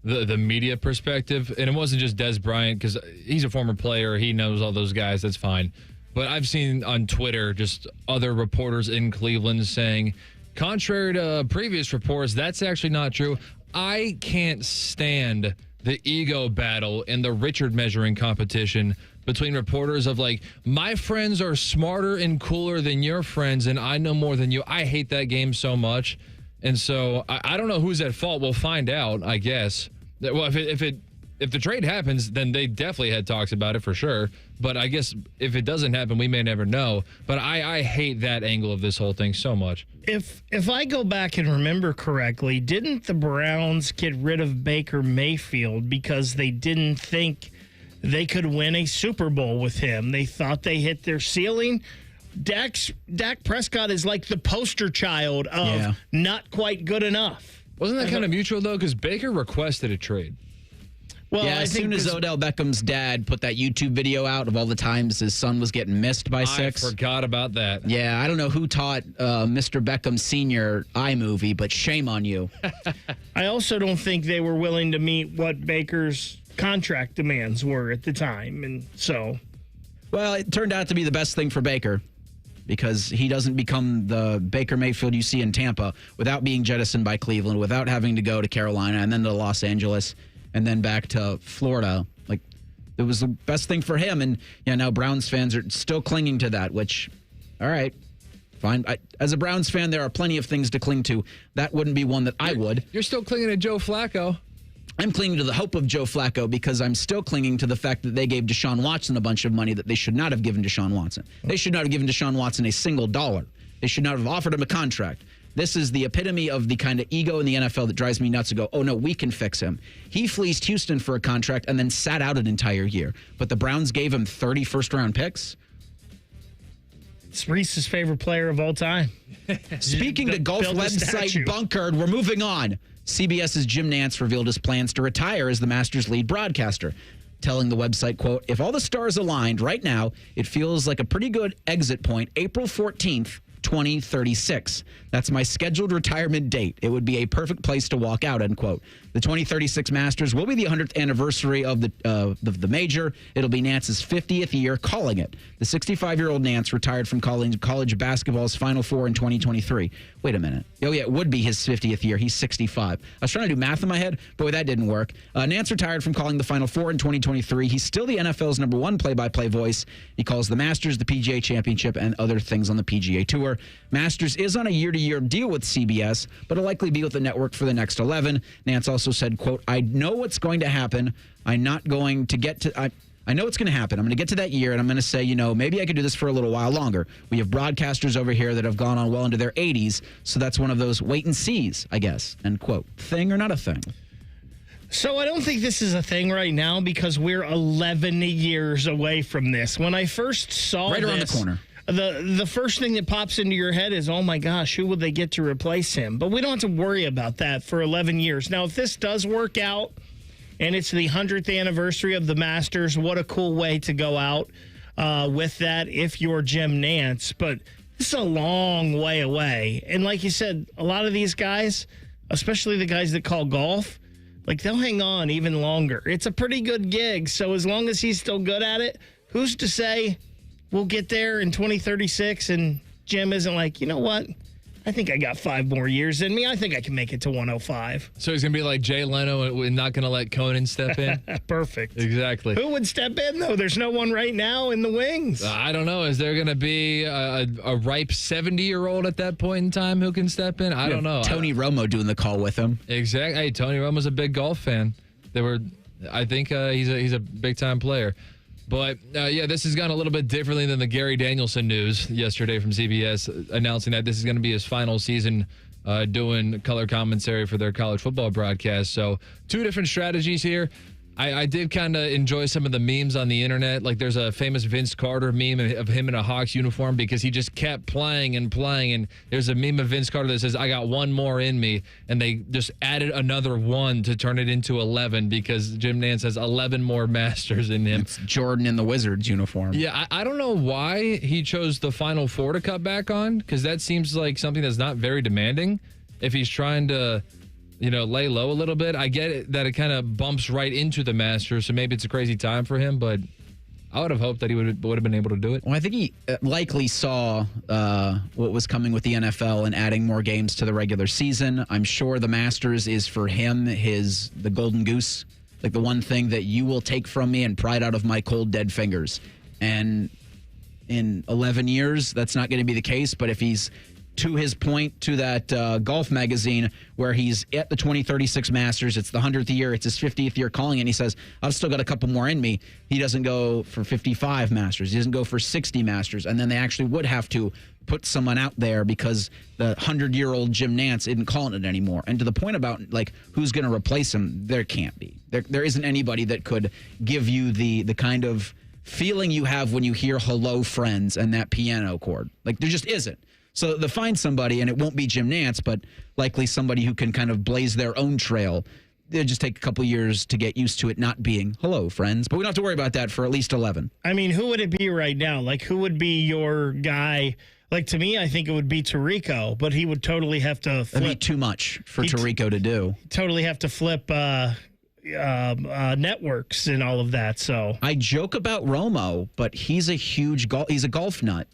the media perspective, and it wasn't just Des Bryant, because he's a former player, he knows all those guys, that's fine. But I've seen on Twitter just other reporters in Cleveland saying, contrary to previous reports, that's actually not true. I can't stand the ego battle and the Richard measuring competition between reporters of like, my friends are smarter and cooler than your friends and I know more than you. I hate that game so much. And so I don't know who's at fault. We'll find out, I guess. Well, if the trade happens, then they definitely had talks about it for sure. But I guess if it doesn't happen, we may never know. But I hate that angle of this whole thing so much. If I go back and remember correctly, didn't the Browns get rid of Baker Mayfield because they didn't think they could win a Super Bowl with him? They thought they hit their ceiling. Dak Prescott is like the poster child of not quite good enough. Wasn't that kind of mutual, though? Because Baker requested a trade. Well, as soon as Odell Beckham's dad put that YouTube video out of all the times his son was getting missed by 6. I forgot about that. Yeah, I don't know who taught Mr. Beckham Sr. iMovie, but shame on you. I also don't think they were willing to meet what Baker's contract demands were at the time, and so. Well, it turned out to be the best thing for Baker because he doesn't become the Baker Mayfield you see in Tampa without being jettisoned by Cleveland, without having to go to Carolina and then to Los Angeles and then back to Florida. Like, it was the best thing for him. And now Browns fans are still clinging to that, which, all right, fine. As a Browns fan, there are plenty of things to cling to. That wouldn't be one that I would. You're still clinging to Joe Flacco. I'm clinging to the hope of Joe Flacco because I'm still clinging to the fact that they gave Deshaun Watson a bunch of money that they should not have given Deshaun Watson. They should not have given Deshaun Watson a single dollar. They should not have offered him a contract. This is the epitome of the kind of ego in the NFL that drives me nuts to go, oh, no, we can fix him. He fleeced Houston for a contract and then sat out an entire year. But the Browns gave him 30 first-round picks. It's Reese's favorite player of all time. Speaking to golf website Bunkered, we're moving on. CBS's Jim Nantz revealed his plans to retire as the Masters lead broadcaster, telling the website, quote, if all the stars aligned right now, it feels like a pretty good exit point, April 14th, 2036. That's my scheduled retirement date. It would be a perfect place to walk out, end quote. The 2036 Masters will be the 100th anniversary of the major. It'll be Nantz's 50th year calling it. The 65-year-old Nantz retired from college basketball's Final Four in 2023. Wait a minute. Oh, yeah, it would be his 50th year. He's 65. I was trying to do math in my head. Boy, that didn't work. Nantz retired from calling the Final Four in 2023. He's still the NFL's #1 play-by-play voice. He calls the Masters, the PGA Championship, and other things on the PGA Tour. Masters is on a year-to-year deal with CBS, but will likely be with the network for the next 11. Nantz also said, quote, I know what's going to happen. I'm not going to get to... I know it's going to happen. I'm going to get to that year, and I'm going to say, maybe I could do this for a little while longer. We have broadcasters over here that have gone on well into their 80s, so that's one of those wait and sees, I guess, end quote. Thing or not a thing? So I don't think this is a thing right now because we're 11 years away from this. When I first saw right around the corner. The first thing that pops into your head is, oh, my gosh, who would they get to replace him? But we don't have to worry about that for 11 years. Now, if this does work out and it's the 100th anniversary of the Masters, what a cool way to go out with that if you're Jim Nantz. But this is a long way away. And like you said, a lot of these guys, especially the guys that call golf, like they'll hang on even longer. It's a pretty good gig. So as long as he's still good at it, who's to say we'll get there in 2036 and Jim isn't like, you know what? I think I got 5 more years in me. I think I can make it to 105. So he's going to be like Jay Leno and not going to let Conan step in? Perfect. Exactly. Who would step in, though? There's no one right now in the wings. I don't know. Is there going to be a ripe 70-year-old at that point in time who can step in? I don't know. Tony Romo doing the call with him. Exactly. Hey, Tony Romo's a big golf fan. I think he's a big-time player. But, this has gone a little bit differently than the Gary Danielson news yesterday from CBS, announcing that this is going to be his final season doing color commentary for their college football broadcast. So 2 different strategies here. I did kind of enjoy some of the memes on the internet. Like there's a famous Vince Carter meme of him in a Hawks uniform because he just kept playing and playing. And there's a meme of Vince Carter that says, I got 1 more in me. And they just added another 1 to turn it into 11 because Jim Nantz has 11 more Masters in him. It's Jordan in the Wizards uniform. Yeah, I don't know why he chose the Final 4 to cut back on because that seems like something that's not very demanding if he's trying to lay low a little bit. I get it that it kind of bumps right into the Masters, so maybe it's a crazy time for him, but I would have hoped that he would have been able to do it. Well, I think he likely saw what was coming with the NFL and adding more games to the regular season. I'm sure the Masters is for him the golden goose, like the one thing that you will take from me and pry it out of my cold, dead fingers. And in 11 years, that's not going to be the case, but if he's to his point to that golf magazine where he's at the 2036 Masters. It's the 100th year. It's his 50th year calling, and he says, I've still got a couple more in me. He doesn't go for 55 Masters. He doesn't go for 60 Masters. And then they actually would have to put someone out there because the 100-year-old Jim Nantz isn't calling it anymore. And to the point about, like, who's going to replace him, there can't be. There isn't anybody that could give you the kind of feeling you have when you hear Hello, Friends and that piano chord. Like, there just isn't. So they'll find somebody, and it won't be Jim Nantz, but likely somebody who can kind of blaze their own trail. It'll just take a couple years to get used to it not being Hello, Friends. But we don't have to worry about that for at least 11. I mean, who would it be right now? Like, who would be your guy? Like, to me, I think it would be Tirico, but he would totally have to flip. That'd be too much for Tirico to do. Totally have to flip networks and all of that. So I joke about Romo, but he's a golf nut.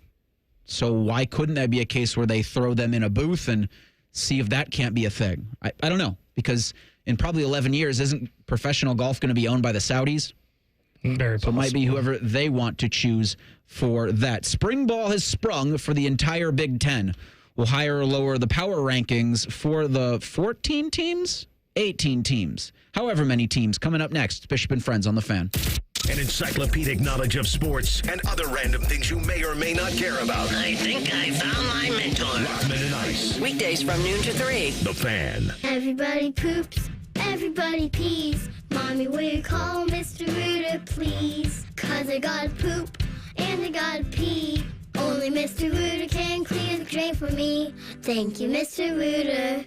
So why couldn't that be a case where they throw them in a booth and see if that can't be a thing? I don't know, because in probably 11 years, isn't professional golf going to be owned by the Saudis? Very possible. So it might be whoever they want to choose for that. Spring ball has sprung for the entire Big Ten. We'll higher or lower the power rankings for the 14 teams, 18 teams, however many teams. Coming up next, Bishop and Friends on the Fan. An encyclopedic knowledge of sports and other random things you may or may not care about. I think I found my mentor. Rockman and Ice. Weekdays from noon to 3. The Fan. Everybody poops, everybody pees. Mommy, will you call Mr. Rooter, please? 'Cause I gotta poop and I gotta pee. Only Mr. Rooter can clear the drain for me. Thank you, Mr. Rooter.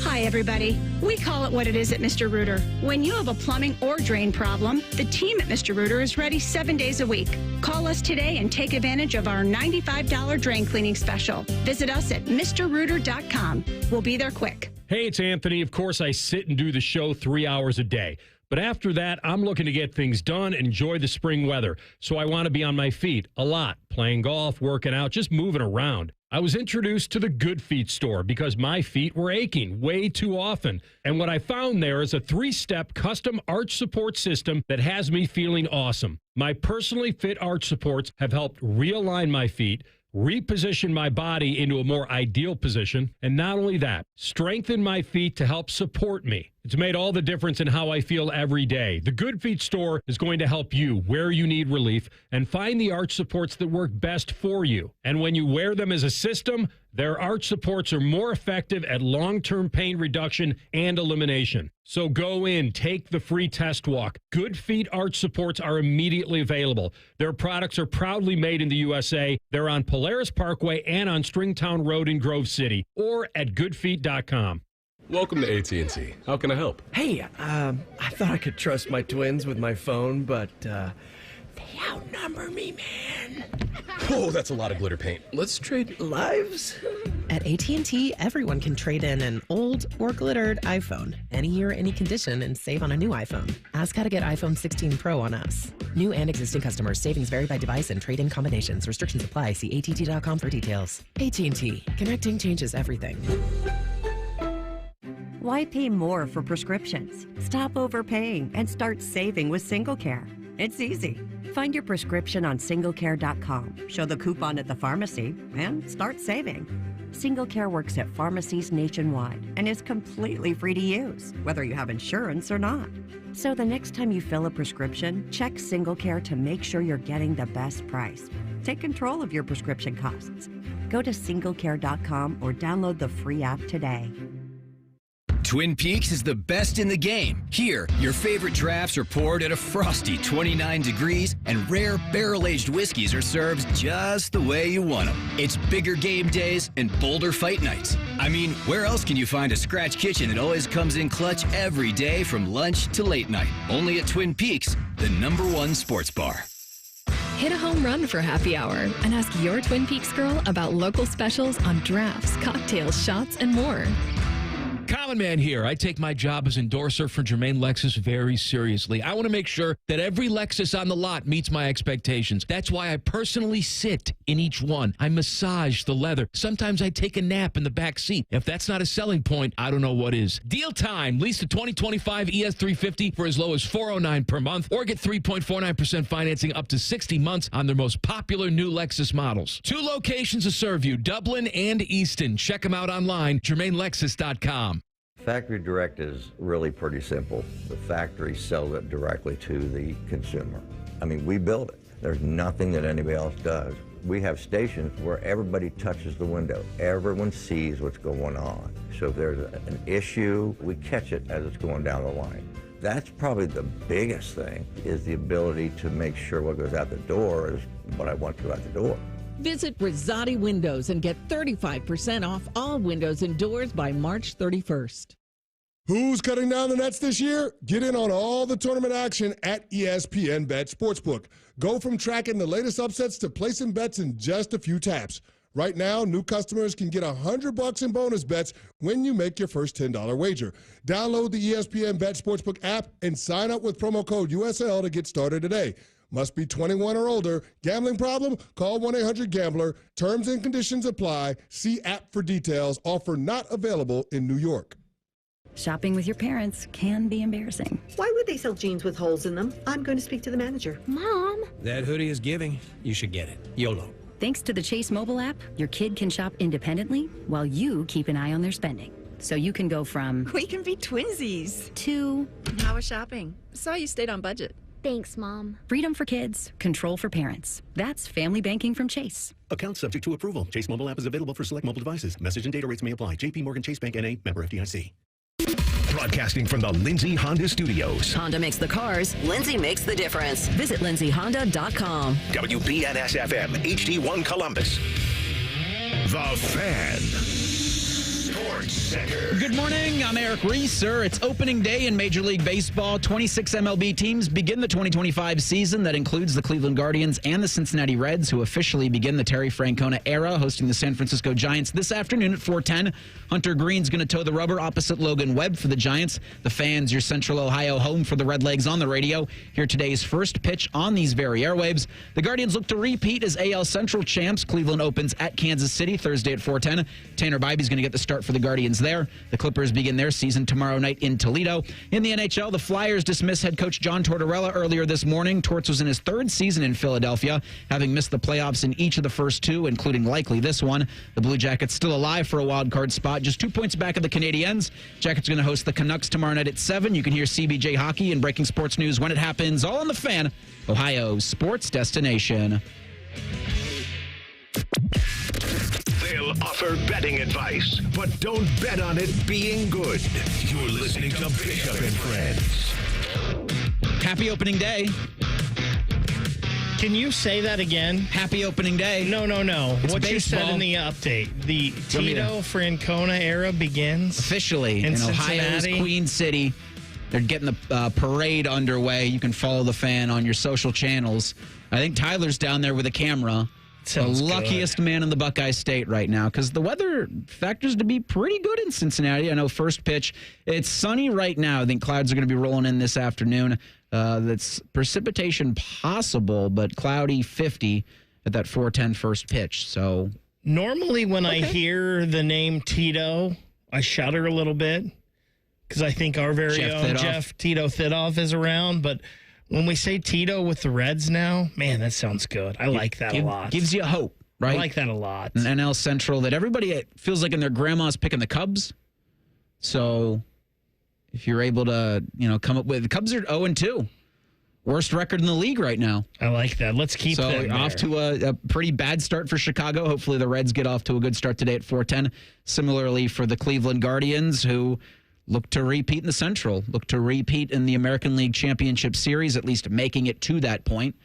Hi, everybody. We call it what it is at Mr. Rooter. When you have a plumbing or drain problem, the team at Mr. Rooter is ready 7 days a week. Call us today and take advantage of our $95 drain cleaning special. Visit us at MrRooter.com. We'll be there quick. Hey, it's Anthony. Of course, I sit and do the show 3 hours a day. But after that, I'm looking to get things done and enjoy the spring weather. So I want to be on my feet a lot, playing golf, working out, just moving around. I was introduced to the Good Feet store because my feet were aching way too often. And what I found there is a 3-step custom arch support system that has me feeling awesome. My personally fit arch supports have helped realign my feet, reposition my body into a more ideal position, and not only that, strengthen my feet to help support me. It's made all the difference in how I feel every day. The Good Feet store is going to help you where you need relief and find the arch supports that work best for you. And when you wear them as a system, their arch supports are more effective at long-term pain reduction and elimination. So go in, take the free test walk. Good Feet arch supports are immediately available. Their products are proudly made in the USA. They're on Polaris Parkway and on Stringtown Road in Grove City or at goodfeet.com. Welcome to AT&T. How can I help? Hey, I thought I could trust my twins with my phone, but they outnumber me, man. Oh, that's a lot of glitter paint. Let's trade lives. At AT&T, everyone can trade in an old or glittered iPhone any year, any condition, and save on a new iPhone. Ask how to get iPhone 16 Pro on us. New and existing customers. Savings vary by device and trade-in combinations. Restrictions apply. See att.com for details. AT&T. Connecting changes everything. Why pay more for prescriptions? Stop overpaying and start saving with SingleCare. It's easy. Find your prescription on singlecare.com, show the coupon at the pharmacy, and start saving. SingleCare works at pharmacies nationwide and is completely free to use, whether you have insurance or not. So the next time you fill a prescription, check SingleCare to make sure you're getting the best price. Take control of your prescription costs. Go to singlecare.com or download the free app today. Twin Peaks is the best in the game. Here, your favorite drafts are poured at a frosty 29 degrees, and rare barrel-aged whiskeys are served just the way you want them. It's bigger game days and bolder fight nights. I mean, where else can you find a scratch kitchen that always comes in clutch every day from lunch to late night? Only at Twin Peaks, the #1 sports bar. Hit a home run for happy hour and ask your Twin Peaks girl about local specials on drafts, cocktails, shots, and more. Common Man here. I take my job as endorser for Germain Lexus very seriously. I want to make sure that every Lexus on the lot meets my expectations. That's why I personally sit in each one. I massage the leather. Sometimes I take a nap in the back seat. If that's not a selling point, I don't know what is. Deal time. Lease the 2025 ES350 for as low as $409 per month, or get 3.49% financing up to 60 months on their most popular new Lexus models. 2 locations to serve you, Dublin and Easton. Check them out online, GermainLexus.com. Factory direct is really pretty simple. The factory sells it directly to the consumer. I mean, we build it. There's nothing that anybody else does. We have stations where everybody touches the window. Everyone sees what's going on. So if there's an issue, we catch it as it's going down the line. That's probably the biggest thing, is the ability to make sure what goes out the door is what I want to go out the door. Visit Rosati Windows and get 35% off all windows and doors by March 31st. Who's cutting down the nets this year? Get in on all the tournament action at ESPN Bet Sportsbook. Go from tracking the latest upsets to placing bets in just a few taps. Right now, new customers can get $100 in bonus bets when you make your first $10 wager. Download the ESPN Bet Sportsbook app and sign up with promo code USL to get started today. Must be 21 or older. Gambling problem? Call 1-800-GAMBLER. Terms and conditions apply. See app for details. Offer not available in New York. Shopping with your parents can be embarrassing. Why would they sell jeans with holes in them? I'm going to speak to the manager. Mom! That hoodie is giving. You should get it. YOLO. Thanks to the Chase mobile app, your kid can shop independently while you keep an eye on their spending. So you can go from... We can be twinsies. ...to... How was shopping? Saw you stayed on budget. Thanks, Mom. Freedom for kids, control for parents. That's family banking from Chase. Account subject to approval. Chase mobile app is available for select mobile devices. Message and data rates may apply. JP Morgan Chase Bank N.A. Member FDIC. Broadcasting from the Lindsay Honda Studios. Honda makes the cars. Lindsay makes the difference. Visit lindsayhonda.com. WBNS-FM, HD1 Columbus. The Fan. Sports Center. Good morning. I'm Eric Reeser. It's opening day in Major League Baseball. 26 MLB teams begin the 2025 season. That includes the Cleveland Guardians and the Cincinnati Reds, who officially begin the Terry Francona era, hosting the San Francisco Giants this afternoon at 4:10. Hunter Green's going to toe the rubber opposite Logan Webb for the Giants. The Fans, your Central Ohio home for the Redlegs on the radio. Hear today's first pitch on these very airwaves. The Guardians look to repeat as AL Central champs. Cleveland opens at Kansas City Thursday at 4:10. Tanner Bibby's going to get the start for the Guardians there. The Clippers begin their season tomorrow night in Toledo. In the NHL, the Flyers dismissed head coach John Tortorella earlier this morning. Torts was in his 3rd season in Philadelphia, having missed the playoffs in each of the first 2, including likely this one. The Blue Jackets still alive for a wild card spot, just 2 points back of the Canadiens. Jackets going to host the Canucks tomorrow night at 7. You can hear CBJ Hockey and breaking sports news when it happens, all on the Fan, Ohio's sports destination. They'll offer betting advice, but don't bet on it being good. You're listening to Bishop and Friends. Happy opening day. Can you say that again? Happy opening day. No. It's what baseball. You said in the update. The Tito Francona era begins officially in Ohio's Queen City. They're getting the parade underway. You can follow the Fan on your social channels. I think Tyler's down there with a camera. The luckiest man in the Buckeye State right now, because the weather factors to be pretty good in Cincinnati. I know first pitch, it's sunny right now. I think clouds are going to be rolling in this afternoon. That's precipitation possible, but cloudy 50 at that 4:10 first pitch. So normally when I hear the name Tito, I shudder a little bit because I think our very own Jeff Tito Thidoff is around, but when we say Tito with the Reds now, man, that sounds good. I like that a lot. Gives you hope, right? I like that a lot. And NL Central, that everybody feels like in their grandma's picking the Cubs. So if you're able to, come up with, the Cubs are 0-2. Worst record in the league right now. I like that. Let's keep them there. Off to a pretty bad start for Chicago. Hopefully the Reds get off to a good start today at 4:10. Similarly for the Cleveland Guardians, who look to repeat in the Central, look to repeat in the American League Championship Series, at least making it to that point.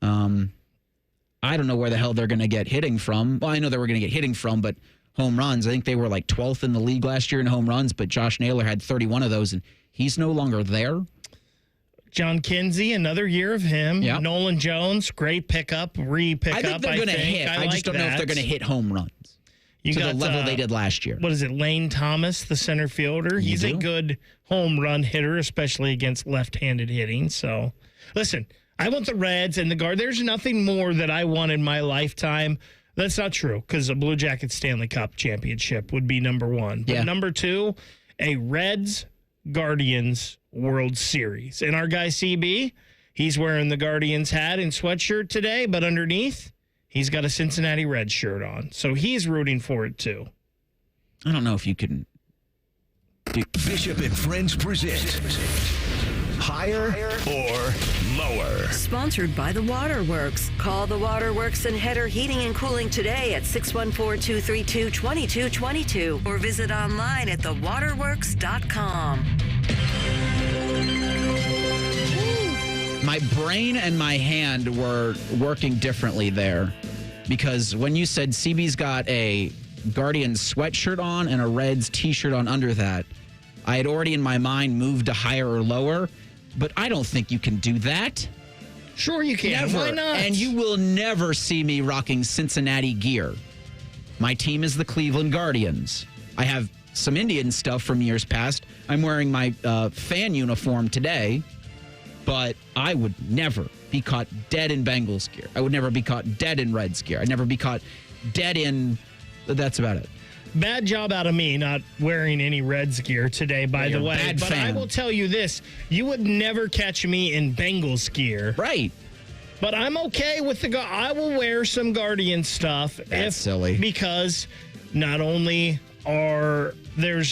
I don't know where the hell they're going to get hitting from. Well, I know they were going to get hitting from, but home runs. I think they were like 12th in the league last year in home runs, but Josh Naylor had 31 of those, and he's no longer there. John Kinsey, another year of him. Yep. Nolan Jones, great pickup, re-pickup. I think they're going to hit. I just don't know if they're going to hit home runs. To the level they did last year. What is it, Lane Thomas, the center fielder? He's a good home run hitter, especially against left-handed hitting. So, listen, I want the Reds and the Guard. There's nothing more that I want in my lifetime. That's not true, because a Blue Jackets Stanley Cup championship would be number one. But number two, a Reds-Guardians World Series. And our guy CB, he's wearing the Guardians hat and sweatshirt today, but underneath, he's got a Cincinnati Reds shirt on, so he's rooting for it, too. I don't know if you can... Bishop and Friends present Higher or Lower. Sponsored by the Waterworks. Call the Waterworks and Header Heating and Cooling today at 614-232-2222 or visit online at thewaterworks.com. My brain and my hand were working differently there, because when you said CB's got a Guardians sweatshirt on and a Reds t-shirt on under that, I had already in my mind moved to higher or lower, but I don't think you can do that. Sure you can. Never. Why not? And you will never see me rocking Cincinnati gear. My team is the Cleveland Guardians. I have some Indian stuff from years past. I'm wearing my fan uniform today. But I would never be caught dead in Bengals gear. I would never be caught dead in Reds gear. I'd never be caught dead in... That's about it. Bad job out of me not wearing any Reds gear today, by the way. But I will tell you this. You would never catch me in Bengals gear. Right. But I'm okay with the... I will wear some Guardian stuff. That's silly. Because not only are... They're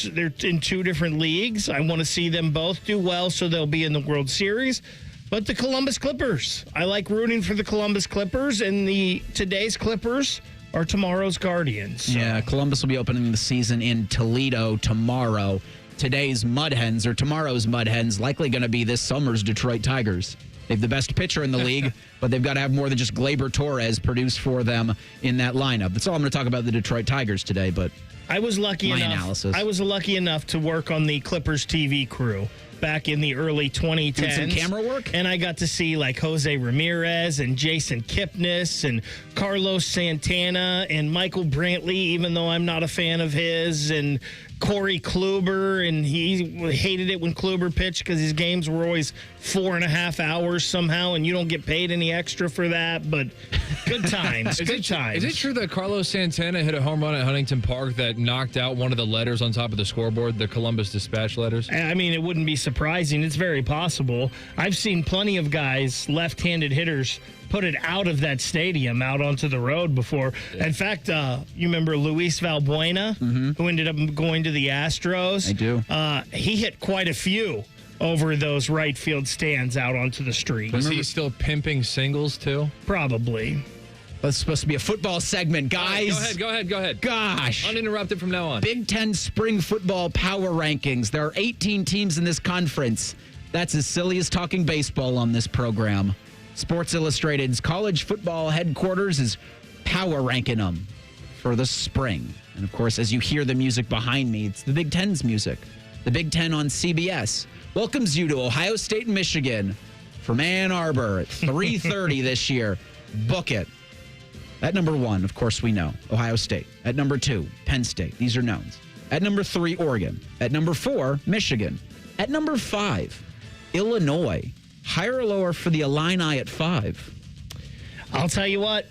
in two different leagues. I want to see them both do well, so they'll be in the World Series. But the Columbus Clippers, I like rooting for the Columbus Clippers, and today's Clippers are tomorrow's Guardians. So. Yeah, Columbus will be opening the season in Toledo tomorrow. Today's Mud Hens, or tomorrow's Mud Hens, likely going to be this summer's Detroit Tigers. They have the best pitcher in the league, but they've got to have more than just Gleyber Torres produce for them in that lineup. That's all I'm going to talk about the Detroit Tigers today, but... I was lucky enough to work on the Clippers TV crew back in the early 2010s. Did some camera work? And I got to see like Jose Ramirez and Jason Kipnis and Carlos Santana and Michael Brantley, even though I'm not a fan of his, and Corey Kluber, and he hated it when Kluber pitched because his games were always 4.5 hours somehow, and you don't get paid any extra for that, but good times. Is it true that Carlos Santana hit a home run at Huntington Park that knocked out one of the letters on top of the scoreboard, the Columbus Dispatch letters? I mean, it wouldn't be surprising. It's very possible. I've seen plenty of guys, left-handed hitters, put it out of that stadium, out onto the road before. Yeah. In fact, you remember Luis Valbuena, who ended up going to the Astros? I do. He hit quite a few over those right field stands out onto the street. Was he still pimping singles, too? Probably. That's supposed to be a football segment, guys. Right, go ahead. Gosh. Uninterrupted from now on. Big Ten spring football power rankings. There are 18 teams in this conference. That's as silly as talking baseball on this program. Sports Illustrated's college football headquarters is power ranking them for the spring. And, of course, as you hear the music behind me, it's the Big Ten's music. The Big Ten on CBS welcomes you to Ohio State and Michigan from Ann Arbor at 3:30 this year. Book it. At number 1, of course, we know, Ohio State. At number 2, Penn State. These are knowns. At number 3, Oregon. At number 4, Michigan. At number 5, Illinois. Higher or lower for the Illini at 5? I'll tell you what.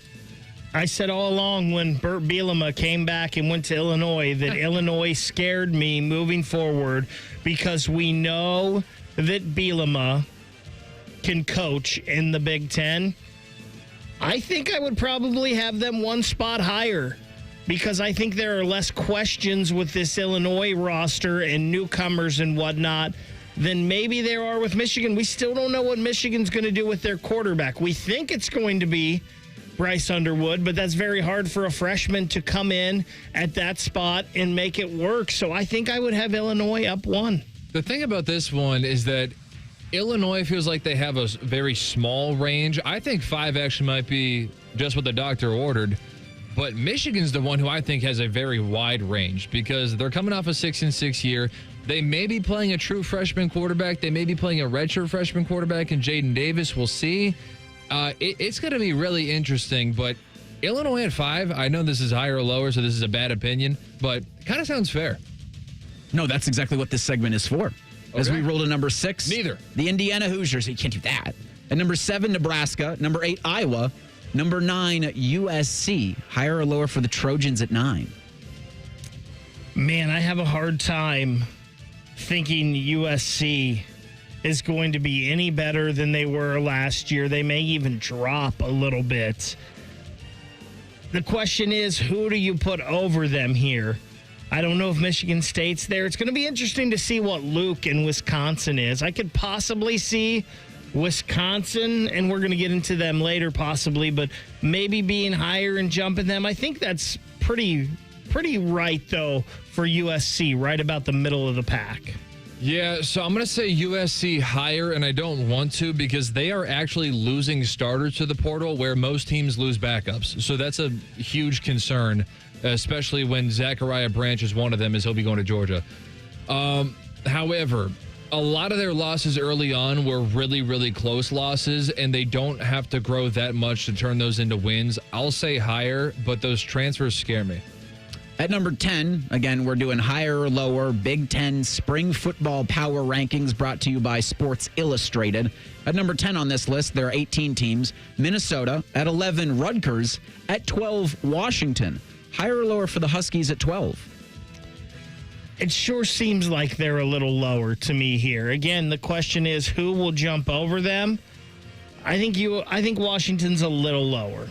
I said all along when Burt Bielema came back and went to Illinois that Illinois scared me moving forward because we know that Bielema can coach in the Big Ten. I think I would probably have them one spot higher because I think there are less questions with this Illinois roster and newcomers and whatnot than maybe there are with Michigan. We still don't know what Michigan's going to do with their quarterback. We think it's going to be Bryce Underwood, but that's very hard for a freshman to come in at that spot and make it work. So I think I would have Illinois up 1. The thing about this one is that Illinois feels like they have a very small range. I think 5 actually might be just what the doctor ordered. But Michigan's the one who I think has a very wide range because they're coming off a 6-6 year. They may be playing a true freshman quarterback. They may be playing a redshirt freshman quarterback in Jaden Davis. We'll see. It's going to be really interesting. But Illinois at 5, I know this is higher or lower, so this is a bad opinion, but kind of sounds fair. No, that's exactly what this segment is for. Okay. As we roll to number 6. Neither. The Indiana Hoosiers. You can't do that. At number 7, Nebraska. Number 8, Iowa. Number 9, USC. Higher or lower for the Trojans at 9? Man, I have a hard time thinking USC is going to be any better than they were last year. They may even drop a little bit. The question is, who do you put over them here? I don't know if Michigan State's there. It's going to be interesting to see what Luke in Wisconsin is. I could possibly see Wisconsin, and we're going to get into them later possibly, but maybe being higher and jumping them. I think that's pretty right, though, for USC, right about the middle of the pack. Yeah, so I'm going to say USC higher, and I don't want to because they are actually losing starters to the portal where most teams lose backups. So that's a huge concern, especially when Zachariah Branch is one of them, as he'll be going to Georgia. However, a lot of their losses early on were really, really close losses, and they don't have to grow that much to turn those into wins. I'll say higher, but those transfers scare me. At number 10, again, we're doing higher or lower Big Ten Spring Football Power Rankings brought to you by Sports Illustrated. At number 10 on this list, there are 18 teams. Minnesota. At 11, Rutgers. At 12, Washington. Higher or lower for the Huskies at 12? It sure seems like they're a little lower to me here. Again, the question is who will jump over them? I think Washington's a little lower.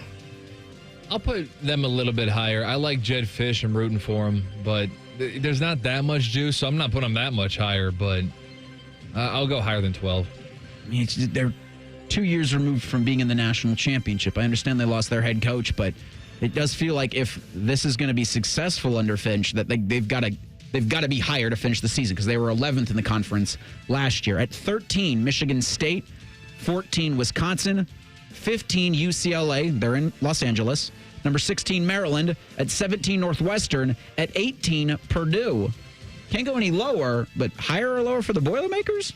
I'll put them a little bit higher. I like Jed Fish. I'm rooting for him, but there's not that much juice, so I'm not putting them that much higher, but I'll go higher than 12. I mean, they're 2 years removed from being in the national championship. I understand they lost their head coach, but it does feel like if this is going to be successful under Finch, that they've got to be higher to finish the season because they were 11th in the conference last year. At 13, Michigan State. 14, Wisconsin. 15, UCLA. They're in Los Angeles. Number 16, Maryland. At 17, Northwestern. At 18, Purdue. Can't go any lower, but higher or lower for the Boilermakers?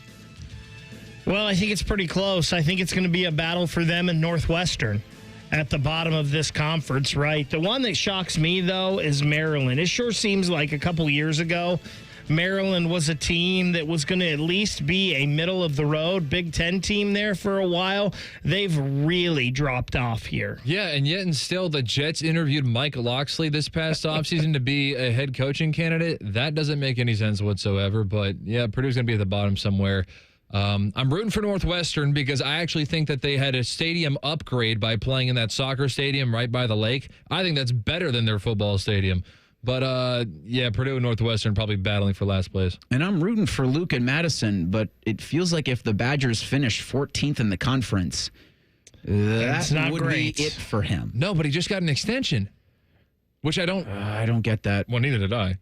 Well, I think it's pretty close. I think it's going to be a battle for them and Northwestern at the bottom of this conference, right? The one that shocks me, though, is Maryland. It sure seems like a couple years ago, Maryland was a team that was going to at least be a middle-of-the-road Big Ten team there for a while. They've really dropped off here. Yeah, and yet and still, the Jets interviewed Mike Locksley this past offseason to be a head coaching candidate. That doesn't make any sense whatsoever, but yeah, Purdue's going to be at the bottom somewhere. I'm rooting for Northwestern because I actually think that they had a stadium upgrade by playing in that soccer stadium right by the lake. I think that's better than their football stadium. But, yeah, Purdue and Northwestern probably battling for last place. And I'm rooting for Luke and Madison, but it feels like if the Badgers finish 14th in the conference, that would be it for him. No, but he just got an extension, which I don't get that. Well, neither did I.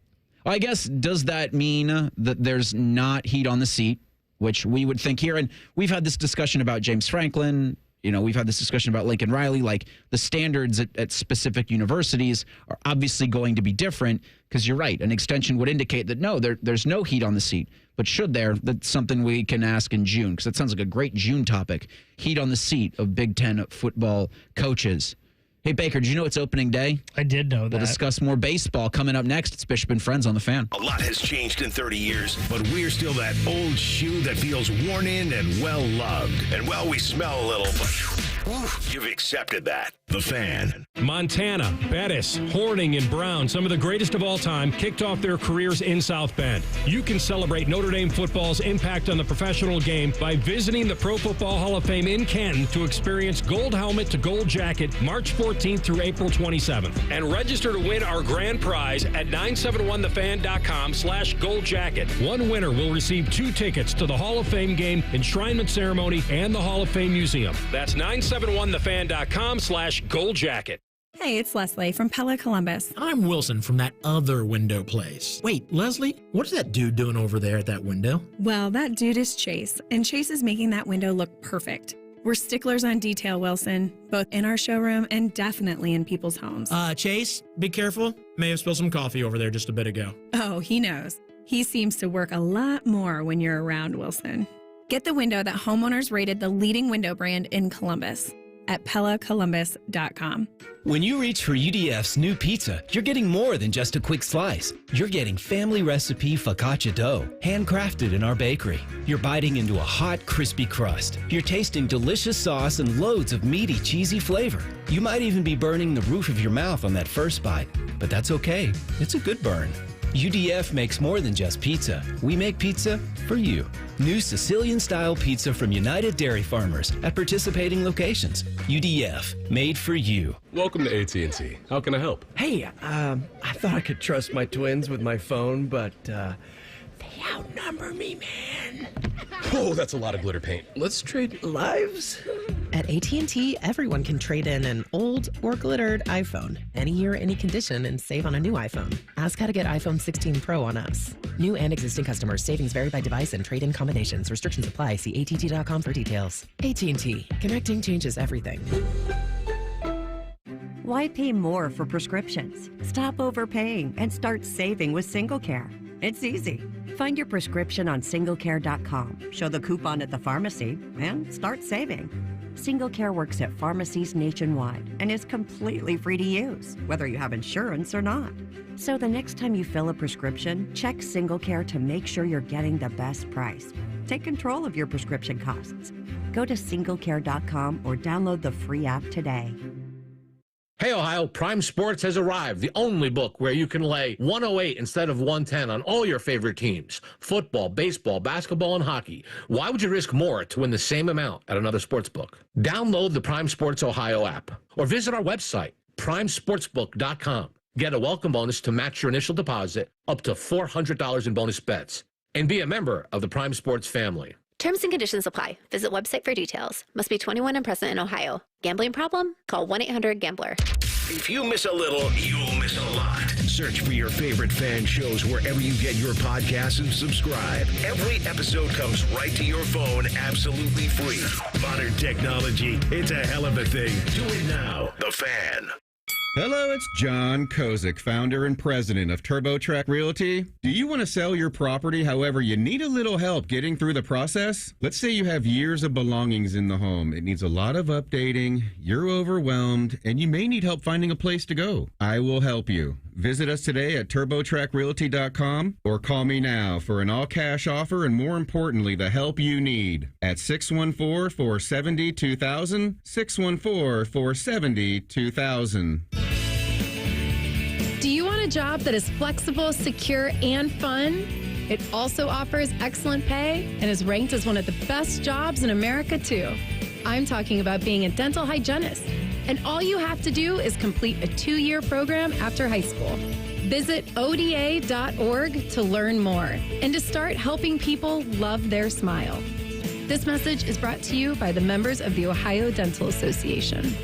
Well, I guess, does that mean that there's not heat on the seat, which we would think here? And we've had this discussion about James Franklin. You know, we've had this discussion about Lincoln Riley. Like, the standards at specific universities are obviously going to be different because you're right. An extension would indicate that, no, there's no heat on the seat. But should there? That's something we can ask in June because that sounds like a great June topic. Heat on the seat of Big Ten football coaches. Hey, Baker, did you know it's opening day? I did know that. We'll discuss more baseball coming up next. It's Bishop and Friends on the Fan. A lot has changed in 30 years, but we're still that old shoe that feels worn in and well-loved. And well, we smell a little, but you've accepted that. The Fan. Montana, Bettis, Horning, and Brown, some of the greatest of all time, kicked off their careers in South Bend. You can celebrate Notre Dame football's impact on the professional game by visiting the Pro Football Hall of Fame in Canton to experience gold helmet to gold jacket March 14th through April 27th. And register to win our grand prize at 971thefan.com/gold jacket. One winner will receive 2 tickets to the Hall of Fame game, enshrinement ceremony, and the Hall of Fame Museum. That's 971thefan.com/gold jacket. Hey, it's Leslie from Pella Columbus. I'm Wilson from that other window place. Wait, Leslie, what is that dude doing over there at that window? Well, that dude is Chase, and Chase is making that window look perfect. We're sticklers on detail, Wilson, both in our showroom and definitely in people's homes. Chase, be careful. May have spilled some coffee over there just a bit ago. Oh, he knows. He seems to work a lot more when you're around, Wilson. Get the window that homeowners rated the leading window brand in Columbus at PellaColumbus.com. When you reach for UDF's new pizza, you're getting more than just a quick slice. You're getting family recipe focaccia dough, handcrafted in our bakery. You're biting into a hot, crispy crust. You're tasting delicious sauce and loads of meaty, cheesy flavor. You might even be burning the roof of your mouth on that first bite, but that's okay. It's a good burn. UDF makes more than just pizza. We make pizza for you. New Sicilian-style pizza from United Dairy Farmers at participating locations. UDF, made for you. Welcome to AT&T. How can I help? Hey, I thought I could trust my twins with my phone, but they outnumber me, man. Whoa, that's a lot of glitter paint. Let's trade lives. At AT&T, everyone can trade in an old or glittered iPhone, any year, any condition, and save on a new iPhone. Ask how to get iPhone 16 Pro on us. New and existing customers. Savings vary by device and trade-in combinations. Restrictions apply. See att.com for details. AT&T. Connecting changes everything. Why pay more for prescriptions? Stop overpaying and start saving with SingleCare. It's easy. Find your prescription on singlecare.com, show the coupon at the pharmacy, and start saving. SingleCare works at pharmacies nationwide and is completely free to use, whether you have insurance or not. So the next time you fill a prescription, check SingleCare to make sure you're getting the best price. Take control of your prescription costs. Go to singlecare.com or download the free app today. Hey, Ohio, Prime Sports has arrived, the only book where you can lay 108 instead of 110 on all your favorite teams. Football, baseball, basketball, and hockey. Why would you risk more to win the same amount at another sports book? Download the Prime Sports Ohio app or visit our website, primesportsbook.com. Get a welcome bonus to match your initial deposit up to $400 in bonus bets. And be a member of the Prime Sports family. Terms and conditions apply. Visit website for details. Must be 21 and present in Ohio. Gambling problem? Call 1-800-GAMBLER. If you miss a little, you'll miss a lot. Search for your favorite fan shows wherever you get your podcasts and subscribe. Every episode comes right to your phone absolutely free. Modern technology, it's a hell of a thing. Do it now. The Fan. Hello, it's John Kozik, founder and president of TurboTrack Realty. Do you want to sell your property, however, you need a little help getting through the process? Let's say you have years of belongings in the home. It needs a lot of updating, you're overwhelmed, and you may need help finding a place to go. I will help you. Visit us today at TurboTrackRealty.com or call me now for an all-cash offer and, more importantly, the help you need at 614-470-2000, 614-470-2000. Do you want a job that is flexible, secure, and fun? It also offers excellent pay and is ranked as one of the best jobs in America, too. I'm talking about being a dental hygienist. And all you have to do is complete a 2-year program after high school. Visit ODA.org to learn more and to start helping people love their smile. This message is brought to you by the members of the Ohio Dental Association.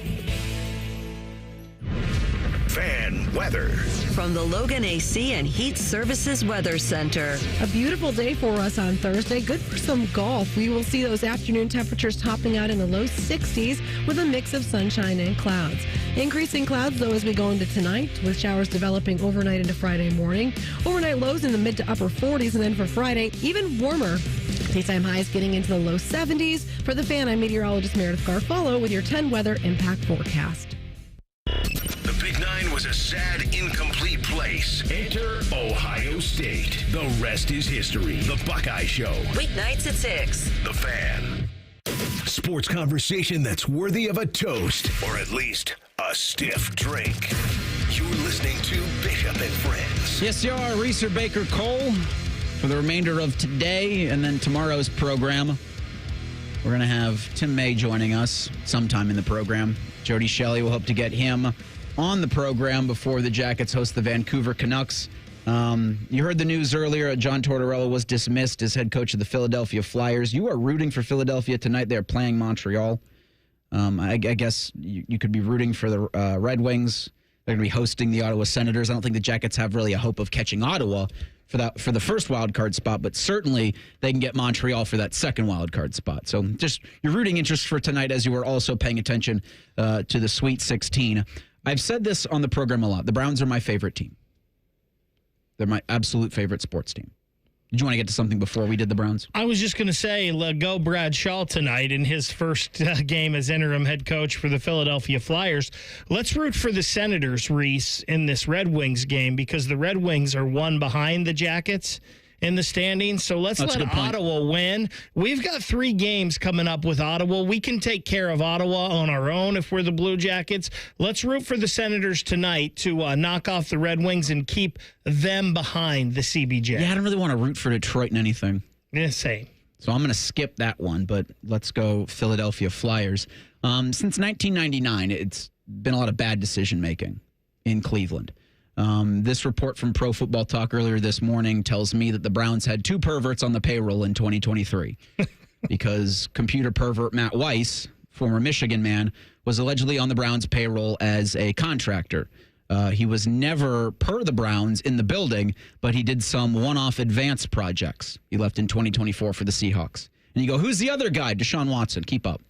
Fan weather. From the Logan AC and Heat Services Weather Center. A beautiful day for us on Thursday. Good for some golf. We will see those afternoon temperatures topping out in the low 60s with a mix of sunshine and clouds. Increasing clouds, though, as we go into tonight, with showers developing overnight into Friday morning. Overnight lows in the mid to upper 40s, and then for Friday, even warmer. Daytime highs getting into the low 70s. For the Fan, I'm meteorologist Meredith Garfolo with your 10 weather impact forecast. '99 was a sad, incomplete place. Enter Ohio State. The rest is history. The Buckeye Show. Weeknights at 6. The Fan. Sports conversation that's worthy of a toast, or at least a stiff drink. You're listening to Bishop and Friends. Yes, you are. Reeser Baker Cole for the remainder of today and then tomorrow's program. We're going to have Tim May joining us sometime in the program. Jody Shelley will hope to get him on the program before the Jackets host the Vancouver Canucks. You heard the news earlier. John Tortorella was dismissed as head coach of the Philadelphia Flyers. You are rooting for Philadelphia tonight. They're playing Montreal. I guess you could be rooting for the Red Wings. They're going to be hosting the Ottawa Senators. I don't think the Jackets have really a hope of catching Ottawa for the first wild card spot, but certainly they can get Montreal for that second wild card spot. So just your rooting interest for tonight as you are also paying attention to the Sweet 16. I've said this on the program a lot. The Browns are my favorite team. They're my absolute favorite sports team. Did you want to get to something before we did the Browns? I was just going to say, go Brad Shaw tonight in his first game as interim head coach for the Philadelphia Flyers. Let's root for the Senators, Reese, in this Red Wings game because the Red Wings are one behind the Jackets in the standings. So let's let Ottawa win. We've got 3 games coming up with Ottawa. We can take care of Ottawa on our own if we're the Blue Jackets. Let's root for the Senators tonight to knock off the Red Wings and keep them behind the CBJ. Yeah, I don't really want to root for Detroit in anything. Yeah, same. So I'm going to skip that one, but let's go Philadelphia Flyers. Since 1999, it's been a lot of bad decision-making in Cleveland. This report from Pro Football Talk earlier this morning tells me that the Browns had 2 perverts on the payroll in 2023 because computer pervert Matt Weiss, former Michigan man, was allegedly on the Browns' payroll as a contractor. He was never, per the Browns, in the building, but he did some one-off advance projects. He left in 2024 for the Seahawks. And you go, who's the other guy? Deshaun Watson. Keep up.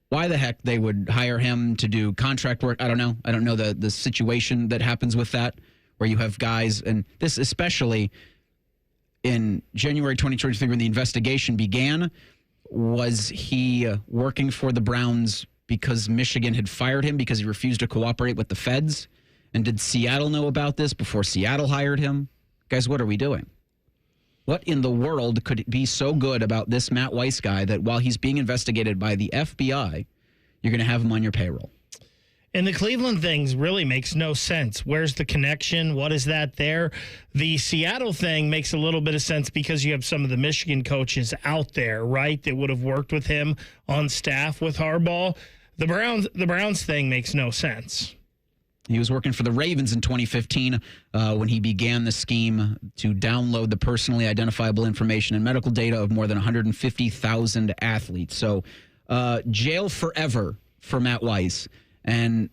Why the heck they would hire him to do contract work, I don't know. I don't know the situation that happens with that, where you have guys, and this especially in January 2023 when the investigation began, was he working for the Browns because Michigan had fired him because he refused to cooperate with the feds? And did Seattle know about this before Seattle hired him? Guys, what are we doing? What in the world could be so good about this Matt Weiss guy that while he's being investigated by the FBI, you're going to have him on your payroll? And the Cleveland thing really makes no sense. Where's the connection? What is that there? The Seattle thing makes a little bit of sense because you have some of the Michigan coaches out there, right, that would have worked with him on staff with Harbaugh. The Browns thing makes no sense. He was working for the Ravens in 2015 when he began the scheme to download the personally identifiable information and medical data of more than 150,000 athletes. So jail forever for Matt Weiss. And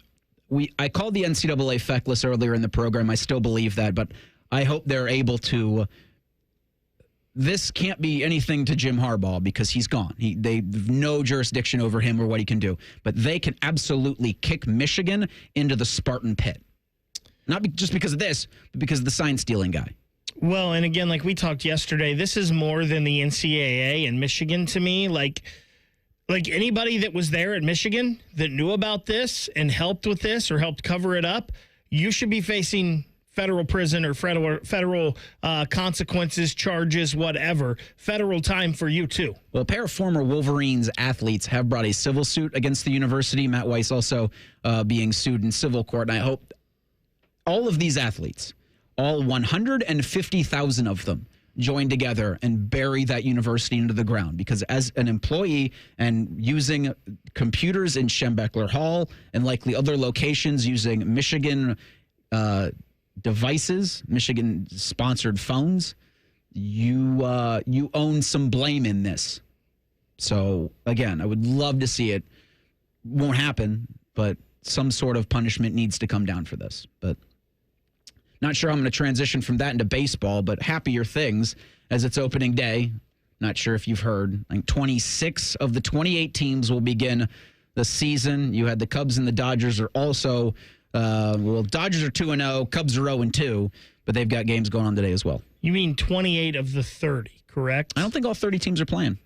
I called the NCAA feckless earlier in the program. I still believe that, but I hope they're able to. This can't be anything to Jim Harbaugh because he's gone. They have no jurisdiction over him or what he can do. But they can absolutely kick Michigan into the Spartan pit. Not just because of this, but because of the sign-stealing guy. Well, and again, like we talked yesterday, this is more than the NCAA and Michigan to me. Like anybody that was there at Michigan that knew about this and helped with this or helped cover it up, you should be facing federal prison or federal consequences, charges, whatever. Federal time for you, too. Well, a pair of former Wolverines athletes have brought a civil suit against the university. Matt Weiss also being sued in civil court. And I hope all of these athletes, all 150,000 of them, join together and bury that university into the ground. Because as an employee and using computers in Schembechler Hall and likely other locations using Michigan devices, Michigan-sponsored phones, you own some blame in this. So, again, I would love to see it. Won't happen, but some sort of punishment needs to come down for this. But not sure I'm going to transition from that into baseball, but happier things as it's opening day. Not sure if you've heard. I think 26 of the 28 teams will begin the season. You had the Cubs and the Dodgers are also Dodgers are 2-0, Cubs are 0-2, but they've got games going on today as well. You mean 28 of the 30, correct? I don't think all 30 teams are playing.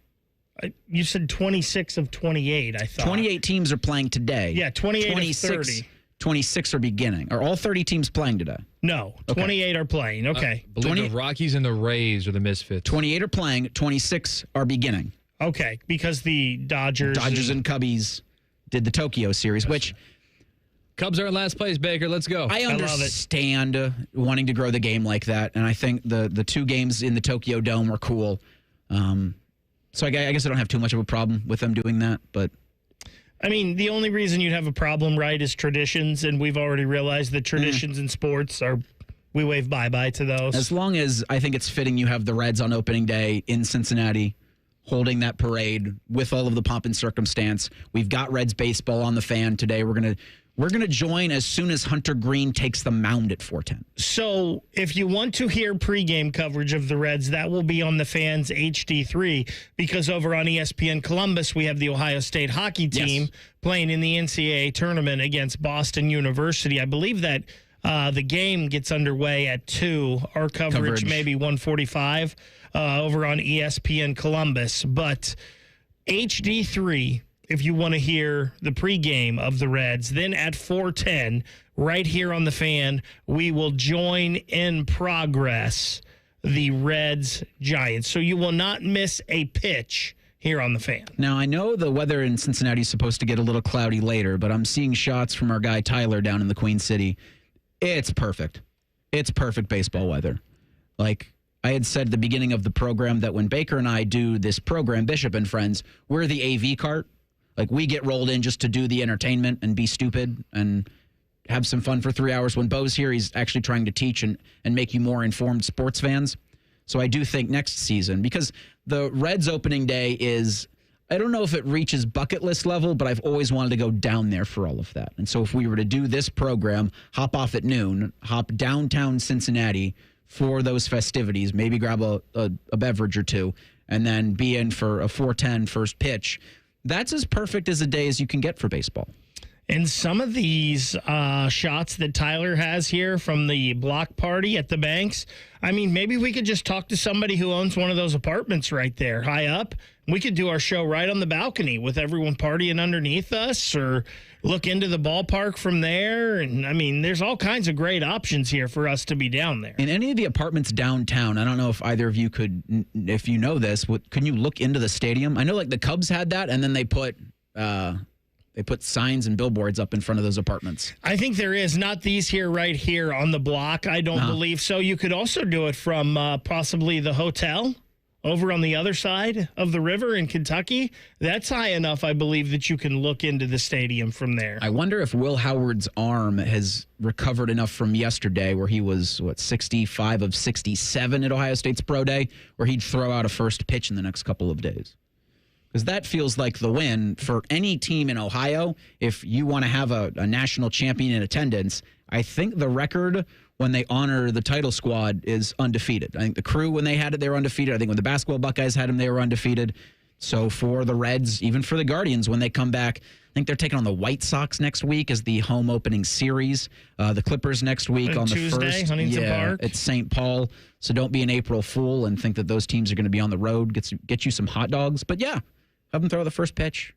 You said 26 of 28, I thought. 28 teams are playing today. Yeah, 28 of 30. 26 are beginning. Are all 30 teams playing today? No, 28 are playing. Okay. I believe the Rockies and the Rays are the misfits. 28 are playing, 26 are beginning. Okay, because the Dodgers and Cubbies did the Tokyo series, which Cubs are in last place, Baker. Let's go. I understand wanting to grow the game like that, and I think the 2 games in the Tokyo Dome were cool. So I guess I don't have too much of a problem with them doing that, but I mean, the only reason you'd have a problem, right, is traditions, and we've already realized that traditions in sports we wave bye-bye to those. As long as I think it's fitting you have the Reds on opening day in Cincinnati holding that parade with all of the pomp and circumstance. We've got Reds baseball on the Fan today. We're gonna join as soon as Hunter Green takes the mound at 4:10. So if you want to hear pregame coverage of the Reds, that will be on the Fans HD3, because over on ESPN Columbus, we have the Ohio State hockey team playing in the NCAA tournament against Boston University. I believe that the game gets underway at 2. Our coverage maybe 1:45 over on ESPN Columbus. But HD3, if you want to hear the pregame of the Reds, then at 4:10, right here on the Fan, we will join in progress the Reds Giants. So you will not miss a pitch here on the Fan. Now, I know the weather in Cincinnati is supposed to get a little cloudy later, but I'm seeing shots from our guy Tyler down in the Queen City. It's perfect. It's perfect baseball weather. Like I had said at the beginning of the program that when Baker and I do this program, Bishop and Friends, we're the AV cart. Like we get rolled in just to do the entertainment and be stupid and have some fun for 3 hours. When Bo's here, he's actually trying to teach and make you more informed sports fans. So I do think next season, because the Reds opening day is, I don't know if it reaches bucket list level, but I've always wanted to go down there for all of that. And so if we were to do this program, hop off at noon, hop downtown Cincinnati for those festivities, maybe grab a beverage or 2, and then be in for a 4:10 first pitch, that's as perfect as a day as you can get for baseball. And some of these shots that Tyler has here from the block party at the Banks, I mean, maybe we could just talk to somebody who owns one of those apartments right there, high up. We could do our show right on the balcony with everyone partying underneath us, or look into the ballpark from there. And, I mean, there's all kinds of great options here for us to be down there. In any of the apartments downtown, I don't know if either of you could, if you know this, can you look into the stadium? I know, like, the Cubs had that, and then they put signs and billboards up in front of those apartments. I think there is. Not these here, right here on the block. I don't believe so. You could also do it from possibly the hotel over on the other side of the river in Kentucky. That's high enough, I believe, that you can look into the stadium from there. I wonder if Will Howard's arm has recovered enough from yesterday, where he was, 65 of 67 at Ohio State's Pro Day, where he'd throw out a first pitch in the next couple of days. Because that feels like the win for any team in Ohio. If you want to have a national champion in attendance, I think the record when they honor the title squad is undefeated. I think the Crew, when they had it, they were undefeated. I think when the basketball Buckeyes had them, they were undefeated. So for the Reds, even for the Guardians, when they come back, I think they're taking on the White Sox next week as the home opening series. The Clippers next week on the Tuesday, 1st. Huntington Park. It's St. Paul. So don't be an April fool and think that those teams are going to be on the road. Get you some hot dogs. But yeah, have them throw the first pitch.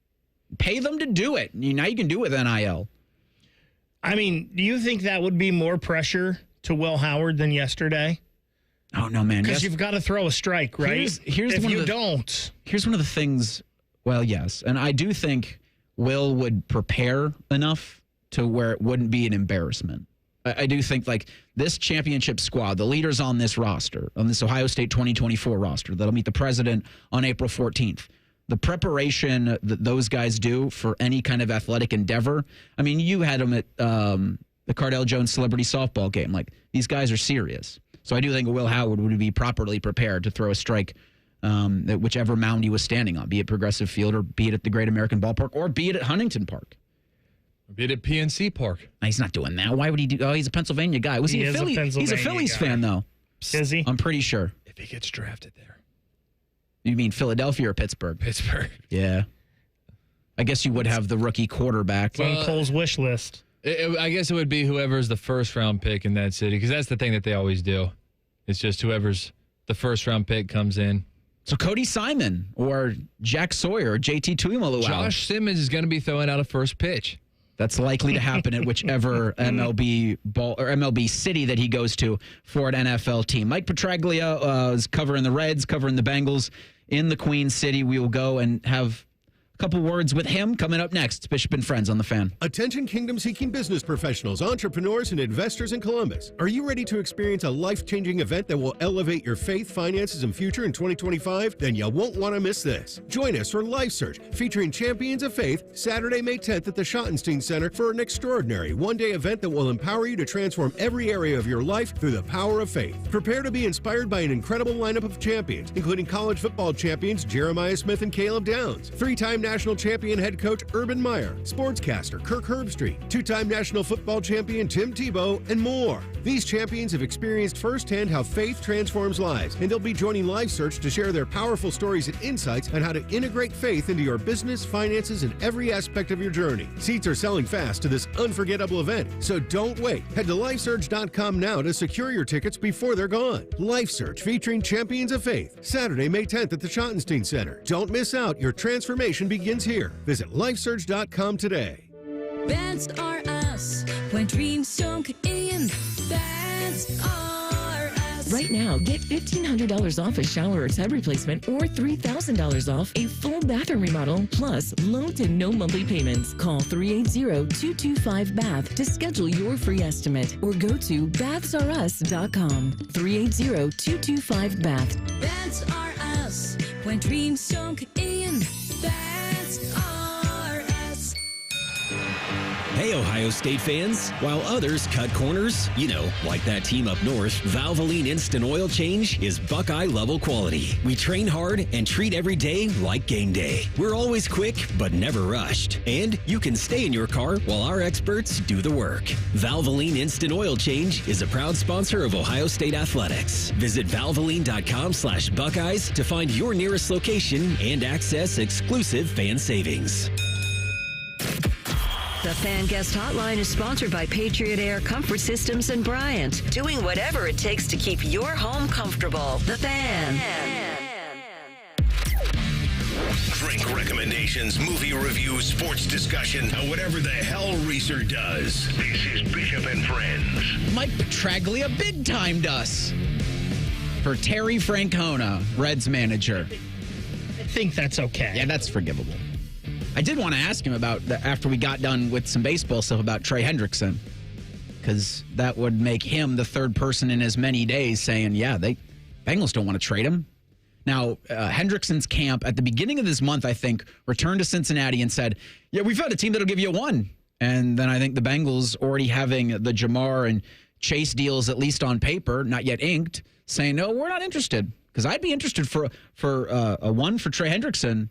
Pay them to do it. Now you can do it with NIL. I mean, do you think that would be more pressure to Will Howard than yesterday? Oh, no, man. Because you've got to throw a strike, right? Here's if one you of the, don't. Here's one of the things. Well, yes. And I do think Will would prepare enough to where it wouldn't be an embarrassment. I do think, like, this championship squad, the leaders on this roster, on this Ohio State 2024 roster, that'll meet the president on April 14th. The preparation that those guys do for any kind of athletic endeavor. I mean, you had them at the Cardell Jones celebrity softball game. Like, these guys are serious. So I do think Will Howard would be properly prepared to throw a strike at whichever mound he was standing on, be it Progressive Field or be it at the Great American Ballpark or be it at Huntington Park. Or be it at PNC Park. No, he's not doing that. Why would he do? Oh, he's a Pennsylvania guy. Was he a Philly? He's a Phillies fan, though. Is he? I'm pretty sure. If he gets drafted there. You mean Philadelphia or Pittsburgh? Pittsburgh. Yeah. I guess you would have the rookie quarterback. It's on Cole's wish list. I guess it would be whoever's the first-round pick in that city, because that's the thing that they always do. It's just whoever's the first-round pick comes in. So Cody Simon or Jack Sawyer or JT Tuimoloau. Josh Simmons is going to be throwing out a first pitch. That's likely to happen at whichever MLB city that he goes to for an NFL team. Mike Petraglia is covering the Reds, covering the Bengals in the Queen City. We will go and have a couple words with him coming up next. It's Bishop and Friends on the Fan. Attention kingdom-seeking business professionals, entrepreneurs, and investors in Columbus. Are you ready to experience a life-changing event that will elevate your faith, finances, and future in 2025? Then you won't want to miss this. Join us for Life Search, featuring Champions of Faith, Saturday, May 10th at the Schottenstein Center for an extraordinary one-day event that will empower you to transform every area of your life through the power of faith. Prepare to be inspired by an incredible lineup of champions, including college football champions Jeremiah Smith and Caleb Downs, three-time national champion head coach Urban Meyer, sportscaster Kirk Herbstreit, two-time national football champion Tim Tebow, and more. These champions have experienced firsthand how faith transforms lives, and they'll be joining Life Search to share their powerful stories and insights on how to integrate faith into your business, finances, and every aspect of your journey. Seats are selling fast to this unforgettable event, so don't wait. Head to lifesearch.com now to secure your tickets before they're gone. Life Search featuring Champions of Faith, Saturday, May 10th at the Schottenstein Center. Don't miss out. Your transformation begins here. Visit lifesearch.com today. That's are us. When dreams sunk in, that's are us. Right now, get $1,500 off a shower or tub replacement or $3,000 off a full bathroom remodel, plus low to no monthly payments. Call 380-225-BATH to schedule your free estimate or go to bathsareus.com. 380-225-BATH. That's are us. When dreams sunk in, that's are us. Hey, Ohio State fans. While others cut corners, like that team up north, Valvoline Instant Oil Change is Buckeye-level quality. We train hard and treat every day like game day. We're always quick, but never rushed. And you can stay in your car while our experts do the work. Valvoline Instant Oil Change is a proud sponsor of Ohio State Athletics. Visit valvoline.com/Buckeyes to find your nearest location and access exclusive fan savings. The Fan Guest Hotline is sponsored by Patriot Air Comfort Systems and Bryant, doing whatever it takes to keep your home comfortable. The Fan. Drink recommendations, movie reviews, sports discussion, whatever the hell Reeser does. This is Bishop and Friends. Mike Petraglia big-timed us for Terry Francona, Reds manager. I think that's okay. Yeah, that's forgivable. I did want to ask him about, after we got done with some baseball stuff, about Trey Hendrickson, because that would make him the third person in as many days saying, Bengals don't want to trade him. Now, Hendrickson's camp at the beginning of this month, I think, returned to Cincinnati and said, we've had a team that'll give you one. And then I think the Bengals, already having the Jamar and Chase deals, at least on paper, not yet inked, saying, no, we're not interested. Because I'd be interested for a one for Trey Hendrickson.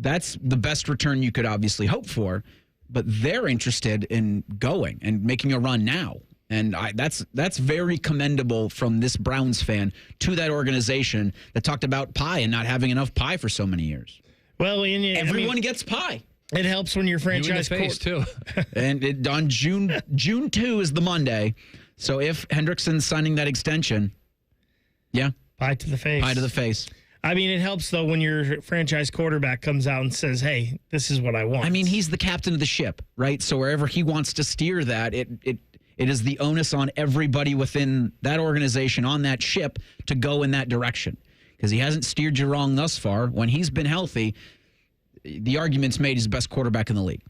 That's the best return you could obviously hope for, but they're interested in going and making a run now. And that's very commendable from this Browns fan to that organization that talked about pie and not having enough pie for so many years. Well, everyone gets pie. It helps when your franchise too. And on June 2 is the Monday. So if Hendrickson's signing that extension, pie to the face. Pie to the face. I mean, it helps, though, when your franchise quarterback comes out and says, hey, this is what I want. I mean, he's the captain of the ship, right? So wherever he wants to steer that, it is the onus on everybody within that organization on that ship to go in that direction. Because he hasn't steered you wrong thus far. When he's been healthy, the argument's made he's the best quarterback in the league.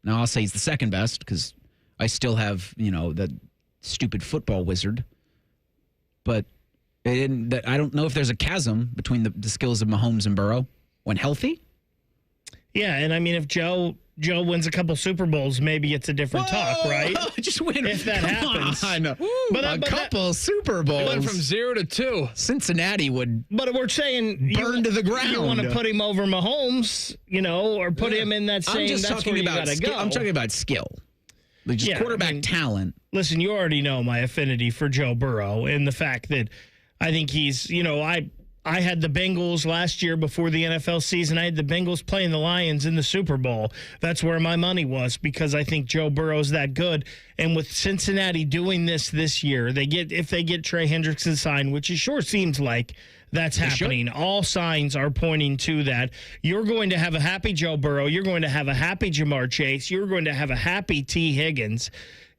Now, I'll say he's the second best because I still have, that stupid football wizard. But I don't know if there's a chasm between the skills of Mahomes and Burrow when healthy. Yeah, and I mean, if Joe wins a couple Super Bowls, maybe it's a different talk, right? Just win. If that happens. But a couple Super Bowls. It went from 0 to 2. Cincinnati would But we're saying burn to the ground. You want to put him over Mahomes, or put him in that same, that's where you got to go. I'm talking about skill. Just quarterback talent. Listen, you already know my affinity for Joe Burrow and the fact that I think he's, I had the Bengals last year before the NFL season. I had the Bengals playing the Lions in the Super Bowl. That's where my money was because I think Joe Burrow's that good. And with Cincinnati doing this year, if they get Trey Hendrickson signed, which it sure seems like that's happening. All signs are pointing to that. You're going to have a happy Joe Burrow. You're going to have a happy Jamar Chase. You're going to have a happy T. Higgins.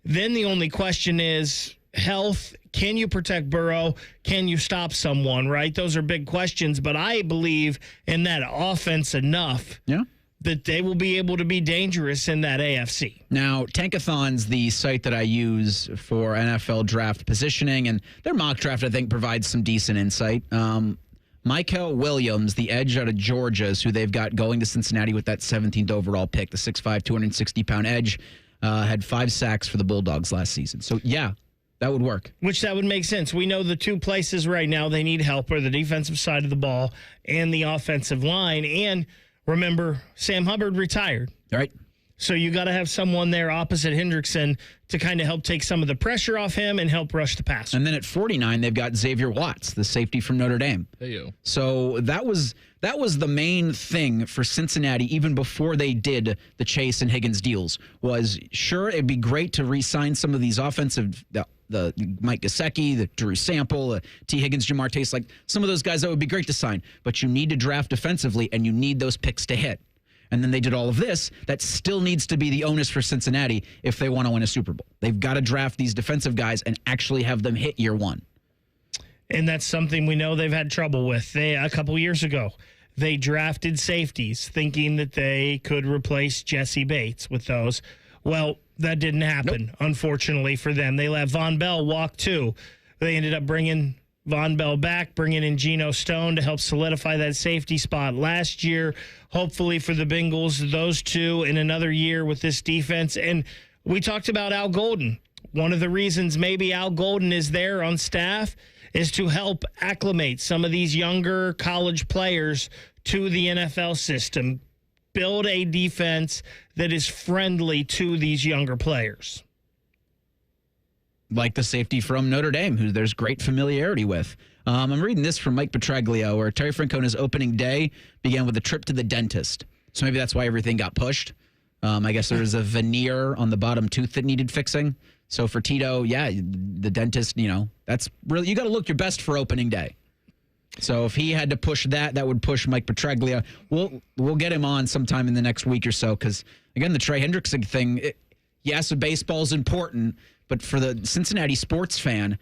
Then the only question is health. Can you protect Burrow? Can you stop someone, right? Those are big questions, but I believe in that offense enough that they will be able to be dangerous in that AFC. Now, Tankathon's the site that I use for NFL draft positioning, and their mock draft, I think, provides some decent insight. Michael Williams, the edge out of Georgia, is who they've got going to Cincinnati with that 17th overall pick, the 6'5", 260-pound edge, had 5 sacks for the Bulldogs last season. So, yeah, that would work. Which that would make sense. We know the two places right now they need help are the defensive side of the ball and the offensive line. And remember, Sam Hubbard retired. Right. So you got to have someone there opposite Hendrickson to kind of help take some of the pressure off him and help rush the passer. And then at 49, they've got Xavier Watts, the safety from Notre Dame. Hey-yo. So that was the main thing for Cincinnati even before they did the Chase and Higgins deals. Was sure it'd be great to re-sign some of these offensive the Mike Gesicki, the Drew Sample, T. Higgins, Jamar Chase, like some of those guys that would be great to sign. But you need to draft defensively, and you need those picks to hit. And then they did all of this. That still needs to be the onus for Cincinnati if they want to win a Super Bowl. They've got to draft these defensive guys and actually have them hit year one. And that's something we know they've had trouble with. A couple years ago, they drafted safeties thinking that they could replace Jesse Bates with those. Well, that didn't happen, unfortunately, for them. They let Von Bell walk, too. They ended up bringing Von Bell back, bringing in Geno Stone to help solidify that safety spot last year. Hopefully for the Bengals, those two in another year with this defense. And we talked about Al Golden. One of the reasons maybe Al Golden is there on staff is to help acclimate some of these younger college players to the NFL system. Build a defense that is friendly to these younger players. Like the safety from Notre Dame, who there's great familiarity with. I'm reading this from Mike Petraglio, where Terry Francona's opening day began with a trip to the dentist. So maybe that's why everything got pushed. I guess there was a veneer on the bottom tooth that needed fixing. So for Tito, yeah, the dentist, that's really, you got to look your best for opening day. So if he had to push that would push Mike Petraglia. We'll get him on sometime in the next week or so because, again, the Trey Hendrickson thing, yes, baseball is important, but for the Cincinnati sports fan,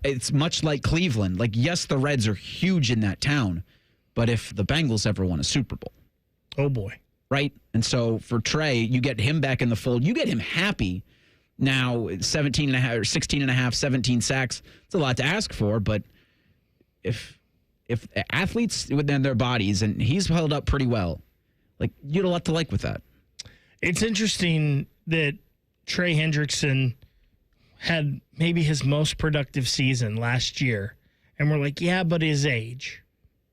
it's much like Cleveland. Like, yes, the Reds are huge in that town, but if the Bengals ever won a Super Bowl. Oh, boy. Right? And so for Trey, you get him back in the fold. You get him happy. Now, 17 and a half or 16 and a half, 17 sacks, it's a lot to ask for, but if athletes within their bodies, and he's held up pretty well, like, you had a lot to like with that. It's interesting that Trey Hendrickson had maybe his most productive season last year. And we're like, yeah, but his age.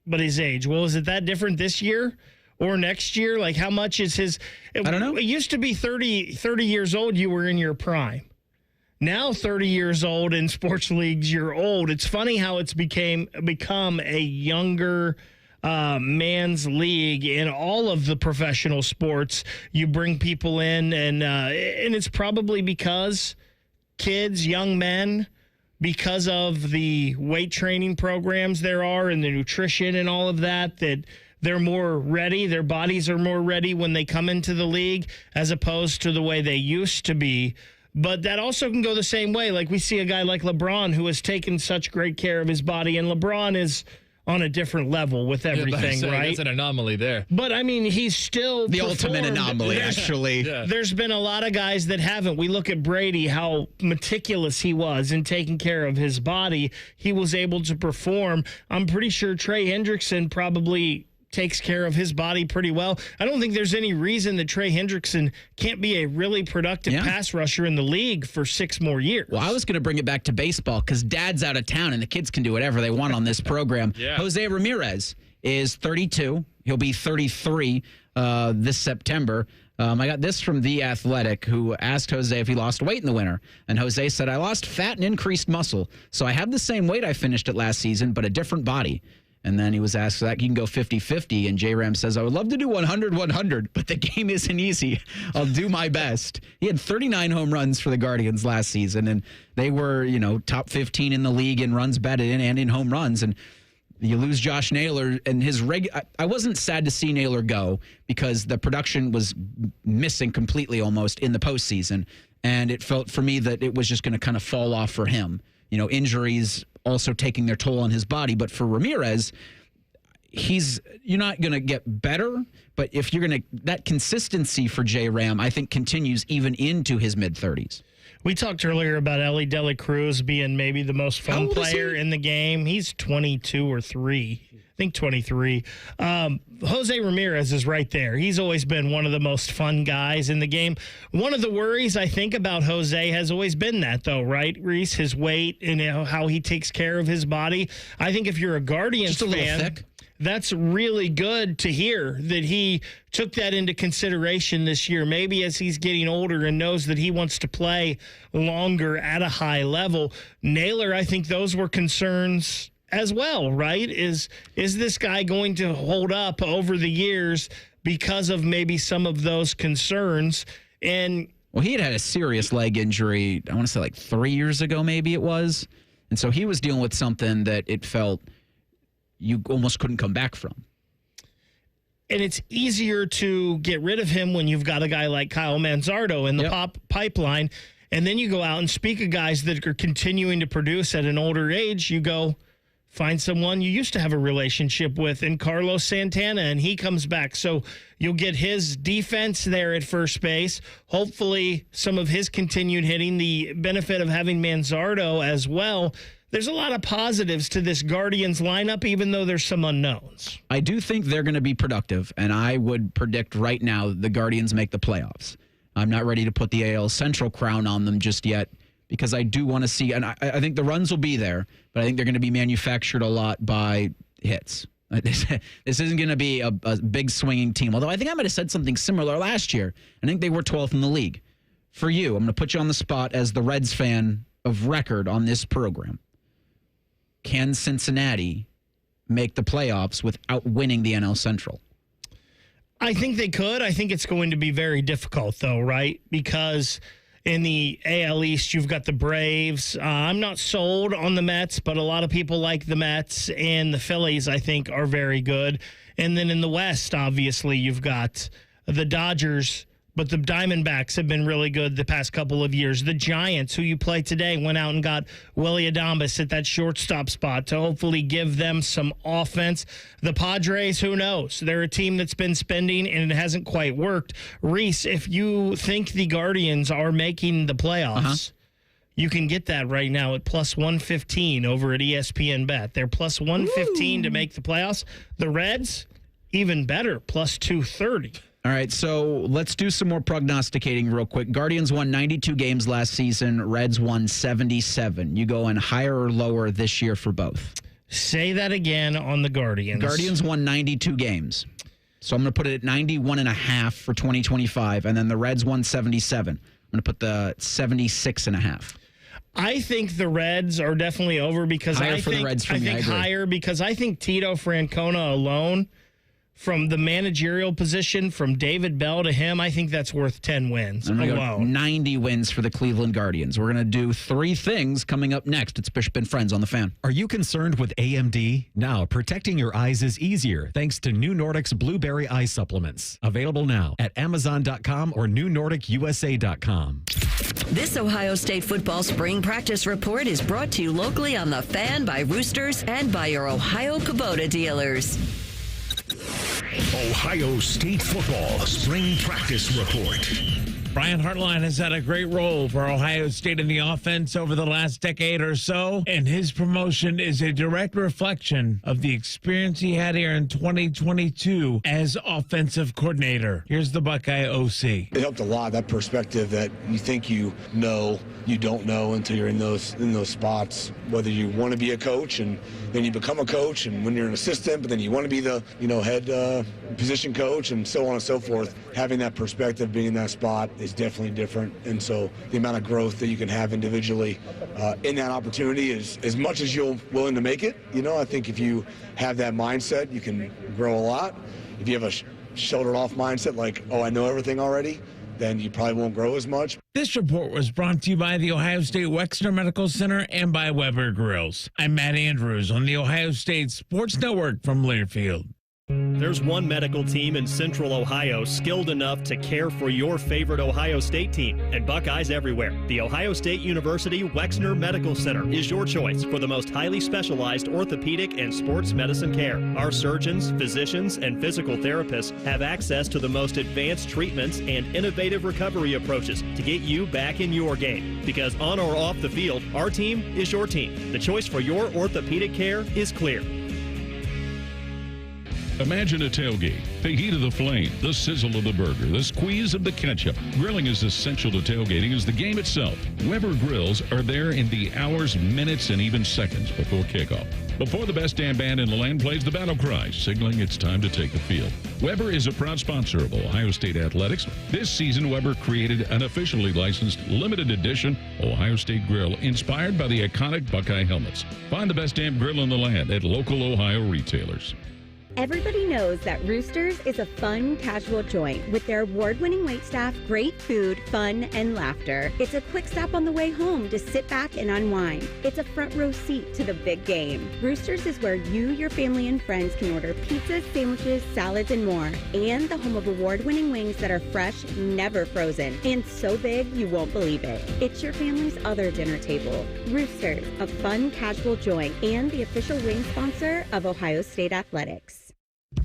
Well, is it that different this year or next year? Like, how much is his... I don't know. It used to be 30 years old, you were in your prime. Now 30 years old in sports leagues, you're old. It's funny how it's become a younger man's league in all of the professional sports. You bring people in, and it's probably because kids, young men, because of the weight training programs there are and the nutrition and all of that they're more ready. Their bodies are more ready when they come into the league as opposed to the way they used to be. But that also can go the same way. Like, we see a guy like LeBron who has taken such great care of his body, and LeBron is on a different level with everything, right? That's an anomaly there. But, I mean, he's still the ultimate anomaly, actually. Yeah. There's been a lot of guys that haven't. We look at Brady, how meticulous he was in taking care of his body. He was able to perform. I'm pretty sure Trey Hendrickson probably takes care of his body pretty well. I don't think there's any reason that Trey Hendrickson can't be a really productive pass rusher in the league for 6 more years. Well, I was going to bring it back to baseball because Dad's out of town and the kids can do whatever they want on this program. Yeah. Jose Ramirez is 32. He'll be 33 this September. I got this from The Athletic, who asked Jose if he lost weight in the winter. And Jose said, I lost fat and increased muscle. So I have the same weight I finished at last season, but a different body. And then he was asked that you can go 50-50. And J-Ram says, I would love to do 100-100, but the game isn't easy. I'll do my best. He had 39 home runs for the Guardians last season, and they were, top 15 in the league in runs batted in and in home runs. And You lose Josh Naylor and his I wasn't sad to see Naylor go because the production was missing completely almost in the postseason. And it felt for me that it was just going to kind of fall off for him. Injuries also taking their toll on his body. But for Ramirez, you're not going to get better. But if you're going to, that consistency for J-Ram, I think continues even into his mid-30s. We talked earlier about Ellie Dela Cruz being maybe the most fun player in the game. He's 22 or 3. I think 23. Jose Ramirez is right there. He's always been one of the most fun guys in the game. One of the worries I think about Jose has always been that, though, right, Reese? His weight and how he takes care of his body. I think if you're a Guardians fan, little thick. That's really good to hear that he took that into consideration this year. Maybe as he's getting older and knows that he wants to play longer at a high level. Naylor, I think those were concerns as well, right? Is this guy going to hold up over the years because of maybe some of those concerns? And well, he had a serious leg injury, I want to say like 3 years ago, maybe it was. And so he was dealing with something that it felt you almost couldn't come back from. And it's easier to get rid of him when you've got a guy like Kyle Manzardo in the pipeline. And then you go out and speak of guys that are continuing to produce at an older age. You go find someone you used to have a relationship with in Carlos Santana, and he comes back. So you'll get his defense there at first base. Hopefully some of his continued hitting, the benefit of having Manzardo as well. There's a lot of positives to this Guardians lineup, even though there's some unknowns. I do think they're going to be productive, and I would predict right now the Guardians make the playoffs. I'm not ready to put the AL Central crown on them just yet because I do want to see, and I think the runs will be there, but I think they're going to be manufactured a lot by hits. This isn't going to be a big swinging team, although I think I might have said something similar last year. I think they were 12th in the league. For you, I'm going to put you on the spot as the Reds fan of record on this program. Can Cincinnati make the playoffs without winning the NL Central? I think they could. I think it's going to be very difficult, though, right? Because in the AL East, you've got the Braves. I'm not sold on the Mets, but a lot of people like the Mets, and the Phillies, I think, are very good. And then in the West, obviously, you've got the Dodgers, but the Diamondbacks have been really good the past couple of years. The Giants, who you play today, went out and got Willie Adames at that shortstop spot to hopefully give them some offense. The Padres, who knows? They're a team that's been spending, and it hasn't quite worked. Reese, if you think the Guardians are making the playoffs, you can get that right now at plus 115 over at ESPN Bet. They're plus 115 to make the playoffs. The Reds, even better, plus 230. All right, so let's do some more prognosticating real quick. Guardians won 92 games last season. Reds won 77. You going higher or lower this year for both? Say that again on the Guardians. Guardians won 92 games. So I'm going to put it at 91.5 for 2025, and then the Reds won 77. I'm going to put the 76.5. I think the Reds are definitely over because I think higher because I think Tito Francona alone, from the managerial position, from David Bell to him, I think that's worth 10 wins alone. 90 wins for the Cleveland Guardians. We're going to do 3 things coming up next. It's Bishop and Friends on the Fan. Are you concerned with AMD? Now, protecting your eyes is easier thanks to New Nordic's Blueberry Eye Supplements. Available now at Amazon.com or NewNordicUSA.com. This Ohio State football spring practice report is brought to you locally on The Fan by Roosters and by your Ohio Kubota dealers. Ohio State football spring practice report. Brian Hartline has had a great role for Ohio State in the offense over the last decade or so, and his promotion is a direct reflection of the experience he had here in 2022 as offensive coordinator. Here's the Buckeye OC. It helped a lot, that perspective that you think you know, you don't know until you're in those spots, whether you want to be a coach and then you become a coach, and when you're an assistant, but then you want to be the head position coach and so on and so forth. Having that perspective, being in that spot is definitely different. And so the amount of growth that you can have individually in that opportunity is as much as you're willing to make it. I think if you have that mindset, you can grow a lot. If you have a shouldered off mindset like, oh, I know everything already, then you probably won't grow as much. This report was brought to you by the Ohio State Wexner Medical Center and by Weber Grills. I'm Matt Andrews on the Ohio State Sports Network from Learfield. There's one medical team in Central Ohio skilled enough to care for your favorite Ohio State team, and Buckeyes everywhere. The Ohio State University Wexner Medical Center is your choice for the most highly specialized orthopedic and sports medicine care. Our surgeons, physicians, and physical therapists have access to the most advanced treatments and innovative recovery approaches to get you back in your game. Because on or off the field, our team is your team. The choice for your orthopedic care is clear. Imagine a tailgate. The heat of the flame, the sizzle of the burger, the squeeze of the ketchup. Grilling is essential to tailgating as the game itself. Weber Grills are there in the hours, minutes, and even seconds before kickoff. Before the best damn band in the land plays the battle cry, signaling it's time to take the field. Weber is a proud sponsor of Ohio State Athletics. This season, Weber created an officially licensed limited edition Ohio State grill inspired by the iconic Buckeye helmets. Find the best damn grill in the land at local Ohio retailers. Everybody knows that Roosters is a fun, casual joint with their award-winning waitstaff, great food, fun, and laughter. It's a quick stop on the way home to sit back and unwind. It's a front row seat to the big game. Roosters is where you, your family, and friends can order pizzas, sandwiches, salads, and more. And the home of award-winning wings that are fresh, never frozen, and so big you won't believe it. It's your family's other dinner table. Roosters, a fun, casual joint, and the official wing sponsor of Ohio State Athletics.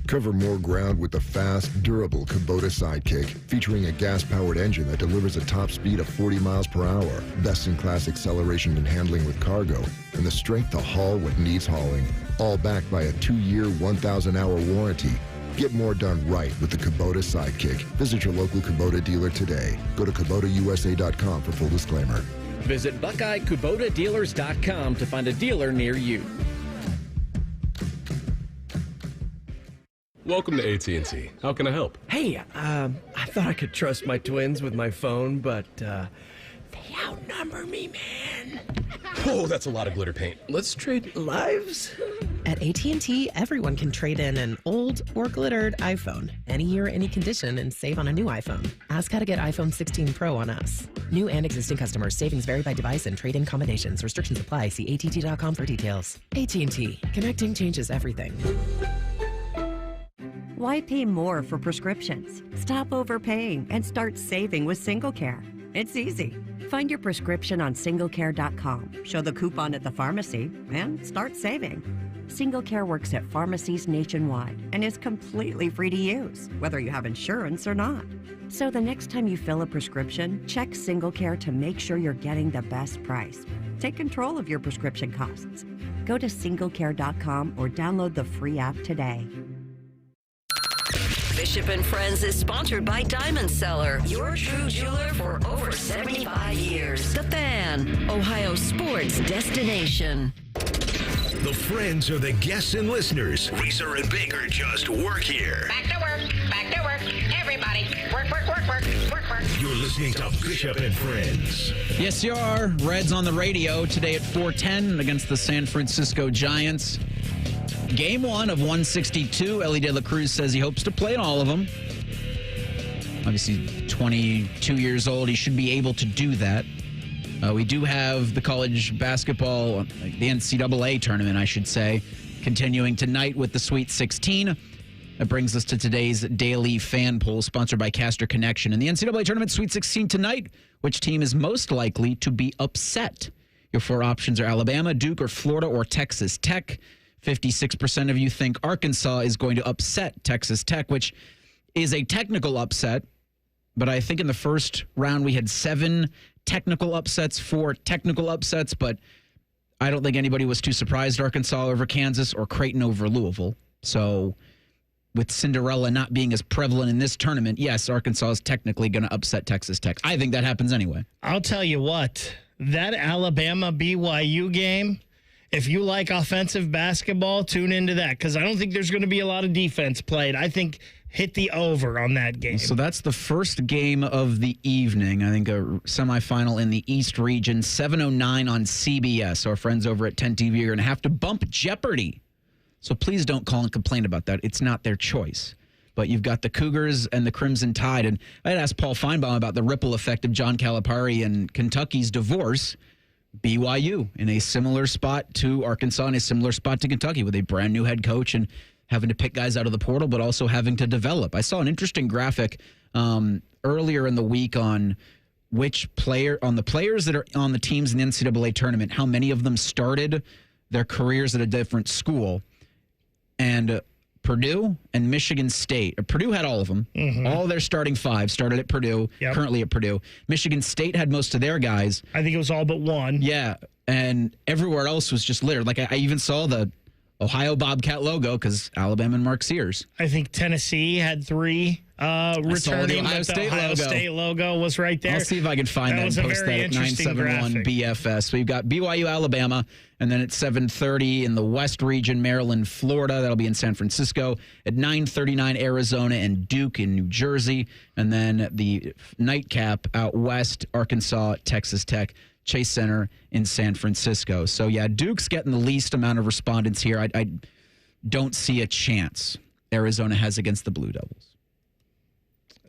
Cover more ground with the fast, durable Kubota Sidekick, featuring a gas-powered engine that delivers a top speed of 40 miles per hour, best-in-class acceleration and handling with cargo, and the strength to haul what needs hauling, all backed by a 2-year, 1,000-hour warranty. Get more done right with the Kubota Sidekick. Visit your local Kubota dealer today. Go to KubotaUSA.com for full disclaimer. Visit BuckeyeKubotaDealers.com to find a dealer near you. Welcome to AT&T. How can I help? Hey, I thought I could trust my twins with my phone, but they outnumber me, man. Oh, that's a lot of glitter paint. Let's trade lives. At AT&T, everyone can trade in an old or glittered iPhone, any year, any condition, and save on a new iPhone. Ask how to get iPhone 16 Pro on us. New and existing customers. Savings vary by device and trade-in combinations. Restrictions apply. See att.com for details. AT&T. Connecting changes everything. Why pay more for prescriptions? Stop overpaying and start saving with SingleCare. It's easy. Find your prescription on singlecare.com, show the coupon at the pharmacy, and start saving. SingleCare works at pharmacies nationwide and is completely free to use, whether you have insurance or not. So the next time you fill a prescription, check SingleCare to make sure you're getting the best price. Take control of your prescription costs. Go to singlecare.com or download the free app today. Bishop and Friends is sponsored by Diamond Seller, your true jeweler for over 75 years. The Fan, Ohio sports destination. The friends are the guests and listeners. Reeser and Baker just work here. Back to work. Back to work. Everybody, work, work, work, work, work, work. You're listening to Bishop and Friends. Yes, you are. Reds on the radio today at 4:10 against the San Francisco Giants. Game 1 of 162. Ellie De La Cruz says he hopes to play in all of them. Obviously, 22 years old. He should be able to do that. We do have the college basketball, the NCAA tournament, I should say, continuing tonight with the Sweet 16. That brings us to today's daily fan poll, sponsored by Caster Connection. In the NCAA tournament Sweet 16 tonight, which team is most likely to be upset? Your 4 options are Alabama, Duke, or Florida, or Texas Tech. 56% of you think Arkansas is going to upset Texas Tech, which is a technical upset. But I think in the first round we had 7 technical upsets, 4 technical upsets. But I don't think anybody was too surprised Arkansas over Kansas or Creighton over Louisville. So with Cinderella not being as prevalent in this tournament, yes, Arkansas is technically going to upset Texas Tech. I think that happens anyway. I'll tell you what, that Alabama-BYU game, if you like offensive basketball, tune into that, because I don't think there's going to be a lot of defense played. I think hit the over on that game. So that's the first game of the evening. I think a semifinal in the East region, 7:09 on CBS. So our friends over at 10 TV are going to have to bump Jeopardy. So please don't call and complain about that. It's not their choice. But you've got the Cougars and the Crimson Tide. And I had asked Paul Feinbaum about the ripple effect of John Calipari and Kentucky's divorce. BYU in a similar spot to Arkansas, in a similar spot to Kentucky, with a brand new head coach and having to pick guys out of the portal, but also having to develop. I saw an interesting graphic earlier in the week on the players that are on the teams in the NCAA tournament, how many of them started their careers at a different school. And Purdue and Michigan State. Purdue had all of them. Mm-hmm. All their starting five started at Purdue, currently at Purdue. Michigan State had most of their guys. I think it was all but one. Yeah, and everywhere else was just littered. Like I even saw the Ohio Bobcat logo because Alabama and Mark Sears. I think Tennessee had 3 returning. The Ohio State logo was right there. I'll see if I can find that and post that at 971 BFS. We've got BYU, Alabama, and then at 7:30 in the West region, Maryland, Florida. That'll be in San Francisco. At 9:39, Arizona and Duke in New Jersey. And then the nightcap out west, Arkansas, Texas Tech, Chase Center in San Francisco. So, yeah, Duke's getting the least amount of respondents here. I don't see a chance Arizona has against the Blue Devils.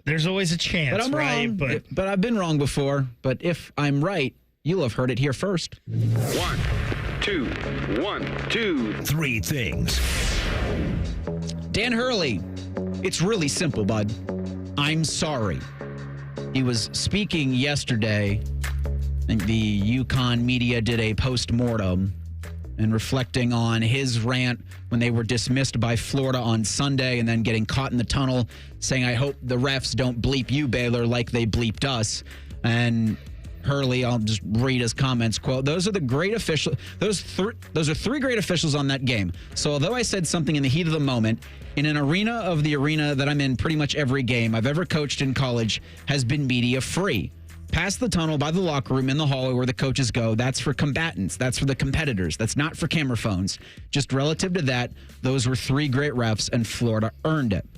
There's always a chance, but I'm wrong. But I've been wrong before. But if I'm right, you'll have heard it here first. 1, 2, 1, 2, 3 things. Dan Hurley. It's really simple, bud. I'm sorry. He was speaking yesterday, and the UConn media did a post-mortem and reflecting on his rant when they were dismissed by Florida on Sunday and then getting caught in the tunnel saying, I hope the refs don't bleep you, Baylor, like they bleeped us. And Hurley, I'll just read his comments, quote, those are 3 great officials on that game. So although I said something in the heat of the moment, in an arena of the arena that I'm in, pretty much every game I've ever coached in college has been media free. Past the tunnel, by the locker room, in the hallway where the coaches go, that's for combatants. That's for the competitors. That's not for camera phones. Just relative to that, those were 3 great refs, and Florida earned it.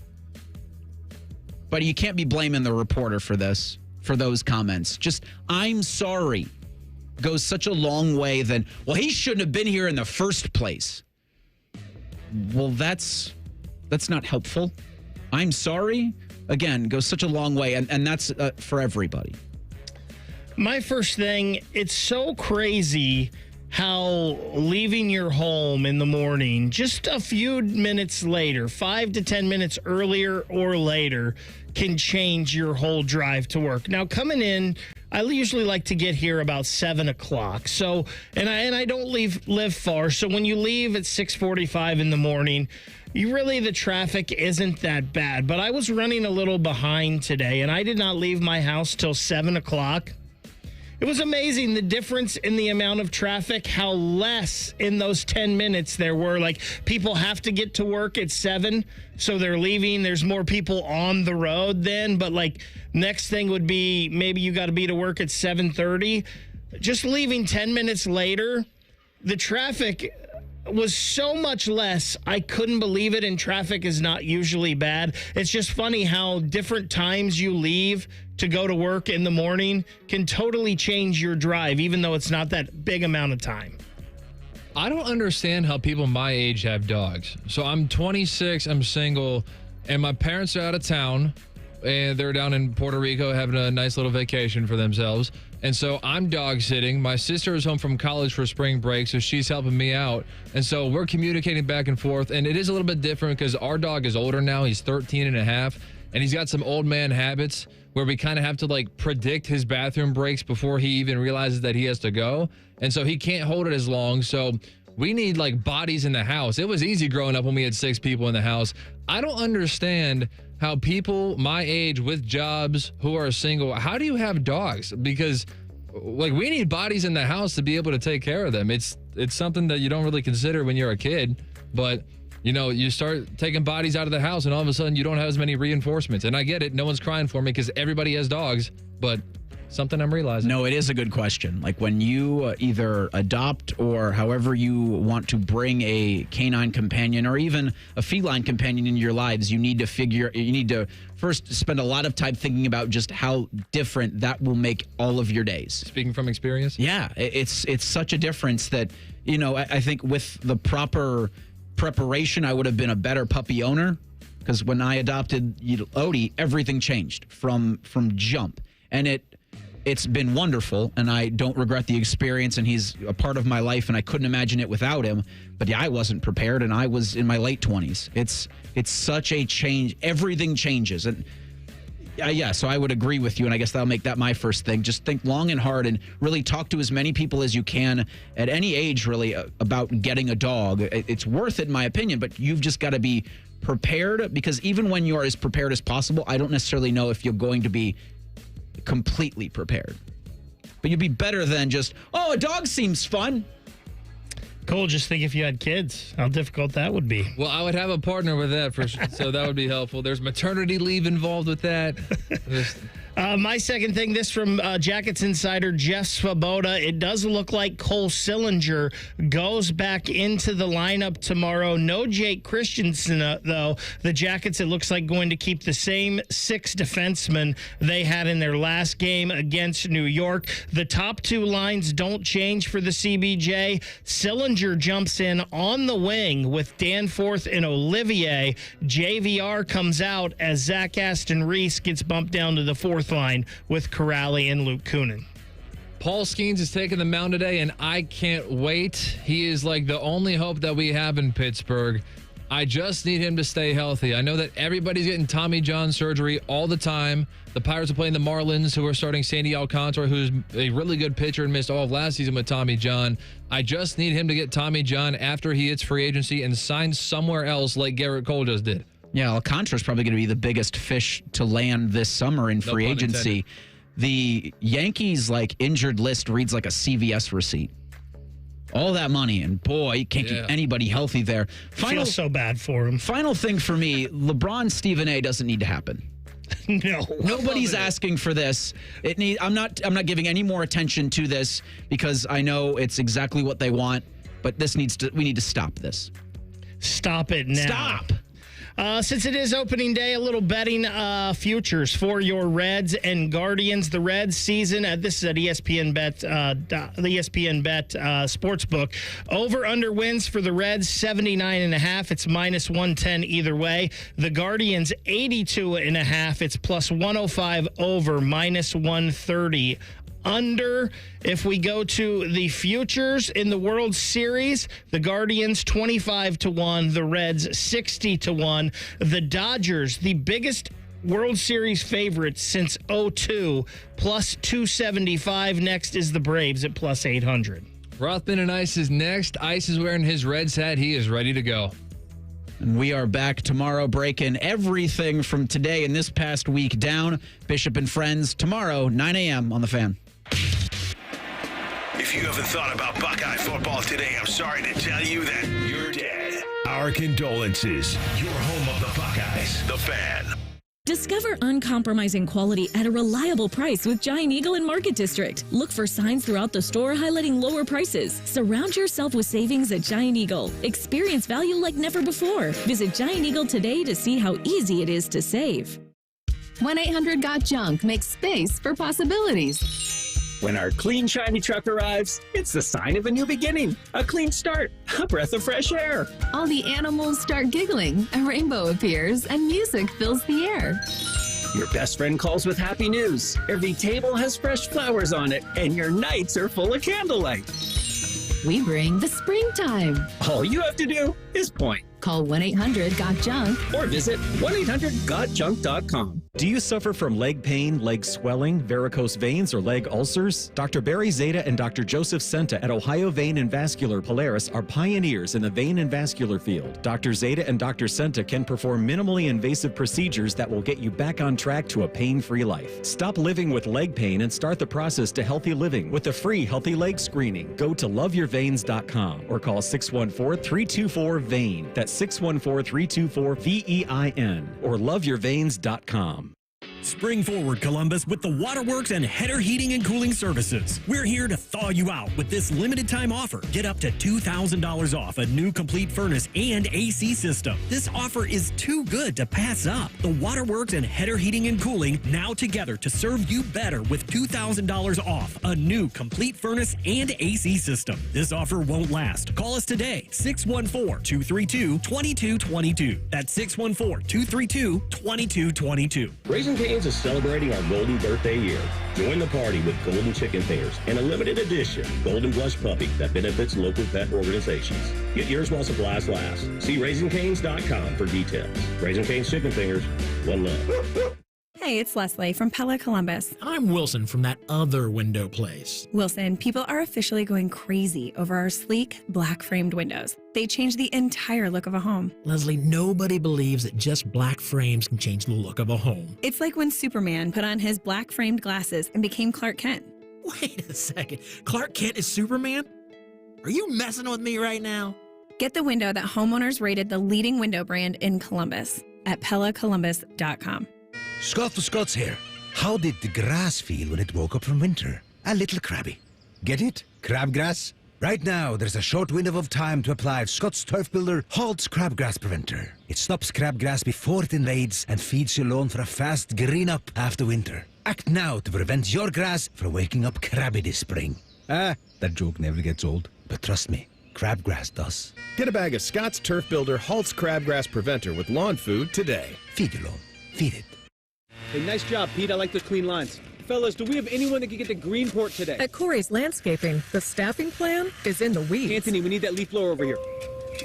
But you can't be blaming the reporter for this, for those comments. Just, I'm sorry, goes such a long way than, well, he shouldn't have been here in the first place. Well, that's not helpful. I'm sorry, again, goes such a long way, and that's for everybody. My first thing, it's so crazy how leaving your home in the morning, just a few minutes later, 5 to 10 minutes earlier or later, can change your whole drive to work. Now, coming in, I usually like to get here about 7 o'clock. So, and I don't live far. So when you leave at 6:45 in the morning, the traffic isn't that bad. But I was running a little behind today, and I did not leave my house till 7 o'clock. It was amazing, the difference in the amount of traffic, how less in those 10 minutes there were. Like, people have to get to work at 7, so they're leaving. There's more people on the road then. But, like, next thing would be maybe you got to be to work at 7:30. Just leaving 10 minutes later, the traffic was so much less. I couldn't believe it, and traffic is not usually bad. It's just funny how different times you leave to go to work in the morning can totally change your drive, even though it's not that big amount of time. I don't understand how people my age have dogs. So I'm 26, I'm single, and my parents are out of town, and they're down in Puerto Rico having a nice little vacation for themselves. And so I'm dog sitting. My sister is home from college for spring break, so she's helping me out. And so we're communicating back and forth. And it is a little bit different because our dog is older now. He's 13 and a half, and he's got some old man habits where we kind of have to like predict his bathroom breaks before he even realizes that he has to go. And so he can't hold it as long. So we need like bodies in the house. It was easy growing up when we had 6 people in the house. I don't understand how people my age with jobs who are single, how do you have dogs? Because like we need bodies in the house to be able to take care of them. It's something that you don't really consider when you're a kid, but you know, you start taking bodies out of the house and all of a sudden you don't have as many reinforcements. And I get it. No one's crying for me because everybody has dogs, but something I'm realizing. No, it is a good question. Like when you either adopt or however you want to bring a canine companion or even a feline companion into your lives, you need to first spend a lot of time thinking about just how different that will make all of your days. Speaking from experience? Yeah, it's such a difference that, you know, I think with the proper preparation, I would have been a better puppy owner. Because when I adopted Odie, everything changed from jump. And it's been wonderful, and I don't regret the experience, and he's a part of my life, and I couldn't imagine it without him. But yeah, I wasn't prepared, and I was in my late 20s. It's such a change. Everything changes. And so I would agree with you, and I guess that'll make that my first thing. Just think long and hard and really talk to as many people as you can at any age, really, about getting a dog. It's worth it, in my opinion, but you've just got to be prepared, because even when you are as prepared as possible, I don't necessarily know if you're going to be completely prepared. But you'd be better than just, a dog seems fun. Cole, just think if you had kids, how difficult that would be. Well, I would have a partner with that, so that would be helpful. There's maternity leave involved with that. My second thing, this from Jackets insider Jeff Svoboda. It does look like Cole Sillinger goes back into the lineup tomorrow. No Jake Christensen, though. The Jackets, it looks like, going to keep the same 6 defensemen they had in their last game against New York. The top 2 lines don't change for the CBJ. Sillinger jumps in on the wing with Danforth and Olivier. JVR comes out as Zach Aston Reese gets bumped down to the 4th line with Corrali and Luke Kunin. Paul Skeens is taking the mound today, and I can't wait. He is like the only hope that we have in Pittsburgh. I just need him to stay healthy. I know that everybody's getting Tommy John surgery all the time. The Pirates are playing the Marlins, who are starting Sandy Alcantara, who's a really good pitcher and missed all of last season with Tommy John. I just need him to get Tommy John after he hits free agency and sign somewhere else like Garrett Cole just did. Yeah, Alcantara's probably going to be the biggest fish to land this summer in free agency. Intended. The Yankees injured list reads like a CVS receipt. All that money, and boy, you can't keep anybody healthy there. I feel so bad for him. Final thing for me, LeBron Stephen A doesn't need to happen. No, nobody's asking for this. I'm not giving any more attention to this because I know it's exactly what they want. But we need to stop this. Stop it now. Stop. Since it is opening day, a little betting futures for your Reds and Guardians. The Reds season, this is at ESPN Bet, the ESPN Bet Sportsbook. Over/under wins for the Reds, 79.5. It's -110 either way. The Guardians, 82.5. It's +105 over, -130. Under. If we go to the futures in the World Series, the Guardians 25-1, the Reds 60-1, the Dodgers, the biggest World Series favorites since 2002, +275. Next is the Braves at +800. Rothman and Ice is next. Ice is wearing his Reds hat. He is ready to go. And we are back tomorrow, breaking everything from today and this past week down. Bishop and Friends tomorrow, 9 a.m. on The Fan. If you haven't thought about Buckeye football today, I'm sorry to tell you that you're dead. Our condolences. Your home of the Buckeyes, The Fan. Discover uncompromising quality at a reliable price with Giant Eagle in Market District. Look for signs throughout the store highlighting lower prices. Surround yourself with savings at Giant Eagle. Experience value like never before. Visit Giant Eagle today to see how easy it is to save. 1-800-GOT-JUNK makes space for possibilities. When our clean, shiny truck arrives, it's the sign of a new beginning, a clean start, a breath of fresh air. All the animals start giggling, a rainbow appears, and music fills the air. Your best friend calls with happy news. Every table has fresh flowers on it, and your nights are full of candlelight. We bring the springtime. All you have to do is point. Call 1-800-GOT-JUNK or visit 1-800-GOT-JUNK.com. Do you suffer from leg pain, leg swelling, varicose veins, or leg ulcers? Dr. Barry Zeta and Dr. Joseph Senta at Ohio Vein and Vascular Polaris are pioneers in the vein and vascular field. Dr. Zeta and Dr. Senta can perform minimally invasive procedures that will get you back on track to a pain-free life. Stop living with leg pain and start the process to healthy living with a free Healthy Leg Screening. Go to loveyourveins.com or call 614-324-VEIN. That's 614-324-VEIN or loveyourveins.com. Spring forward, Columbus, with the Waterworks and Header Heating and Cooling Services. We're here to thaw you out with this limited time offer. Get up to $2,000 off a new complete furnace and AC system. This offer is too good to pass up. The Waterworks and Header Heating and Cooling now together to serve you better with $2,000 off a new complete furnace and AC system. This offer won't last. Call us today, 614-232-2222. That's 614-232-2222. Raising Cane's is celebrating our golden birthday year. Join the party with golden chicken fingers and a limited edition golden blush puppy that benefits local pet organizations. Get yours while supplies last. See RaisingCanes.com for details. Raising Cane's chicken fingers, one love. Hey, it's Leslie from Pella Columbus. I'm Wilson from that other window place. Wilson, people are officially going crazy over our sleek, black-framed windows. They change the entire look of a home. Leslie, nobody believes that just black frames can change the look of a home. It's like when Superman put on his black-framed glasses and became Clark Kent. Wait a second. Clark Kent is Superman? Are you messing with me right now? Get the window that homeowners rated the leading window brand in Columbus at PellaColumbus.com. Scott the Scots here. How did the grass feel when it woke up from winter? A little crabby. Get it? Crabgrass? Right now, there's a short window of time to apply Scott's Turf Builder Halt's Crabgrass Preventer. It stops crabgrass before it invades and feeds your lawn for a fast green up after winter. Act now to prevent your grass from waking up crabby this spring. That joke never gets old. But trust me, crabgrass does. Get a bag of Scott's Turf Builder Halt's Crabgrass Preventer with lawn food today. Feed your lawn. Feed it. Hey, nice job, Pete. I like those clean lines. Fellas, do we have anyone that can get to Greenport today? At Corey's Landscaping, the staffing plan is in the weeds. Anthony, we need that leaf blower over here.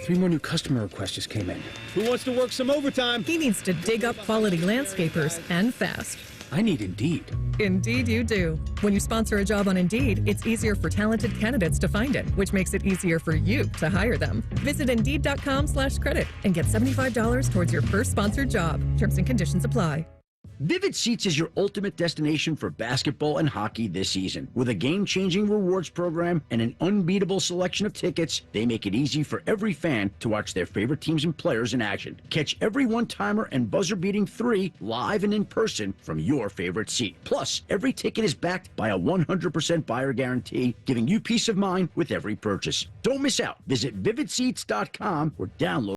3 more new customer requests just came in. Who wants to work some overtime? He needs to dig up quality landscapers and fast. I need Indeed. Indeed you do. When you sponsor a job on Indeed, it's easier for talented candidates to find it, which makes it easier for you to hire them. Visit Indeed.com/credit and get $75 towards your first sponsored job. Terms and conditions apply. Vivid Seats is your ultimate destination for basketball and hockey this season. With a game-changing rewards program and an unbeatable selection of tickets, they make it easy for every fan to watch their favorite teams and players in action. Catch every one-timer and buzzer-beating 3 live and in person from your favorite seat. Plus, every ticket is backed by a 100% buyer guarantee, giving you peace of mind with every purchase. Don't miss out. Visit VividSeats.com or download